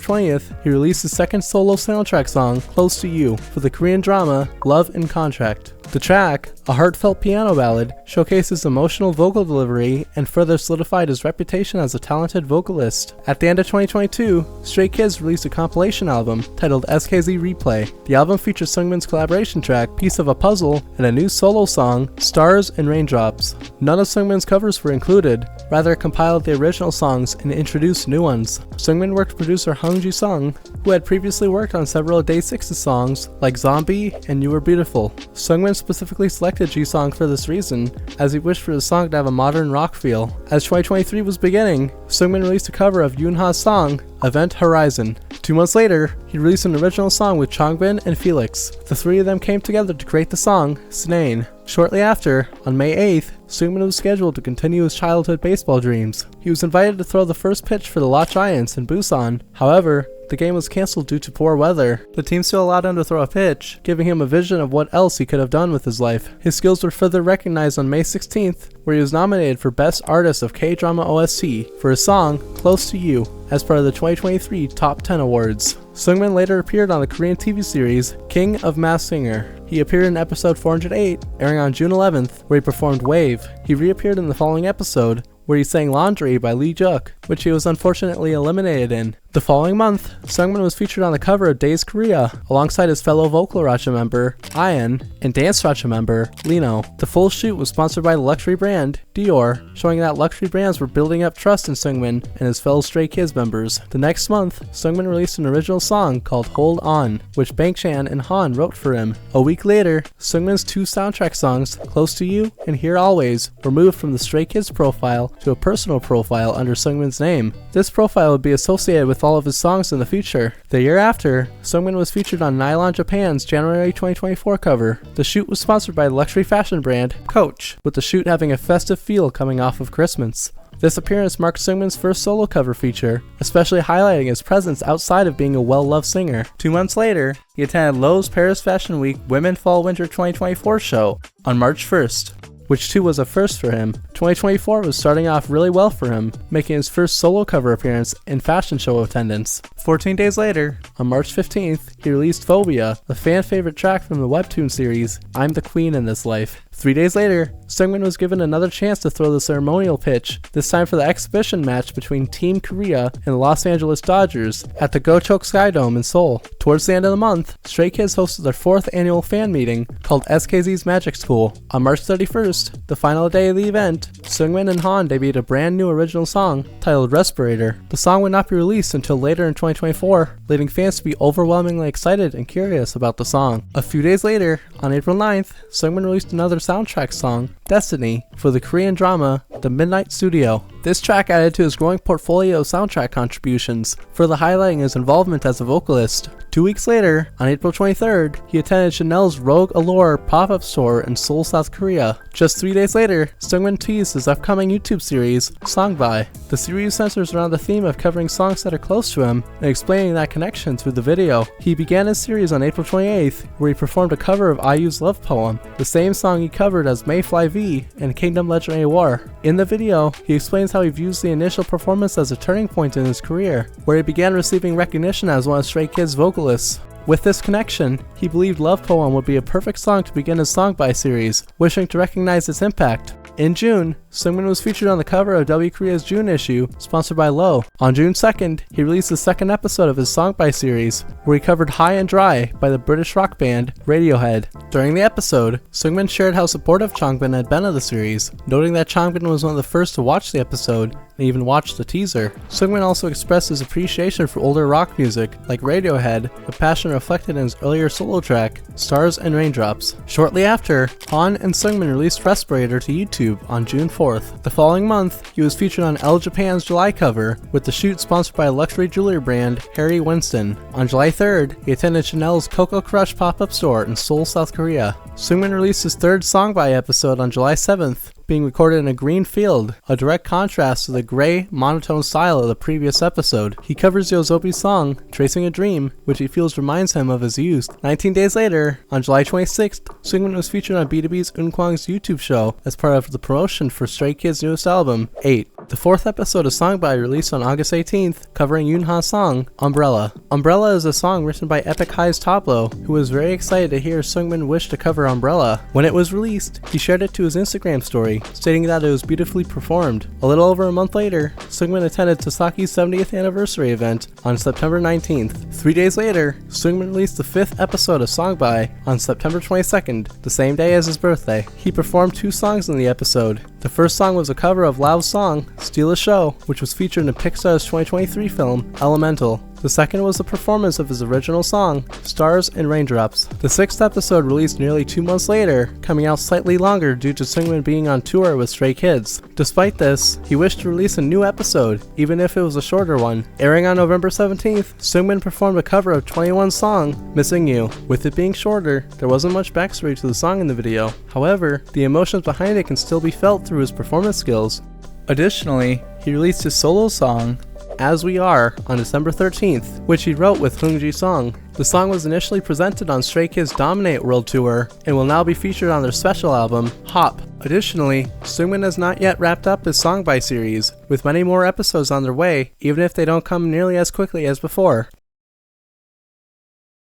20th, he released his second solo soundtrack song, Close to You, for the Korean drama Love and Contract. The track, a heartfelt piano ballad, showcases emotional vocal delivery and further solidified his reputation as a talented vocalist. At the end of 2022, Stray Kids released a compilation album titled SKZ Replay. The album features Seungmin's collaboration track, Piece of a Puzzle, and a new solo song, Stars and Raindrops. None of Seungmin's covers were included, rather it compiled the original songs and introduced new ones. Seungmin worked with producer Hyunjin Sung, who had previously worked on several of Day 6's songs, like Zombie and You Were Beautiful. Seungmin specifically selected G-Song for this reason, as he wished for the song to have a modern rock feel. As 2023 was beginning, Seungmin released a cover of Yoonha's song, Event Horizon. 2 months later, he released an original song with Changbin and Felix. The three of them came together to create the song, Snane. Shortly after, on May 8th, Seungmin was scheduled to continue his childhood baseball dreams. He was invited to throw the first pitch for the Lotte Giants in Busan. However, the game was cancelled due to poor weather. The team still allowed him to throw a pitch, giving him a vision of what else he could have done with his life. His skills were further recognized on May 16th, where he was nominated for Best Artist of K-Drama OST for his song, Close to You, as part of the 2023 Top 10 Awards. Seungmin later appeared on the Korean TV series King of Masked Singer. He appeared in episode 408, airing on June 11th, where he performed Wave. He reappeared in the following episode, where he sang Laundry by Lee Juk, which he was unfortunately eliminated in. The following month, Seungmin was featured on the cover of Days Korea, alongside his fellow vocal Racha member, Ian, and dance Racha member, Lino. The full shoot was sponsored by the luxury brand, Dior, showing that luxury brands were building up trust in Seungmin and his fellow Stray Kids members. The next month, Seungmin released an original song called Hold On, which Bangchan and Han wrote for him. A week later, Seungmin's two soundtrack songs, Close to You and Here Always, were moved from the Stray Kids profile to a personal profile under Seungmin's name. This profile would be associated with all of his songs in the future. The year after, Seungmin was featured on Nylon Japan's January 2024 cover. The shoot was sponsored by luxury fashion brand Coach, with the shoot having a festive feel coming off of Christmas. This appearance marked Seungmin's first solo cover feature, especially highlighting his presence outside of being a well-loved singer. 2 months later, he attended Lowe's Paris Fashion Week Women Fall Winter 2024 show on March 1st. Which too was a first for him. 2024 was starting off really well for him, making his first solo cover appearance in fashion show attendance. 14 days later, on March 15th, he released Phobia, the fan favorite track from the webtoon series I'm the Queen in This Life. 3 days later, Seungmin was given another chance to throw the ceremonial pitch, this time for the exhibition match between Team Korea and the Los Angeles Dodgers at the Gocheok Skydome in Seoul. Towards the end of the month, Stray Kids hosted their 4th annual fan meeting called SKZ's Magic School. On March 31st, the final day of the event, Seungmin and Han debuted a brand new original song titled Respirator. The song would not be released until later in 2024, leading fans to be overwhelmingly excited and curious about the song. A few days later, on April 9th, Seungmin released another soundtrack song, Destiny, for the Korean drama The Midnight Studio. This track added to his growing portfolio of soundtrack contributions, further highlighting his involvement as a vocalist. 2 weeks later, on April 23rd, he attended Chanel's Rogue Allure pop-up store in Seoul, South Korea. Just 3 days later, Seungmin teased his upcoming YouTube series, Songby. The series centers around the theme of covering songs that are close to him and explaining that connection through the video. He began his series on April 28th, where he performed a cover of IU's Love Poem, the same song he covered as Mayfly V in Kingdom Legendary War. In the video, he explains how he views the initial performance as a turning point in his career, where he began receiving recognition as one of Stray Kids' vocalists. With this connection, he believed Love Poem would be a perfect song to begin his Songby series, wishing to recognize its impact. In June, Seungmin was featured on the cover of W Korea's June issue, sponsored by Low. On June 2nd, he released the 2nd episode of his Songby series, where he covered High and Dry by the British rock band Radiohead. During the episode, Seungmin shared how supportive Changbin had been of the series, noting that Changbin was one of the first to watch the episode and even watched the teaser. Seungmin also expressed his appreciation for older rock music, like Radiohead, a passion reflected in his earlier solo track, Stars and Raindrops. Shortly after, Han and Seungmin released Respirator to YouTube on June 4th. The following month, he was featured on Elle Japan's July cover, with the shoot sponsored by luxury jewelry brand Harry Winston. On July 3rd, he attended Chanel's Coco Crush pop-up store in Seoul, South Korea. Seungmin released his 3rd Songby episode on July 7th, being recorded in a green field, a direct contrast to the gray, monotone style of the previous episode. He covers Yosobi's song, Tracing a Dream, which he feels reminds him of his youth. 19 days later, on July 26th, Seungmin was featured on B2B's Eunkwang's YouTube show as part of the promotion for Stray Kids' newest album, 8. The 4th episode of Songby released on August 18th, covering Yoonha's song, Umbrella. Umbrella is a song written by Epic High's Tablo, who was very excited to hear Seungmin wish to cover Umbrella. When it was released, he shared it to his Instagram story, stating that it was beautifully performed. A little over a month later, Seungmin attended Tasaki's 70th anniversary event on September 19th. 3 days later, Seungmin released the 5th episode of Songby on September 22nd, the same day as his birthday. He performed 2 songs in the episode. The first song was a cover of Lau's song, Steal a Show, which was featured in Pixar's 2023 film, Elemental. The second was a performance of his original song, Stars and Raindrops. The 6th episode released nearly 2 months later, coming out slightly longer due to Seungmin being on tour with Stray Kids. Despite this, he wished to release a new episode, even if it was a shorter one. Airing on November 17th, Seungmin performed a cover of 21's song, Missing You. With it being shorter, there wasn't much backstory to the song in the video. However, the emotions behind it can still be felt through his performance skills. Additionally, he released his solo song, As We Are, on December 13th, which he wrote with Hyunjin Song. The song was initially presented on Stray Kids' Dominate World Tour and will now be featured on their special album, Hop. Additionally, Seungmin has not yet wrapped up his Songby series, with many more episodes on their way, even if they don't come nearly as quickly as before.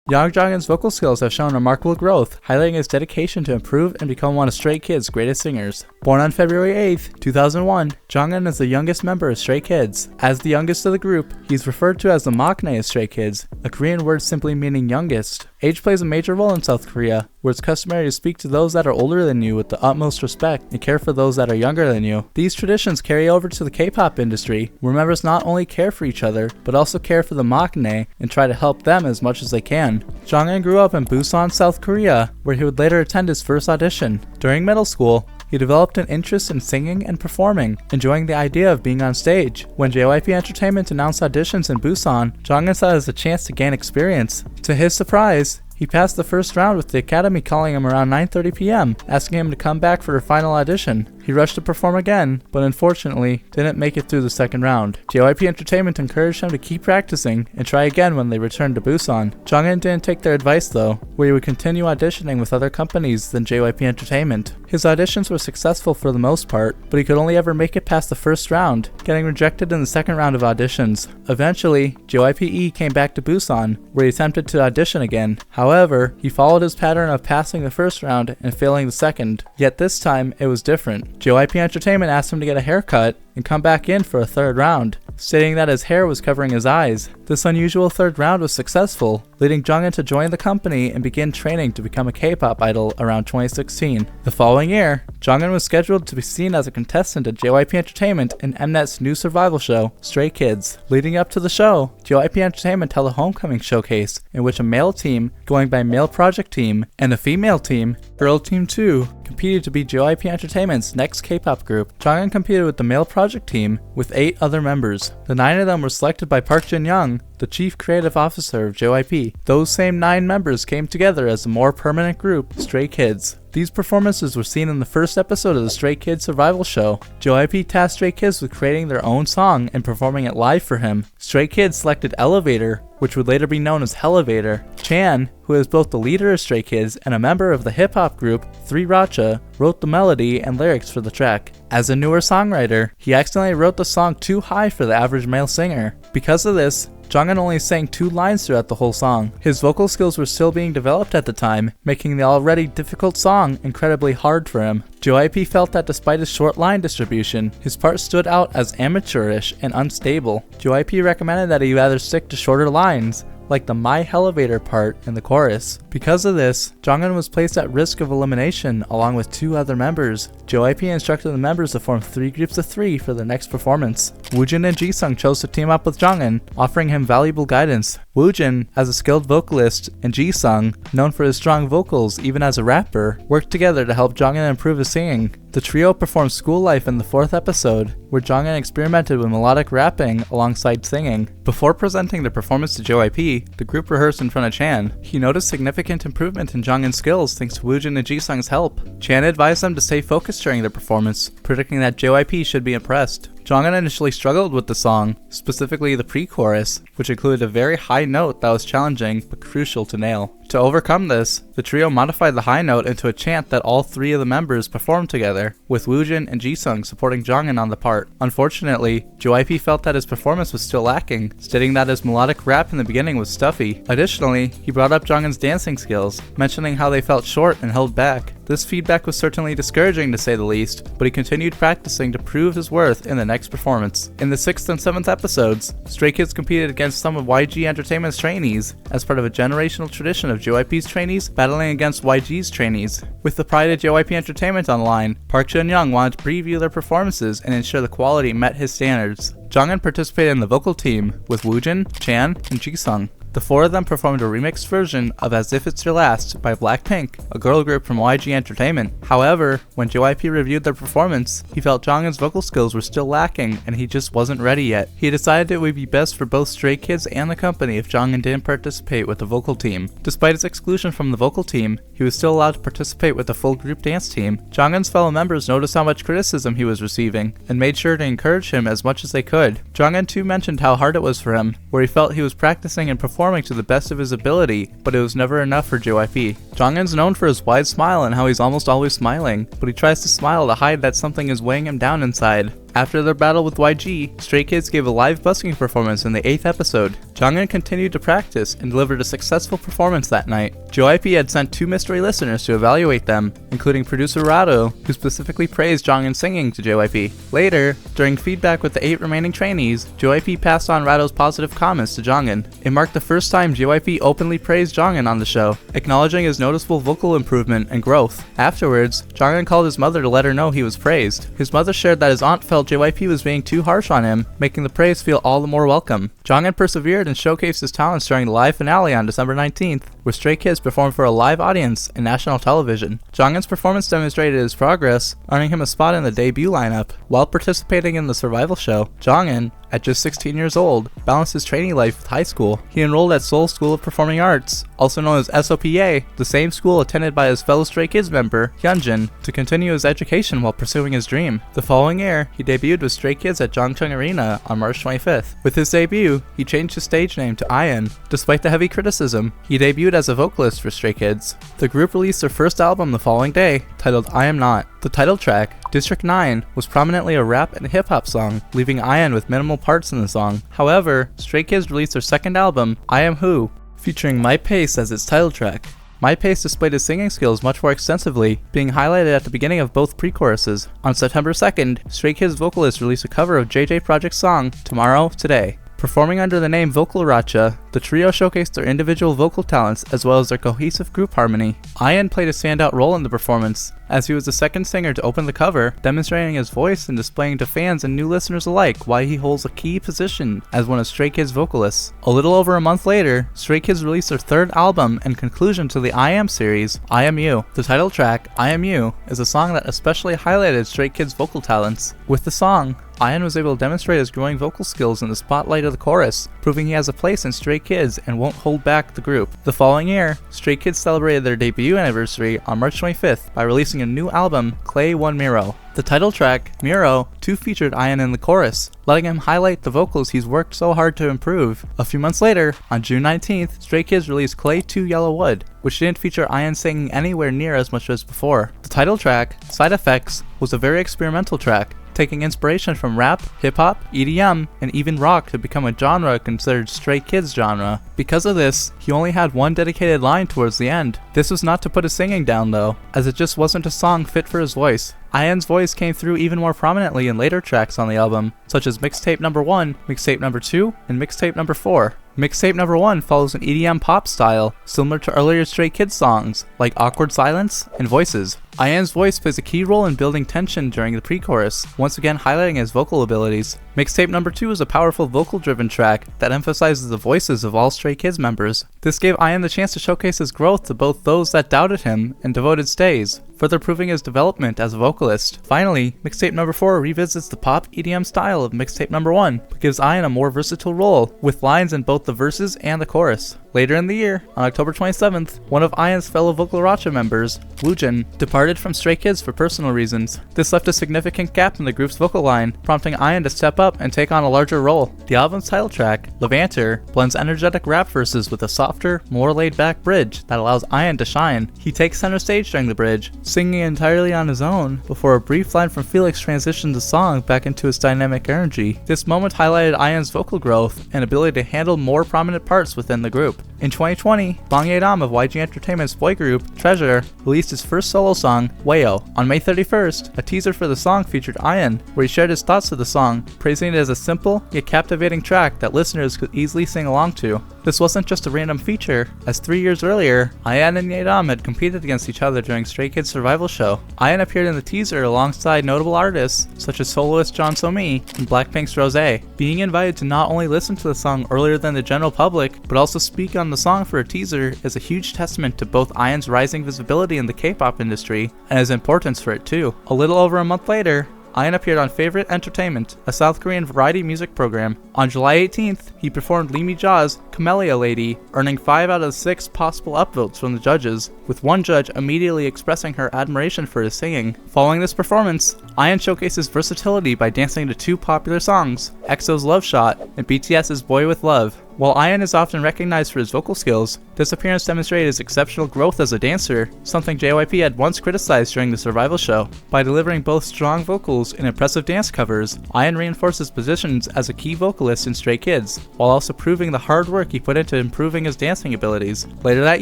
Jonghyun's vocal skills have shown remarkable growth, highlighting his dedication to improve and become one of Stray Kids' greatest singers. Born on February 8th, 2001, Jonghyun is the youngest member of Stray Kids. As the youngest of the group, he's referred to as the maknae of Stray Kids, a Korean word simply meaning youngest. Age plays a major role in South Korea, where it's customary to speak to those that are older than you with the utmost respect and care for those that are younger than you. These traditions carry over to the K-pop industry, where members not only care for each other, but also care for the maknae and try to help them as much as they can. Jonghyun grew up in Busan, South Korea, where he would later attend his first audition. During middle school, he developed an interest in singing and performing, enjoying the idea of being on stage. When JYP Entertainment announced auditions in Busan, Jonghyun saw it as a chance to gain experience. To his surprise, he passed the first round with the academy calling him around 9:30 p.m., asking him to come back for a final audition. He rushed to perform again, but unfortunately didn't make it through the second round. JYP Entertainment encouraged him to keep practicing and try again when they returned to Busan. Jongin didn't take their advice though, where he would continue auditioning with other companies than JYP Entertainment. His auditions were successful for the most part, but he could only ever make it past the first round, getting rejected in the second round of auditions. Eventually, JYP came back to Busan, where he attempted to audition again. However, he followed his pattern of passing the first round and failing the second, yet this time it was different. JYP Entertainment asked him to get a haircut and come back in for a third round, stating that his hair was covering his eyes. This unusual third round was successful, leading Jongin to join the company and begin training to become a K-pop idol around 2016. The following year, Jongin was scheduled to be seen as a contestant at JYP Entertainment in Mnet's new survival show, Stray Kids. Leading up to the show, JYP Entertainment held a homecoming showcase in which a male team, going by Male Project Team, and a female team, Girl Team 2, competed to be JYP Entertainment's next K-pop group. Jongin competed with the Male Project Team with 8 other members. The 9 of them were selected by Park Jin-young, the chief creative officer of JYP. Those same 9 members came together as a more permanent group, Stray Kids. These performances were seen in the first episode of the Stray Kids survival show. JYP tasked Stray Kids with creating their own song and performing it live for him. Stray Kids selected Elevator, which would later be known as Hellevator. Chan, who is both the leader of Stray Kids and a member of the hip-hop group 3RACHA, wrote the melody and lyrics for the track. As a newer songwriter, he accidentally wrote the song too high for the average male singer. Because of this, Jongin only sang 2 lines throughout the whole song. His vocal skills were still being developed at the time, making the already difficult song incredibly hard for him. JYP felt that despite his short line distribution, his part stood out as amateurish and unstable. JYP recommended that he rather stick to shorter lines, like the My Hellevator part in the chorus. Because of this, Jongin was placed at risk of elimination along with 2 other members. JYP instructed the members to form 3 groups of 3 for their next performance. Woojin and Jisung chose to team up with Jongin, offering him valuable guidance. Woojin, as a skilled vocalist, and Jisung, known for his strong vocals even as a rapper, worked together to help Jongin improve his singing. The trio performed School Life in the 4th episode, where Jongin experimented with melodic rapping alongside singing. Before presenting their performance to JYP, the group rehearsed in front of Chan. He noticed significant improvement in Jongin's skills thanks to Woojin and Jisung's help. Chan advised them to stay focused during their performance, predicting that JYP should be impressed. Jongin initially struggled with the song, specifically the pre-chorus, which included a very high note that was challenging but crucial to nail. To overcome this, the trio modified the high note into a chant that all 3 of the members performed together, with Woojin and Jisung supporting Jongin on the part. Unfortunately, JYP felt that his performance was still lacking, stating that his melodic rap in the beginning was stuffy. Additionally, he brought up Jongin's dancing skills, mentioning how they felt short and held back. This feedback was certainly discouraging to say the least, but he continued practicing to prove his worth in the next performance. In the 6th and 7th episodes, Stray Kids competed against some of YG Entertainment's trainees, as part of a generational tradition of JYP's trainees battling against YG's trainees. With the pride of JYP Entertainment on the line, Park Jin-young wanted to preview their performances and ensure the quality met his standards. Jongin participated in the vocal team with Woojin, Chan, and Jisung. The 4 of them performed a remixed version of As If It's Your Last by Blackpink, a girl group from YG Entertainment. However, when JYP reviewed their performance, he felt Jongin's vocal skills were still lacking and he just wasn't ready yet. He decided it would be best for both Stray Kids and the company if Jongin didn't participate with the vocal team. Despite his exclusion from the vocal team, he was still allowed to participate with the full group dance team. Jongin's fellow members noticed how much criticism he was receiving and made sure to encourage him as much as they could. Jongin too mentioned how hard it was for him, where he felt he was practicing and performing to the best of his ability, but it was never enough for JYP. Jongin's known for his wide smile and how he's almost always smiling, but he tries to smile to hide that something is weighing him down inside. After their battle with YG, Stray Kids gave a live busking performance in the 8th episode. Jongin continued to practice and delivered a successful performance that night. JYP had sent 2 mystery listeners to evaluate them, including producer Rado, who specifically praised Jongin's singing to JYP. Later, during feedback with the 8 remaining trainees, JYP passed on Rado's positive comments to Jongin. It marked the first time JYP openly praised Jongin on the show, acknowledging his noticeable vocal improvement and growth. Afterwards, Jongin called his mother to let her know he was praised. His mother shared that his aunt felt JYP was being too harsh on him, making the praise feel all the more welcome. Jongin persevered and showcased his talents during the live finale on December 19th, where Stray Kids performed for a live audience in national television. Jongin's performance demonstrated his progress, earning him a spot in the debut lineup. While participating in the survival show, Jongin, at just 16 years old, balanced his training life with high school. He enrolled at Seoul School of Performing Arts, also known as SOPA, the same school attended by his fellow Stray Kids member, Hyunjin, to continue his education while pursuing his dream. The following year, he debuted with Stray Kids at Jongchung Arena on March 25th. With his debut, he changed his stage name to Ian. Despite the heavy criticism, he debuted as a vocalist for Stray Kids. The group released their first album the following day, titled I Am Not. The title track, District 9, was prominently a rap and hip-hop song, leaving Ian with minimal parts in the song. However, Stray Kids released their second album, I Am Who, featuring My Pace as its title track. My Pace displayed his singing skills much more extensively, being highlighted at the beginning of both pre-choruses. On September 2nd, Stray Kids vocalists released a cover of JJ Project's song, Tomorrow, Today. Performing under the name Vocal Racha, the trio showcased their individual vocal talents as well as their cohesive group harmony. Ian played a standout role in the performance, as he was the second singer to open the cover, demonstrating his voice and displaying to fans and new listeners alike why he holds a key position as one of Stray Kids' vocalists. A little over a month later, Stray Kids released their third album and conclusion to the I Am series, I Am You. The title track, I Am You, is a song that especially highlighted Stray Kids' vocal talents. With the song, Ian was able to demonstrate his growing vocal skills in the spotlight of the chorus, proving he has a place in Stray Kids and won't hold back the group. The following year, Stray Kids celebrated their debut anniversary on March 25th by releasing a new album, Clay One Miro. The title track, Miro, too featured Ian in the chorus, letting him highlight the vocals he's worked so hard to improve. A few months later, on June 19th, Stray Kids released Clay 2 Yellow Wood, which didn't feature Ian singing anywhere near as much as before. The title track, Side Effects, was a very experimental track, taking inspiration from rap, hip-hop, EDM, and even rock to become a genre considered Stray Kids genre. Because of this, he only had one dedicated line towards the end. This was not to put his singing down though, as it just wasn't a song fit for his voice. Ian's voice came through even more prominently in later tracks on the album, such as Mixtape Number 1, Mixtape Number 2, and Mixtape Number 4. Mixtape Number 1 follows an EDM pop style, similar to earlier Stray Kids songs, like Awkward Silence and Voices. Ian's voice plays a key role in building tension during the pre-chorus, once again highlighting his vocal abilities. Mixtape Number 2 is a powerful vocal-driven track that emphasizes the voices of all Stray Kids members. This gave Ian the chance to showcase his growth to both those that doubted him and devoted stays, further proving his development as a vocalist. Finally, Mixtape Number 4 revisits the pop EDM style of Mixtape Number 1, but gives Ian a more versatile role, with lines in both the verses and the chorus. Later in the year, on October 27th, one of Ian's fellow Vocal Racha members, Woojin, departed from Stray Kids for personal reasons. This left a significant gap in the group's vocal line, prompting Ian to step up and take on a larger role. The album's title track, Levanter, blends energetic rap verses with a softer, more laid-back bridge that allows Ian to shine. He takes center stage during the bridge, singing entirely on his own, before a brief line from Felix transitions the song back into its dynamic energy. This moment highlighted Ian's vocal growth and ability to handle more prominent parts within the group. In 2020, Bang Ye-dam of YG Entertainment's boy group, Treasure, released his first solo song, Wayo. On May 31st, a teaser for the song featured Ian, where he shared his thoughts to the song, praising it as a simple yet captivating track that listeners could easily sing along to. This wasn't just a random feature, as 3 years earlier, Ian and Ye-dam had competed against each other during Stray Kids' survival show. Ian appeared in the teaser alongside notable artists such as soloist John So-mi and Blackpink's Rosé. Being invited to not only listen to the song earlier than the general public, but also speak on the song for a teaser is a huge testament to both Ian's rising visibility in the K-pop industry and his importance for it too. A little over a month later, Ian appeared on Favorite Entertainment, a South Korean variety music program. On July 18th, he performed Lee Mi-ja's Camellia Lady, earning 5 out of 6 possible upvotes from the judges, with one judge immediately expressing her admiration for his singing. Following this performance, Ian showcased his versatility by dancing to 2 popular songs, EXO's Love Shot and BTS's Boy With Love. While Ian is often recognized for his vocal skills, this appearance demonstrated his exceptional growth as a dancer, something JYP had once criticized during the survival show. By delivering both strong vocals and impressive dance covers, Ian reinforced his positions as a key vocalist in Stray Kids, while also proving the hard work he put into improving his dancing abilities. Later that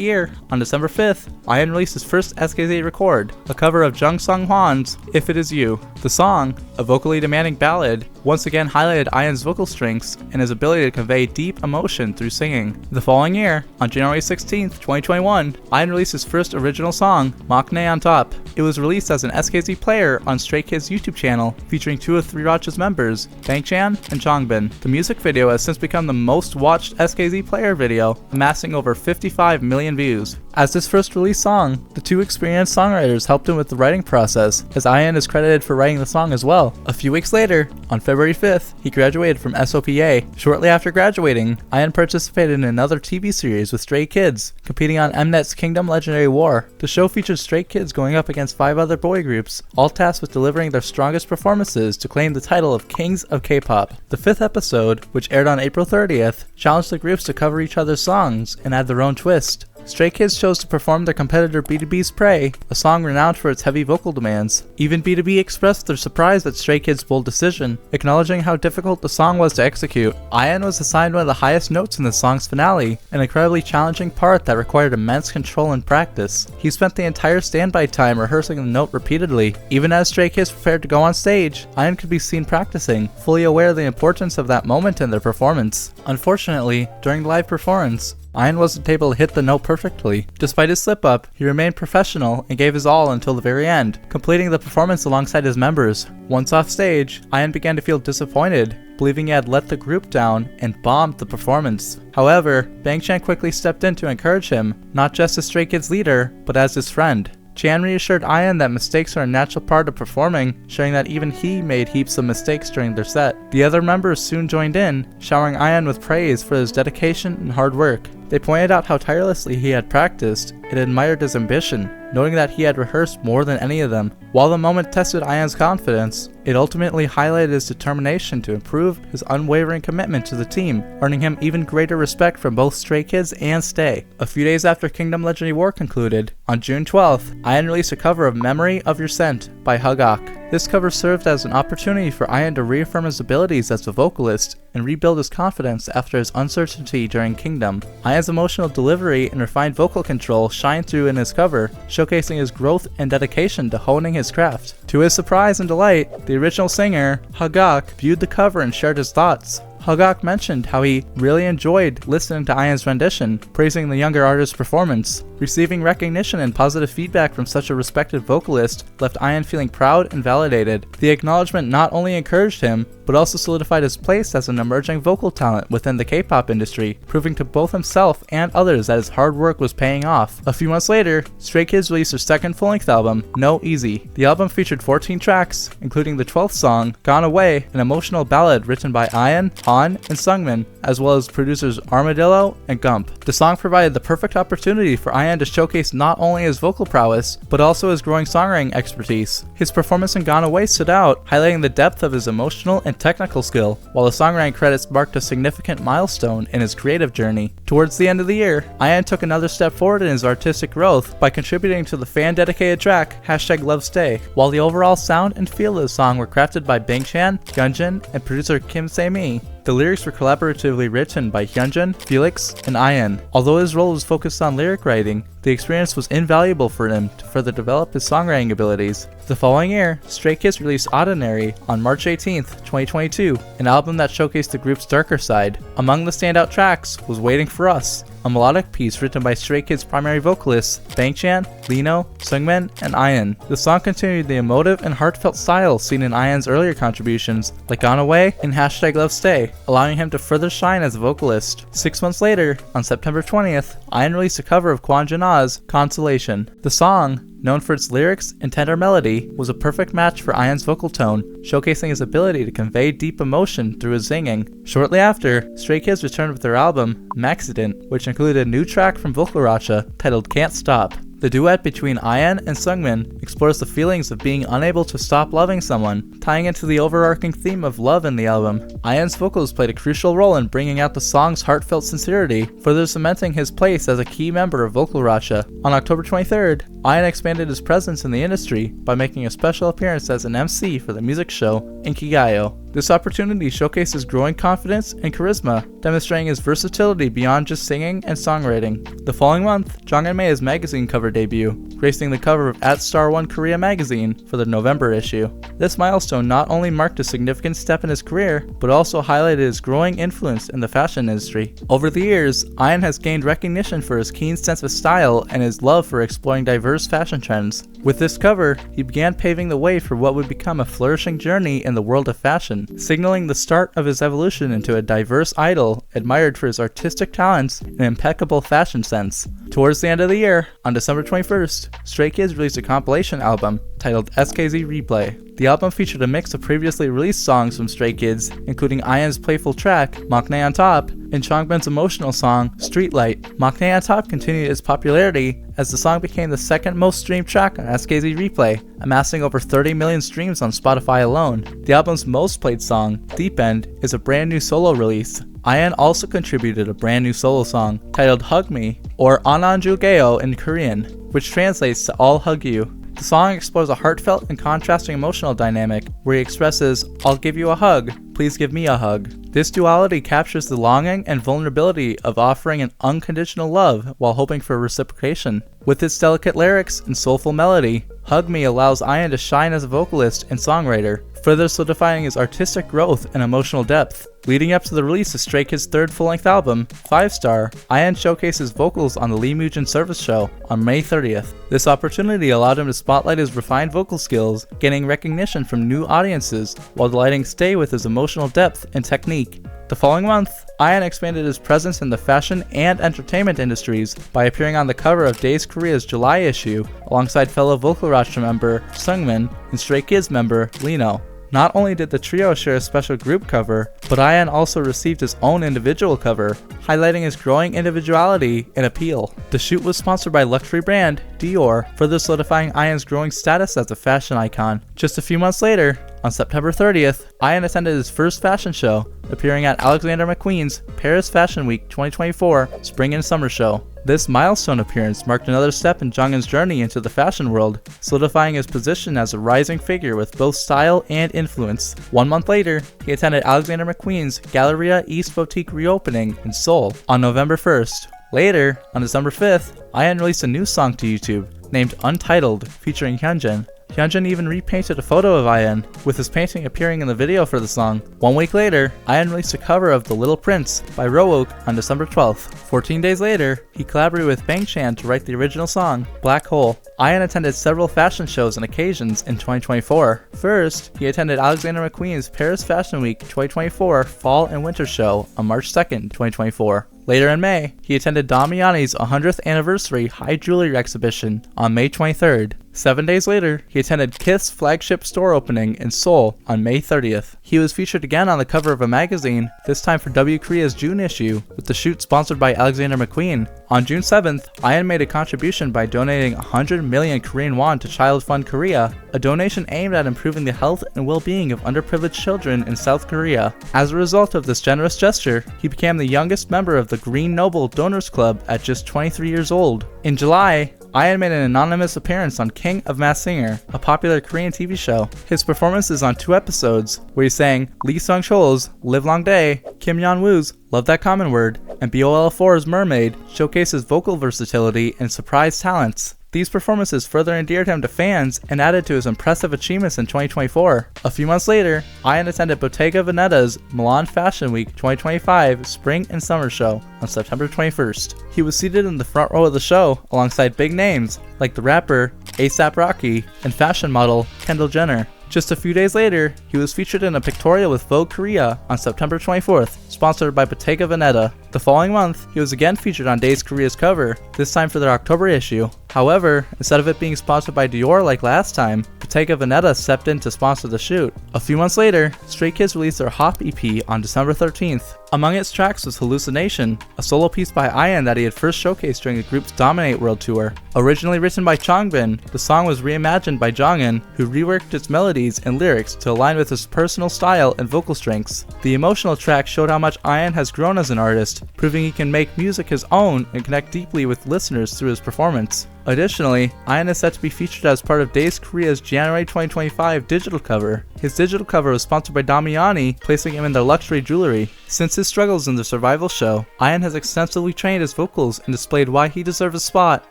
year, on December 5th, Ian released his first SKZ record, a cover of Jung Sung Hwan's If It Is You. The song, a vocally demanding ballad, once again highlighted Ian's vocal strengths and his ability to convey deep emotion emotion through singing. The following year, on January 16, 2021, IN released his first original song, Maknae on Top. It was released as an SKZ player on Stray Kids' YouTube channel, featuring two of 3ROCH's members, Bangchan and Changbin. The music video has since become the most watched SKZ player video, amassing over 55 million views. As his first release song, the two experienced songwriters helped him with the writing process, as IN is credited for writing the song as well. A few weeks later, on February 5th, he graduated from SOPA. Shortly after graduating, IN participated in another TV series with Stray Kids, competing on Mnet's Kingdom Legendary War. The show featured Stray Kids going up against 5 other boy groups, all tasked with delivering their strongest performances to claim the title of Kings of K-pop. The 5th episode, which aired on April 30th, challenged the groups to cover each other's songs and add their own twist. Stray Kids chose to perform their competitor B2B's Prey, a song renowned for its heavy vocal demands. Even B2B expressed their surprise at Stray Kids' bold decision, acknowledging how difficult the song was to execute. IN was assigned one of the highest notes in the song's finale, an incredibly challenging part that required immense control and practice. He spent the entire standby time rehearsing the note repeatedly. Even as Stray Kids prepared to go on stage, IN could be seen practicing, fully aware of the importance of that moment in their performance. Unfortunately, during the live performance, IN wasn't able to hit the note perfectly. Despite his slip-up, he remained professional and gave his all until the very end, completing the performance alongside his members. Once off stage, IN began to feel disappointed, believing he had let the group down and bombed the performance. However, Bangchan quickly stepped in to encourage him, not just as Stray Kids' leader, but as his friend. Chan reassured IN that mistakes are a natural part of performing, sharing that even he made heaps of mistakes during their set. The other members soon joined in, showering IN with praise for his dedication and hard work. They pointed out how tirelessly he had practiced and admired his ambition, noting that he had rehearsed more than any of them. While the moment tested IN's confidence, it ultimately highlighted his determination to improve his unwavering commitment to the team, earning him even greater respect from both Stray Kids and Stay. A few days after Kingdom Legendary War concluded, on June 12th, IN released a cover of Memory of Your Scent by Hugok. This cover served as an opportunity for IN to reaffirm his abilities as a vocalist and rebuild his confidence after his uncertainty during Kingdom. IN's emotional delivery and refined vocal control shine through in his cover, showcasing his growth and dedication to honing his craft. To his surprise and delight, the original singer, Hugok, viewed the cover and shared his thoughts. Hugok mentioned how he really enjoyed listening to IN's rendition, praising the younger artist's performance. Receiving recognition and positive feedback from such a respected vocalist left IN feeling proud and validated. The acknowledgement not only encouraged him, but also solidified his place as an emerging vocal talent within the K-pop industry, proving to both himself and others that his hard work was paying off. A few months later, Stray Kids released their second full-length album, No Easy. The album featured 14 tracks, including the 12th song, Gone Away, an emotional ballad written by IN, Han, and Seungmin, as well as producers Armadillo and Gump. The song provided the perfect opportunity for IN to showcase not only his vocal prowess, but also his growing songwriting expertise. His performance in Gone Away stood out, highlighting the depth of his emotional and technical skill, while the songwriting credits marked a significant milestone in his creative journey. Towards the end of the year, IN took another step forward in his artistic growth by contributing to the fan-dedicated track, #LoveStay. While the overall sound and feel of the song were crafted by Bangchan, Hyunjin, and producer Kim Se-mi, the lyrics were collaboratively written by Hyunjin, Felix, and IN. Although his role was focused on lyric writing, the experience was invaluable for him to further develop his songwriting abilities. The following year, Stray Kids released Ordinary on March 18th, 2022, an album that showcased the group's darker side. Among the standout tracks was Waiting for Us, a melodic piece written by Stray Kids' primary vocalists Bangchan, Lino, Seungmin, and IN. The song continued the emotive and heartfelt style seen in IN's earlier contributions, like Gone Away and #LoveStay, allowing him to further shine as a vocalist. 6 months later, on September 20th, IN released a cover of Kwon Jin-ah's Consolation. The song, known for its lyrics and tender melody, was a perfect match for IN's vocal tone, showcasing his ability to convey deep emotion through his singing. Shortly after, Stray Kids returned with their album, Maxident, which included a new track from VocalRacha titled Can't Stop. The duet between IN and Seungmin explores the feelings of being unable to stop loving someone, tying into the overarching theme of love in the album. IN's vocals played a crucial role in bringing out the song's heartfelt sincerity, further cementing his place as a key member of VocalRacha. On October 23rd, Ian expanded his presence in the industry by making a special appearance as an MC for the music show Inkigayo. This opportunity showcased his growing confidence and charisma, demonstrating his versatility beyond just singing and songwriting. The following month, Jongin made his magazine cover debut, gracing the cover of @Star1 Korea magazine for the November issue. This milestone not only marked a significant step in his career, but also highlighted his growing influence in the fashion industry. Over the years, Ian has gained recognition for his keen sense of style and his love for exploring diverse fashion trends. With this cover, he began paving the way for what would become a flourishing journey in the world of fashion, signaling the start of his evolution into a diverse idol admired for his artistic talents and impeccable fashion sense. Towards the end of the year, on December 21st, Stray Kids released a compilation album titled SKZ Replay. The album featured a mix of previously released songs from Stray Kids, including Ian's playful track, Maknae on Top, and Changbin's emotional song, Streetlight. Maknae on Top continued its popularity as the song became the second most streamed track on SKZ Replay, amassing over 30 million streams on Spotify alone. The album's most played song, Deep End, is a brand new solo release. Ian also contributed a brand new solo song titled Hug Me, or Ananjugeo in Korean, which translates to I'll Hug You. The song explores a heartfelt and contrasting emotional dynamic where he expresses, "I'll give you a hug, please give me a hug." This duality captures the longing and vulnerability of offering an unconditional love while hoping for reciprocation. With its delicate lyrics and soulful melody, Hug Me allows Ian to shine as a vocalist and songwriter, further solidifying his artistic growth and emotional depth. Leading up to the release of Stray Kids' third full-length album, 5 Star, Ian showcased his vocals on the Lee Mujin service show on May 30th. This opportunity allowed him to spotlight his refined vocal skills, gaining recognition from new audiences while delighting Stay with his emotional depth and technique. The following month, Ian expanded his presence in the fashion and entertainment industries by appearing on the cover of Days Korea's July issue alongside fellow Vocal Roster member Seungmin and Stray Kids member Lino. Not only did the trio share a special group cover, but Ian also received his own individual cover, highlighting his growing individuality and appeal. The shoot was sponsored by luxury brand Dior, further solidifying Ian's growing status as a fashion icon. Just a few months later, on September 30th, Ian attended his first fashion show, appearing at Alexander McQueen's Paris Fashion Week 2024 Spring and Summer Show. This milestone appearance marked another step in Jongin's journey into the fashion world, solidifying his position as a rising figure with both style and influence. 1 month later, he attended Alexander McQueen's Galleria East Boutique reopening in Seoul on November 1st. Later, on December 5th, Ian released a new song to YouTube named Untitled featuring Hyunjin. Hyunjin even repainted a photo of Ian, with his painting appearing in the video for the song. 1 week later, Ian released a cover of The Little Prince by Rowook on December 12th. 14 days later, he collaborated with Bang Chan to write the original song, Black Hole. Ian attended several fashion shows and occasions in 2024. First, he attended Alexander McQueen's Paris Fashion Week 2024 Fall and Winter Show on March 2nd, 2024. Later in May, he attended Damiani's 100th anniversary high jewelry exhibition on May 23rd. 7 days later, he attended Kith's flagship store opening in Seoul on May 30th. He was featured again on the cover of a magazine, this time for W Korea's June issue, with the shoot sponsored by Alexander McQueen. On June 7th, Ian made a contribution by donating 100 million Korean won to Child Fund Korea, a donation aimed at improving the health and well-being of underprivileged children in South Korea. As a result of this generous gesture, he became the youngest member of the Green Noble Donors Club at just 23 years old. In July, Ian made an anonymous appearance on King of Masked Singer, a popular Korean TV show. His performances on 2 episodes, where he sang Lee Sung-chol's Live Long Day, Kim Yeon-woo's Love That Common Word, and BOL4's Mermaid, showcased his vocal versatility and surprise talents. These performances further endeared him to fans and added to his impressive achievements in 2024. A few months later, Ian attended Bottega Veneta's Milan Fashion Week 2025 Spring and Summer Show on September 21st. He was seated in the front row of the show alongside big names like the rapper A$AP Rocky and fashion model Kendall Jenner. Just a few days later, he was featured in a pictorial with Vogue Korea on September 24th, sponsored by Bottega Veneta. The following month, he was again featured on Days Korea's cover, this time for their October issue. However, instead of it being sponsored by Dior like last time, Bottega Veneta stepped in to sponsor the shoot. A few months later, Stray Kids released their Hop EP on December 13th. Among its tracks was Hallucination, a solo piece by Ian that he had first showcased during the group's Dominate World Tour. Originally written by Changbin, the song was reimagined by Jongin, who reworked its melodies and lyrics to align with his personal style and vocal strengths. The emotional track showed how much Ian has grown as an artist, proving he can make music his own and connect deeply with listeners through his performance. Additionally, Ian is set to be featured as part of Days Korea's January 2025 digital cover. His digital cover was sponsored by Damiani, placing him in their luxury jewelry. Since his struggles in the survival show, Ian has extensively trained his vocals and displayed why he deserves a spot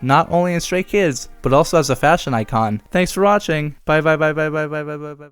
not only in Stray Kids, but also as a fashion icon. Thanks for watching. Bye bye bye bye bye bye bye bye bye.